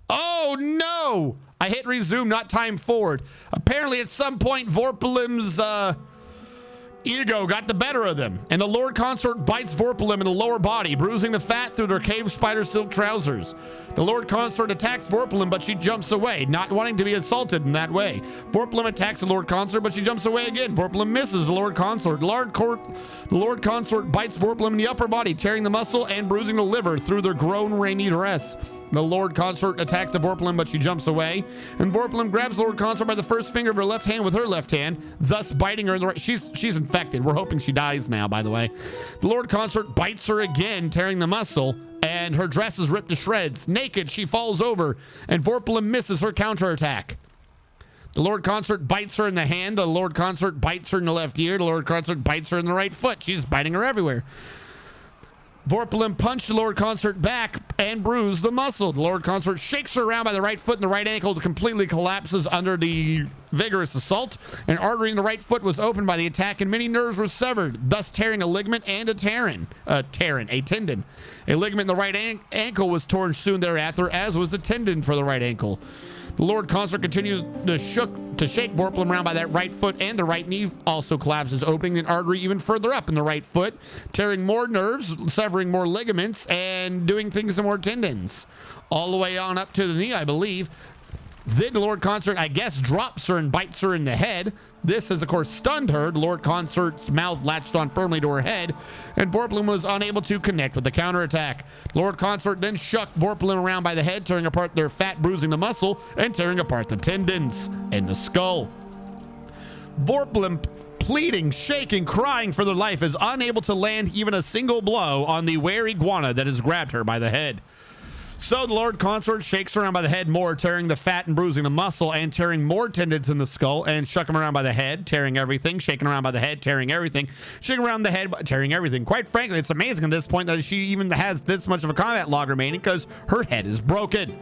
Oh, no! I hit resume, not time forward. Apparently, at some point, Vorpalim's, ego got the better of them, and the Lord Consort bites Vorpalim in the lower body, bruising the fat through their cave spider silk trousers. The Lord Consort attacks Vorpalim, but she jumps away, not wanting to be assaulted in that way. Vorpalim attacks the Lord Consort, but she jumps away again. Vorpalim misses the Lord Consort. The Lord Consort bites Vorpalim in the upper body, tearing the muscle and bruising the liver through their grown rainy dress. The Lord Consort attacks the Vorpalim, but she jumps away. And Vorpalim grabs the Lord Consort by the first finger of her left hand with her left hand, thus biting her in the right. She's infected. We're hoping she dies now, by the way. The Lord Consort bites her again, tearing the muscle, and her dress is ripped to shreds. Naked, she falls over, and Vorpalim misses her counterattack. The Lord Consort bites her in the hand. The Lord Consort bites her in the left ear. The Lord Consort bites her in the right foot. She's biting her everywhere. Vorpalim punched the Lord Consort back and bruised the muscle. The Lord Consort shakes her around by the right foot, and the right ankle completely collapses under the vigorous assault. An artery in the right foot was opened by the attack, and many nerves were severed, thus tearing a ligament and a tendon. A ligament in the right ankle was torn soon thereafter, as was the tendon for the right ankle. The Lord Consort continues to shake Vorpal around by that right foot, and the right knee also collapses, opening an artery even further up in the right foot, tearing more nerves, severing more ligaments, and doing things to more tendons. All the way on up to the knee, I believe. Then the Lord Consort, I guess, drops her and bites her in the head. This has, of course, stunned her. The Lord Consort's mouth latched on firmly to her head, and Vorpal was unable to connect with the counterattack. Lord Consort then shook Vorpal around by the head, tearing apart their fat, bruising the muscle, and tearing apart the tendons and the skull. Vorpal, pleading, shaking, crying for their life, is unable to land even a single blow on the were iguana that has grabbed her by the head. So the Lord Consort shakes her around by the head more, tearing the fat and bruising the muscle, and tearing more tendons in the skull, and shuck him around by the head, tearing everything, shaking around by the head, tearing everything, shaking around the head, tearing everything. Quite frankly, it's amazing at this point that she even has this much of a combat log remaining, because her head is broken.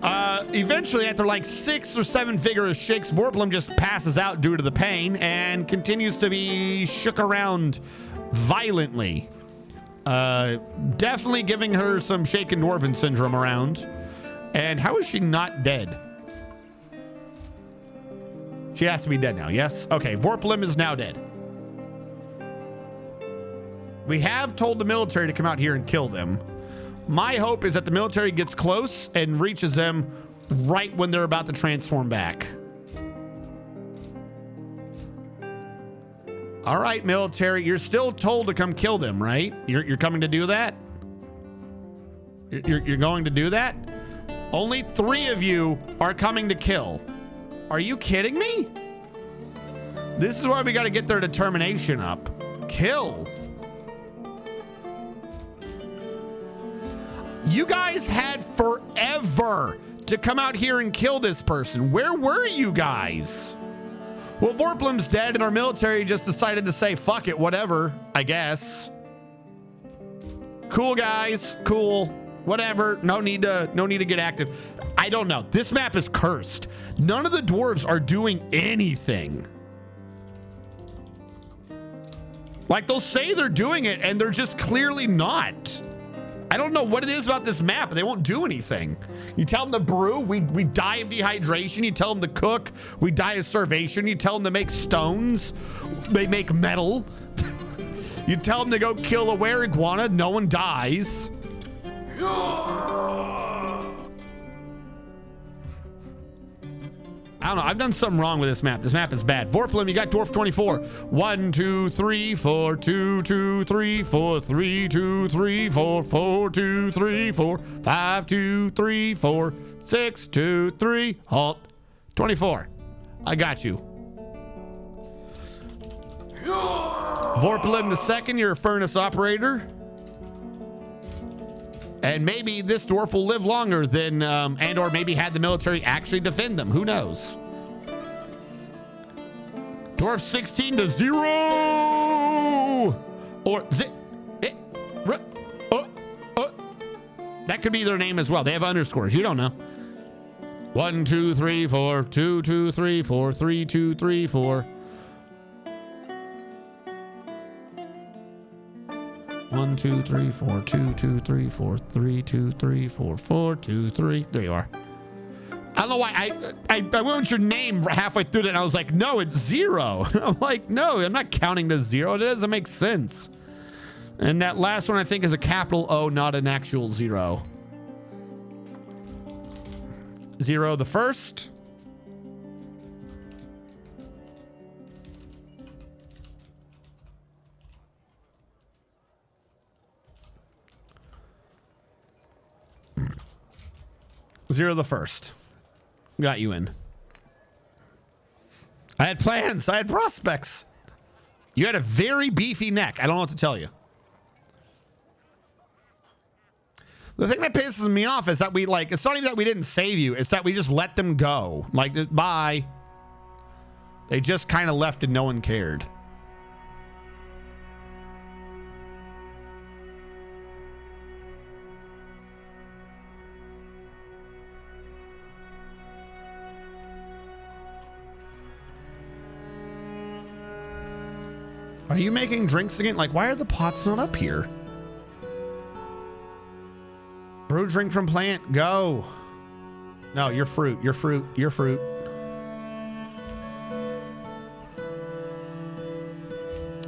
Eventually, after like 6 or 7 vigorous shakes, Vorpal just passes out due to the pain and continues to be shook around violently. Definitely giving her some shaken dwarven syndrome around. And how is she not dead? She has to be dead now, yes? Okay, Vorpal is now dead. We have told the military to come out here and kill them. My hope is that the military gets close and reaches them right when they're about to transform back. All right, military, you're still told to come kill them, right? You're coming to do that? You're going to do that? Only 3 of you are coming to kill. Are you kidding me? This is why we got to get their determination up. Kill. You guys had forever to come out here and kill this person. Where were you guys? Well, Vorpal's dead, and our military just decided to say, fuck it, whatever, I guess. Cool, guys. Cool. Whatever. No need to get active. I don't know. This map is cursed. None of the dwarves are doing anything. Like, they'll say they're doing it, and they're just clearly not. I don't know what it is about this map, but they won't do anything. You tell them to brew, we die of dehydration. You tell them to cook, we die of starvation. You tell them to make stones, they make metal. You tell them to go kill a were iguana, no one dies. I don't know. I've done something wrong with this map. This map is bad. Vorpal, you got Dwarf 24. 1, 2, 3, 4, 2, 2, 3, 4, 3, 2, 3, 4, 4, 2, 3, 4, 5, 2, 3, 4, 6, 2, 3, halt. 24. I got you. Vorpal the second, you're a furnace operator. And maybe this dwarf will live longer than, and or maybe had the military actually defend them. Who knows? Dwarf 16 to 0! Or that could be their name as well. They have underscores. You don't know. 1, 2, 3, 4, 2, 2, 3, 4, 3, 2, 3, 4. 1, 2, 3, 4, 2, 2, 3, 4, 3, 2, 3, 4, 4, 2, 3. There you are. I don't know why I went with your name halfway through it, and I was like, no, it's 0. I'm like, no, I'm not counting to 0. It doesn't make sense. And that last one, I think, is a capital O, not an actual 0. 0 the first. Zero the first. Got you in. I had plans. I had prospects. You had a very beefy neck. I don't know what to tell you. The thing that pisses me off is that it's not even that we didn't save you. It's that we just let them go. Like, bye. They just kind of left and no one cared. Are you making drinks again? Like, why are the pots not up here? Brew drink from plant. Go. No, your fruit, your fruit, your fruit.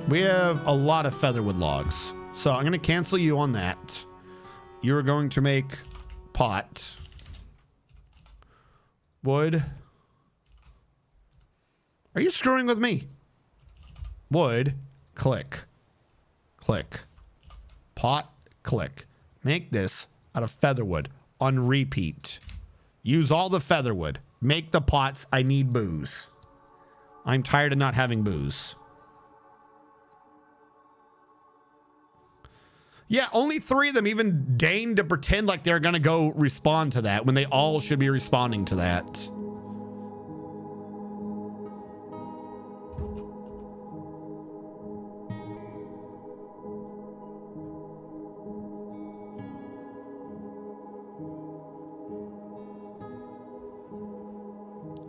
We have a lot of featherwood logs. So I'm going to cancel you on that. You're going to make pot. Wood. Are you screwing with me? Wood. Click. Click. Pot. Click. Make this out of featherwood on repeat. Use all the featherwood. Make the pots. I need booze. I'm tired of not having booze. Yeah, only 3 of them even deigned to pretend like they're going to go respond to that when they all should be responding to that.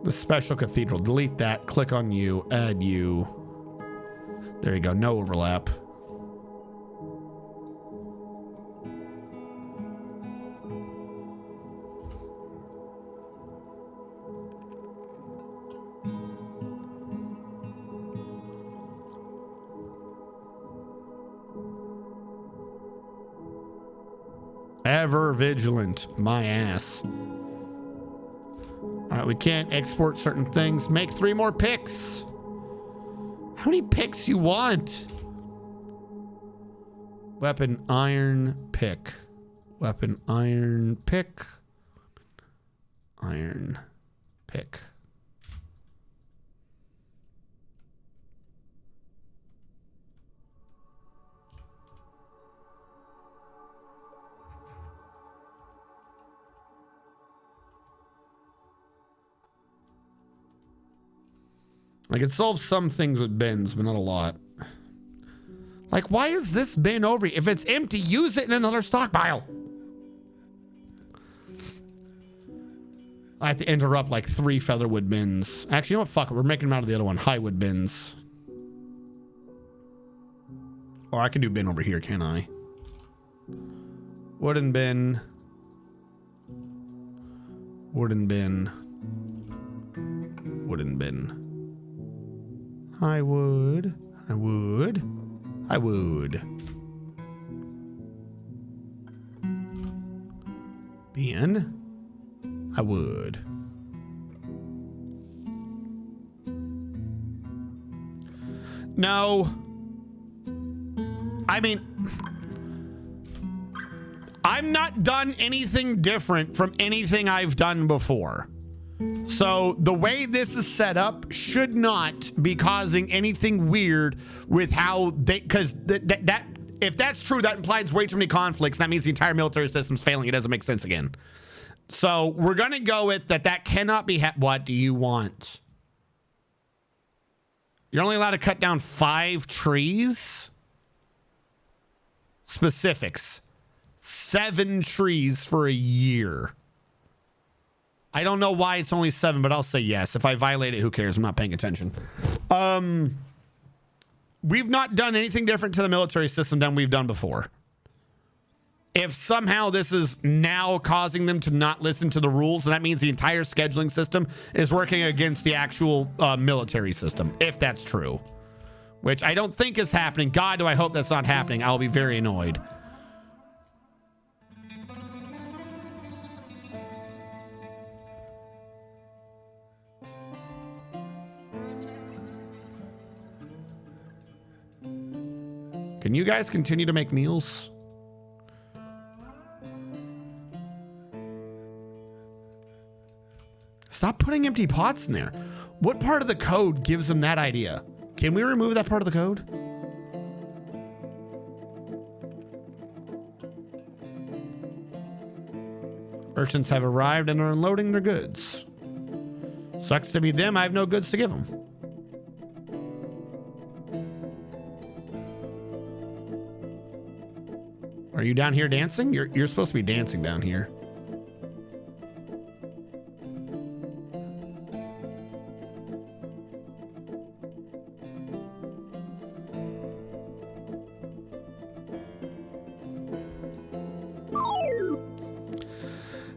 The special cathedral. Delete that. Click on you. Add you. There you go. No overlap. Ever vigilant. My ass. All right, we can't export certain things. Make 3 more picks. How many picks you want? Weapon iron pick. Weapon iron pick. Iron pick. I can solve some things with bins, but not a lot. Like, why is this bin over here? If it's empty, use it in another stockpile. I have to interrupt like 3 featherwood bins. Actually, you know what? Fuck it. We're making them out of the other one. Highwood bins. Or I can do bin over here, can't I? Wooden bin. Wooden bin. Wooden bin. I would. I would. I would. Bin. I would. No. I mean, I'm not done anything different from anything I've done before. So the way this is set up should not be causing anything weird with how they, because that if that's true, that implies way too many conflicts. That means the entire military system's failing. It doesn't make sense again. So we're going to go with that cannot be, what do you want? You're only allowed to cut down 5 trees? Specifics. 7 trees for a year. I don't know why it's only 7, but I'll say yes. If I violate it, who cares? I'm not paying attention. We've not done anything different to the military system than we've done before. If somehow this is now causing them to not listen to the rules, then that means the entire scheduling system is working against the actual military system, if that's true. Which I don't think is happening. God, do I hope that's not happening. I'll be very annoyed. Can you guys continue to make meals? Stop putting empty pots in there. What part of the code gives them that idea? Can we remove that part of the code? Merchants have arrived and are unloading their goods. Sucks to be them. I have no goods to give them. Are you down here dancing? You're supposed to be dancing down here.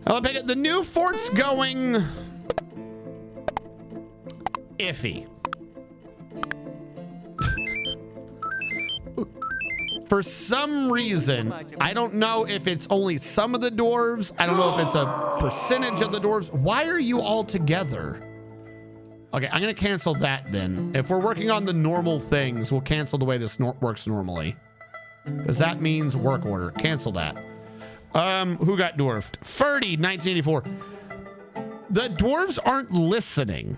I'll pick it. The new fort's going iffy. For some reason, I don't know if it's only some of the dwarves. I don't know if it's a percentage of the dwarves. Why are you all together? Okay, I'm going to cancel that then. If we're working on the normal things, we'll cancel the way this works normally. Because that means work order. Cancel that. Who got dwarfed? Ferdy, 1984. The dwarves aren't listening.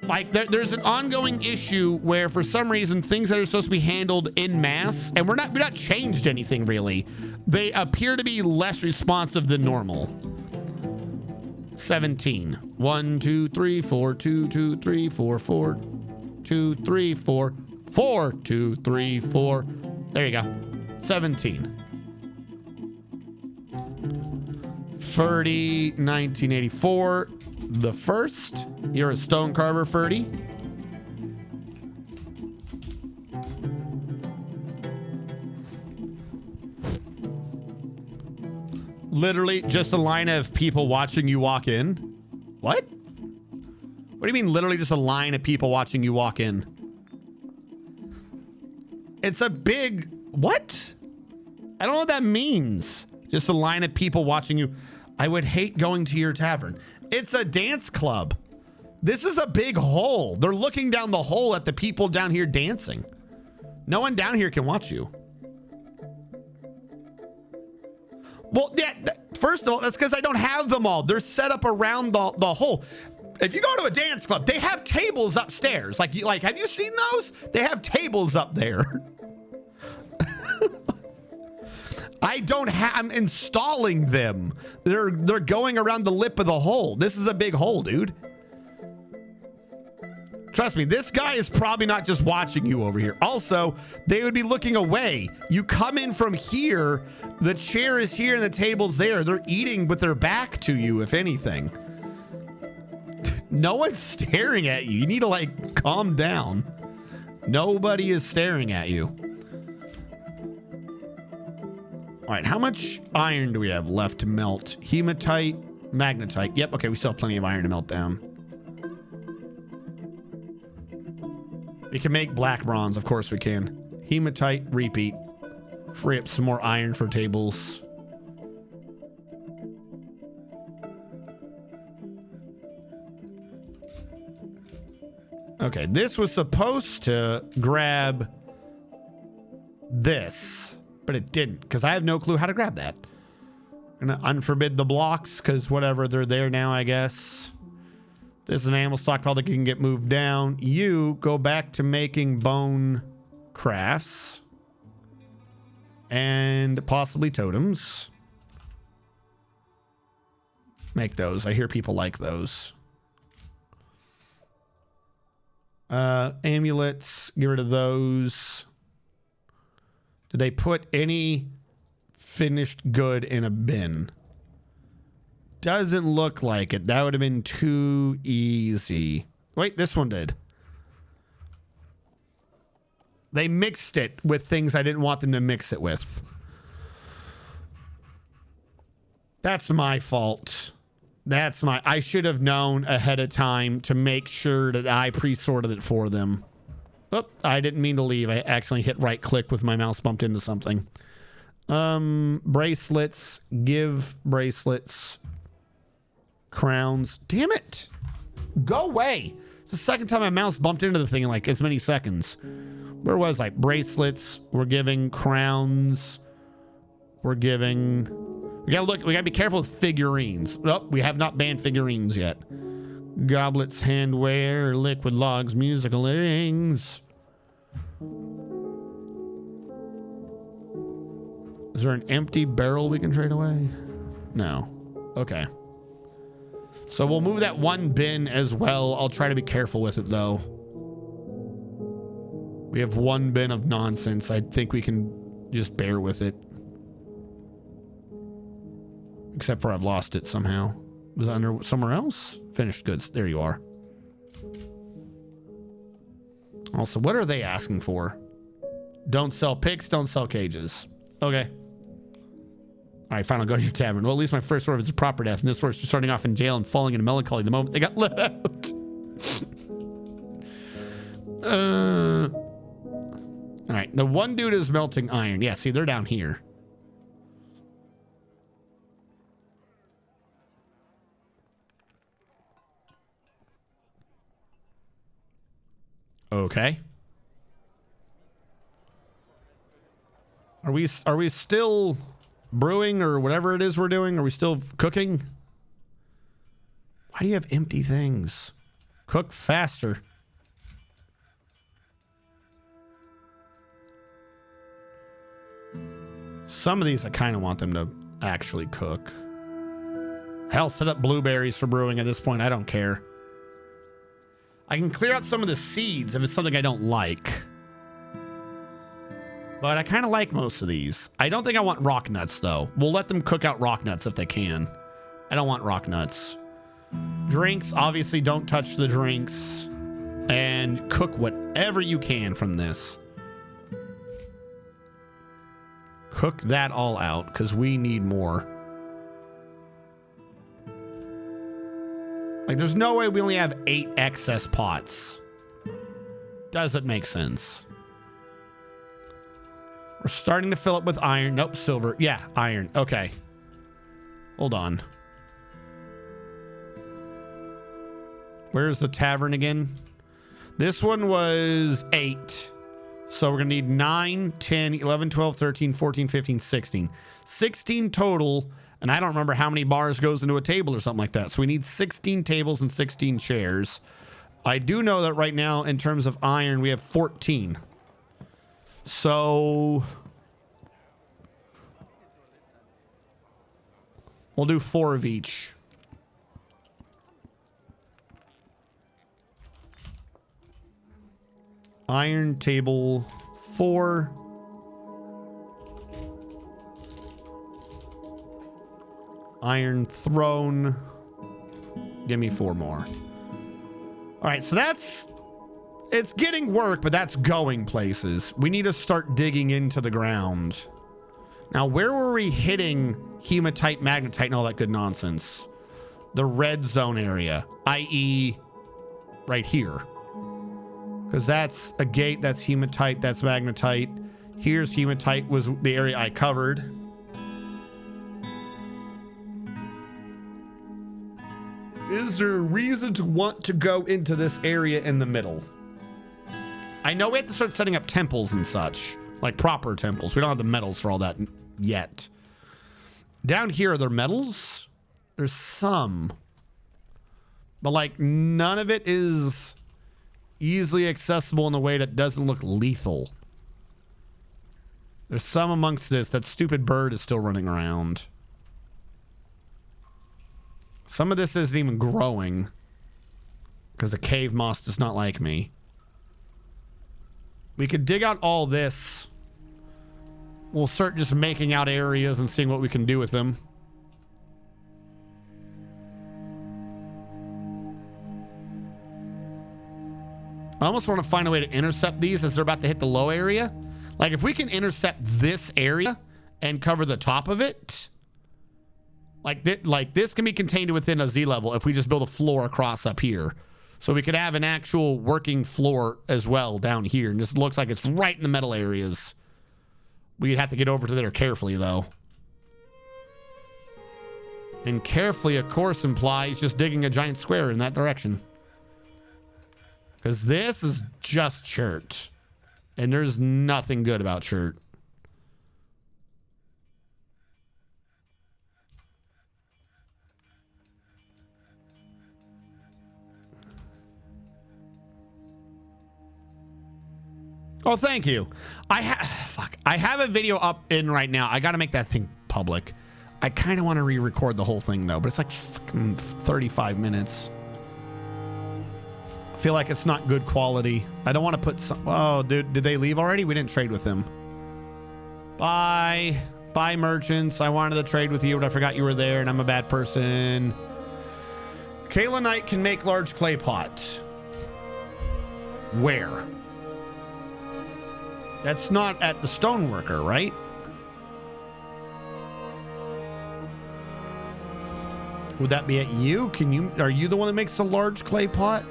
Like, there's an ongoing issue where, for some reason, things that are supposed to be handled in mass, and we're not changed anything really. They appear to be less responsive than normal. 17. 1, 2, 3, 4, 2, 2, 3, 4, 4, 2, 3, 4, 4, 2, 3, 4. There you go. 17. Ferdy, 1984. The first. You're a stone carver, Ferdy. Literally just a line of people watching you walk in. What? What do you mean literally just a line of people watching you walk in? It's a big... What? I don't know what that means. Just a line of people watching you. I would hate going to your tavern. It's a dance club. This is a big hole. They're looking down the hole at the people down here dancing. No one down here can watch you. Well, yeah, first of all, that's because I don't have them all. They're set up around the hole. If you go to a dance club, they have tables upstairs. Like, have you seen those? They have tables up there. I'm installing them. They're going around the lip of the hole. This is a big hole, dude. Trust me, this guy is probably not just watching you over here. Also, they would be looking away. You come in from here, the chair is here and the table's there. They're eating with their back to you, if anything. No one's staring at you. You need to, like, calm down. Nobody is staring at you. All right, how much iron do we have left to melt? Hematite, magnetite. Yep, okay, we still have plenty of iron to melt down. We can make black bronze, of course we can. Hematite, repeat. Free up some more iron for tables. Okay, this was supposed to grab this, but it didn't, because I have no clue how to grab that. I'm gonna unforbid the blocks, because whatever, they're there now, I guess. This is an animal stockpile that can get moved down. You go back to making bone crafts. And possibly totems. Make those. I hear people like those. Amulets. Get rid of those. Did they put any finished good in a bin? Doesn't look like it. That would have been too easy. Wait, this one did. They mixed it with things I didn't want them to mix it with. That's my fault. I should have known ahead of time to make sure that I pre-sorted it for them. Oh, I didn't mean to leave. I accidentally hit right click with my mouse bumped into something. Bracelets. Give bracelets. Crowns. Damn it. Go away. It's the second time my mouse bumped into the thing in like as many seconds. Where was I? Bracelets. We're giving crowns. We're giving... We gotta be careful with figurines. Oh, we have not banned figurines yet. Goblets, handware, liquid logs, musical rings. Is there an empty barrel we can trade away? No. Okay. So we'll move that one bin as well. I'll try to be careful with it, though. We have one bin of nonsense. I think we can just bear with it. Except for I've lost it somehow. Was it under somewhere else? Finished goods. There you are. Also, what are they asking for? Don't sell picks, don't sell cages. Okay. All right, fine, I'll go to your tavern. Well, at least my first sword was a proper death, and this sword's just starting off in jail and falling into melancholy the moment they got let out. All right, the one dude is melting iron. Yeah, see, they're down here. Okay. Are we still brewing or whatever it is we're doing? Are we still cooking? Why do you have empty things? Cook faster. Some of these I kind of want them to actually cook. Hell, set up blueberries for brewing at this point. I don't care. I can clear out some of the seeds if it's something I don't like. But I kind of like most of these. I don't think I want rock nuts, though. We'll let them cook out rock nuts if they can. I don't want rock nuts. Drinks, obviously don't touch the drinks. And cook whatever you can from this. Cook that all out, because we need more. Like, there's no way we only have 8 excess pots. Doesn't make sense. We're starting to fill up with iron. Nope, silver. Yeah, iron. Okay. Hold on. Where's the tavern again? This one was 8. So we're going to need 9, 10, 11, 12, 13, 14, 15, 16. 16 total. And I don't remember how many bars goes into a table or something like that. So we need 16 tables and 16 chairs. I do know that right now, in terms of iron, we have 14. So we'll do 4 of each. Iron table 4. Iron throne. Give me 4 more. All right, so it's getting work, but that's going places. We need to start digging into the ground. Now, where were we hitting hematite, magnetite, and all that good nonsense? The red zone area, i.e. right here. Because that's a gate, that's hematite, that's magnetite. Here's hematite, was the area I covered. Is there a reason to want to go into this area in the middle? I know we have to start setting up temples and such, like proper temples. We don't have the metals for all that yet. Down here, are there metals? There's some. But like none of it is easily accessible in a way that doesn't look lethal. There's some amongst this. That stupid bird is still running around. Some of this isn't even growing because the cave moss does not like me. We could dig out all this. We'll start just making out areas and seeing what we can do with them. I almost want to find a way to intercept these as they're about to hit the low area. Like if we can intercept this area and cover the top of it, like this can be contained within a Z level if we just build a floor across up here. So we could have an actual working floor as well down here. And this looks like it's right in the metal areas. We'd have to get over to there carefully though. And carefully, of course, implies just digging a giant square in that direction. Because this is just chert. And there's nothing good about chert. Oh, thank you. I have a video up in right now. I got to make that thing public. I kind of want to re-record the whole thing though, but it's like fucking 35 minutes. I feel like it's not good quality. I don't want to put some... Oh, dude, did they leave already? We didn't trade with them. Bye. Bye, merchants. I wanted to trade with you, but I forgot you were there, and I'm a bad person. Kayla Knight can make large clay pot. Where? That's not at the stoneworker, right? Would that be at you? Are you the one that makes the large clay pot?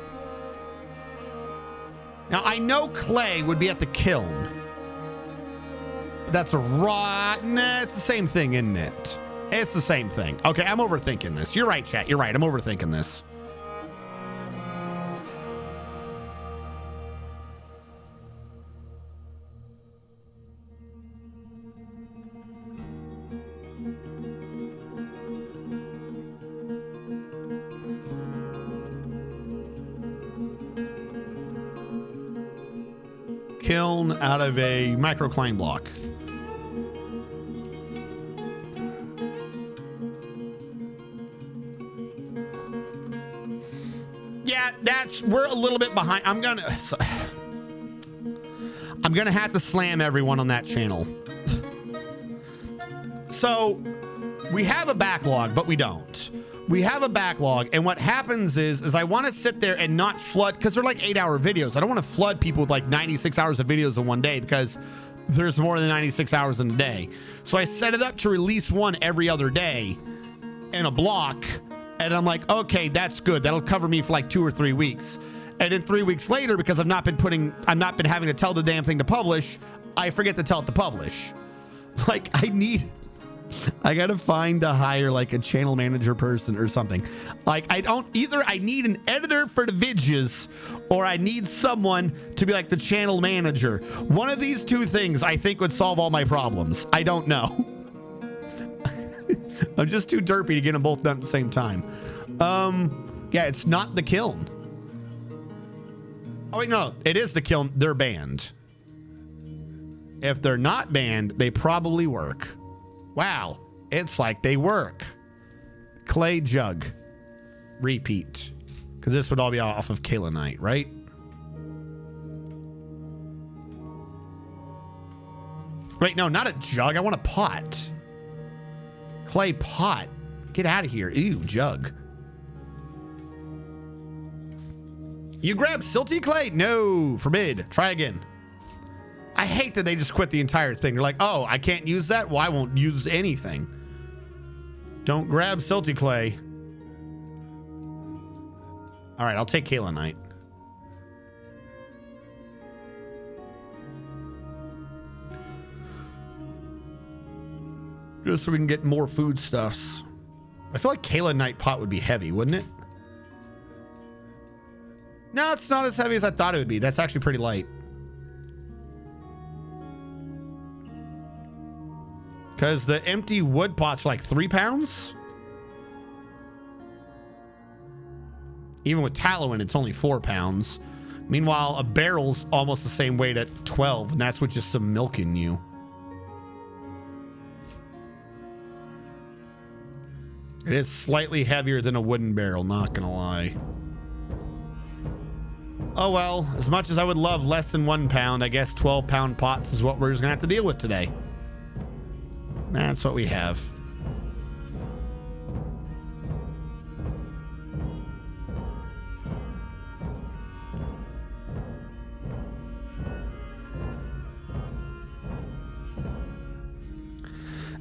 Now, I know clay would be at the kiln. That's a raw. Nah, it's the same thing, isn't it? It's the same thing. Okay, I'm overthinking this. You're right, chat. You're right. I'm overthinking this. Kiln out of a microcline block. Yeah, we're a little bit behind. I'm gonna have to slam everyone on that channel. So we have a backlog, but we don't. We have a backlog, and what happens is I want to sit there and not flood, because they're like 8-hour videos. I don't want to flood people with like 96 hours of videos in one day, because there's more than 96 hours in a day. So I set it up to release one every other day in a block, and I'm like, okay, that's good. That'll cover me for like 2 or 3 weeks. And then 3 weeks later, because I've not been having to tell the damn thing to publish, I forget to tell it to publish. Like, I gotta hire like a channel manager person or something. Like, I need an editor for the vidges, or I need someone to be like the channel manager. One of these two things I think would solve all my problems. I don't know. I'm just too derpy to get them both done at the same time. Yeah, it's not the kiln. Oh wait, no, it is the kiln. They're banned. If they're not banned, they probably work. Wow, it's like they work. Clay jug. Repeat. Because this would all be off of kaolinite, right? Wait, no, not a jug. I want a pot. Clay pot. Get out of here. Ew, jug. You grab silty clay? No, forbid. Try again. I hate that they just quit the entire thing. They're like, oh, I can't use that? Well, I won't use anything. Don't grab silty clay. All right, I'll take kaolinite. Just so we can get more foodstuffs. I feel like kaolinite pot would be heavy, wouldn't it? No, it's not as heavy as I thought it would be. That's actually pretty light. Because the empty wood pots are like 3 pounds. Even with tallow in it's only 4 pounds. Meanwhile, a barrel's almost the same weight at 12, and that's with just some milk in you. It is slightly heavier than a wooden barrel, not gonna lie. Oh well, as much as I would love less than 1 pound, I guess 12-pound pots is what we're just gonna have to deal with today. That's what we have.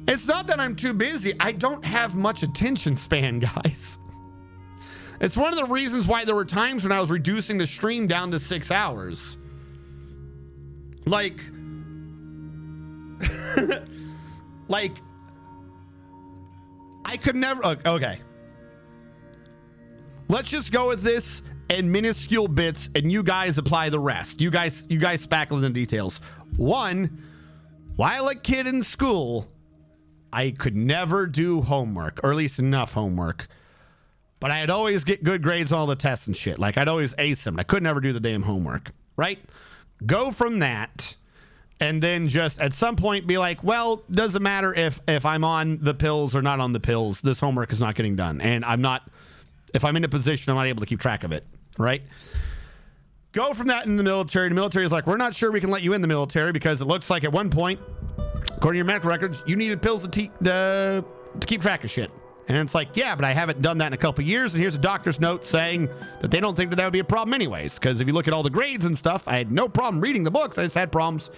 It's not that I'm too busy. I don't have much attention span, guys. It's one of the reasons why there were times when I was reducing the stream down to 6 hours. Like, like, I could never, okay. Let's just go with this and minuscule bits, and you guys apply the rest. You guys spackle in the details. One, while a kid in school, I could never do homework, or at least enough homework. But I'd always get good grades on all the tests and shit. Like, I'd always ace them. I could never do the damn homework, right? Go from that, and then just at some point be like, well, doesn't matter if I'm on the pills or not on the pills. This homework is not getting done. And if I'm in a position, I'm not able to keep track of it, right? Go from that in the military. The military is like, we're not sure we can let you in the military because it looks like at one point, according to your medical records, you needed pills to keep track of shit. And it's like, yeah, but I haven't done that in a couple years. And here's a doctor's note saying that they don't think that would be a problem anyways. Because if you look at all the grades and stuff, I had no problem reading the books. I just had problems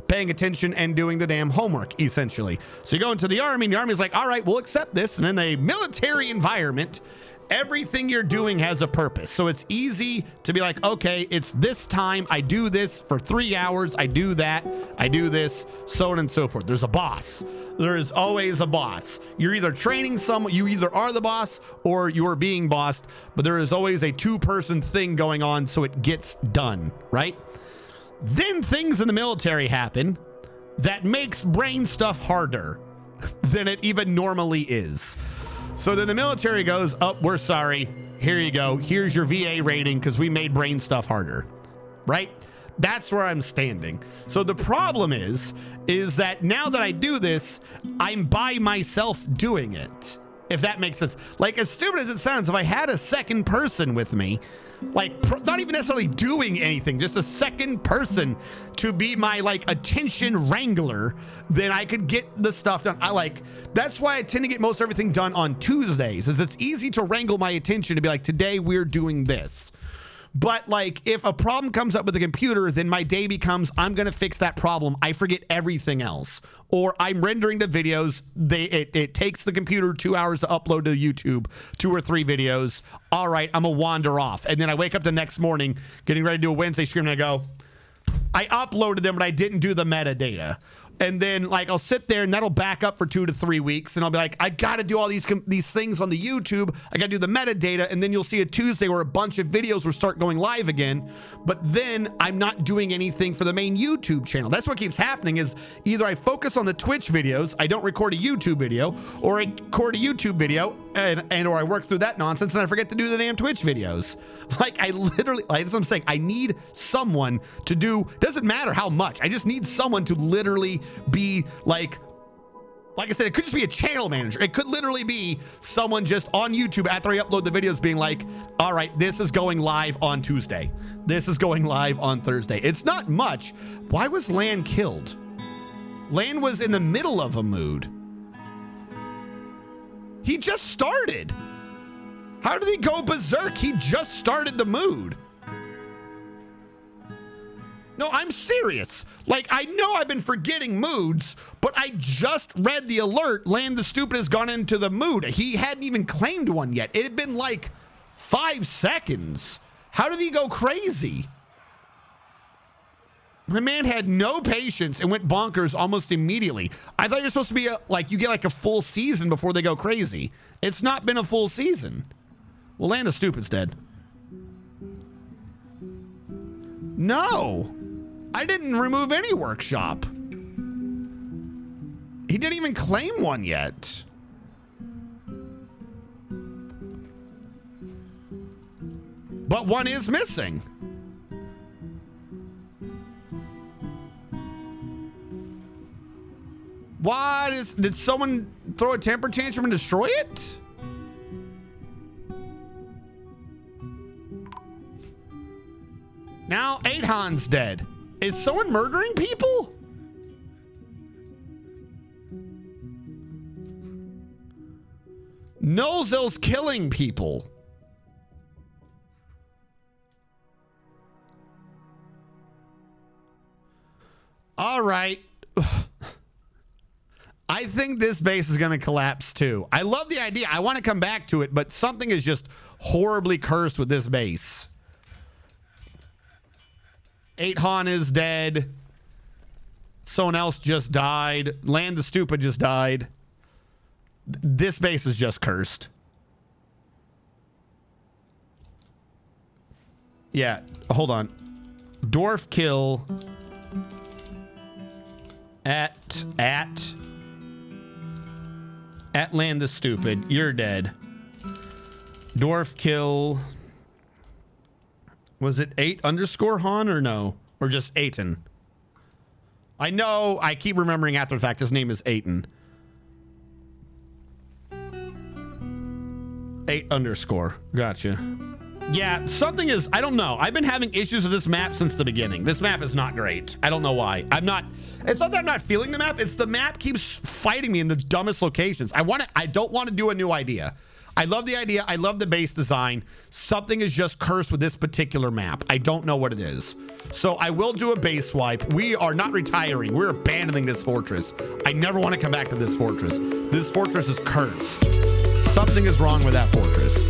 paying attention and doing the damn homework, essentially. So you go into the Army, and the Army's like, all right, we'll accept this. And in a military environment, everything you're doing has a purpose. So it's easy to be like, okay, it's this time. I do this for 3 hours. I do that. I do this, so on and so forth. There's a boss. There is always a boss. You're either training someone, you either are the boss or you're being bossed, but there is always a two-person thing going on so it gets done, right? Then things in the military happen that makes brain stuff harder than it even normally is. So then the military goes, oh, we're sorry. Here you go. Here's your VA rating because we made brain stuff harder, right? That's where I'm standing. So the problem is that now that I do this, I'm by myself doing it. If that makes sense. Like, as stupid as it sounds, if I had a second person with me, like not even necessarily doing anything, just a second person to be my like attention wrangler, then I could get the stuff done. That's why I tend to get most everything done on Tuesdays, is it's easy to wrangle my attention to be like, today we're doing this. But like, if a problem comes up with the computer, then my day becomes, I'm going to fix that problem. I forget everything else. Or I'm rendering the videos. It takes the computer 2 hours to upload to YouTube, 2 or 3 videos. All right, I'm going to wander off. And then I wake up the next morning, getting ready to do a Wednesday stream, and I go, I uploaded them, but I didn't do the metadata. And then like I'll sit there and that'll back up for 2 to 3 weeks, and I'll be like, I got to do all these things on the YouTube. I got to do the metadata, and then you'll see a Tuesday where a bunch of videos will start going live again. But then I'm not doing anything for the main YouTube channel. That's what keeps happening, is either I focus on the Twitch videos, I don't record a YouTube video, or I record a YouTube video and or I work through that nonsense and I forget to do the damn Twitch videos. Like I literally, like that's what I'm saying. I need someone to do, doesn't matter how much. I just need someone to literally be like I said, it could just be a channel manager. It could literally be someone just on YouTube after I upload the videos being like, all right, this is going live on Tuesday. This is going live on Thursday. It's not much. Why was Lan killed? Lan was in the middle of a mood. He just started. How did he go berserk? He just started the mood. No, I'm serious. Like, I know I've been forgetting moods, but I just read the alert. Land the Stupid has gone into the mood. He hadn't even claimed one yet. It had been like 5 seconds. How did he go crazy? My man had no patience and went bonkers almost immediately. I thought you're supposed to be you get like a full season before they go crazy. It's not been a full season. Well, Land the Stupid's dead. No. I didn't remove any workshop. He didn't even claim one yet. But one is missing. Did someone throw a temper tantrum and destroy it? Now 8han's dead. Is someone murdering people? Nolzil's killing people. All right. I think this base is going to collapse too. I love the idea. I want to come back to it, but something is just horribly cursed with this base. 8han is dead. Someone else just died. Land the Stupid just died. This base is just cursed. Yeah, hold on. Dwarf kill at Land the Stupid. You're dead. Dwarf kill. Was it 8_Han or no? Or just Aiton? I know, I keep remembering after the fact his name is Aiton. 8_. Gotcha. Yeah, something is, I don't know. I've been having issues with this map since the beginning. This map is not great. I don't know why. It's not that I'm not feeling the map. It's the map keeps fighting me in the dumbest locations. I don't want to do a new idea. I love the idea. I love the base design. Something is just cursed with this particular map. I don't know what it is. So I will do a base swipe. We are not retiring. We're abandoning this fortress. I never want to come back to this fortress. This fortress is cursed. Something is wrong with that fortress.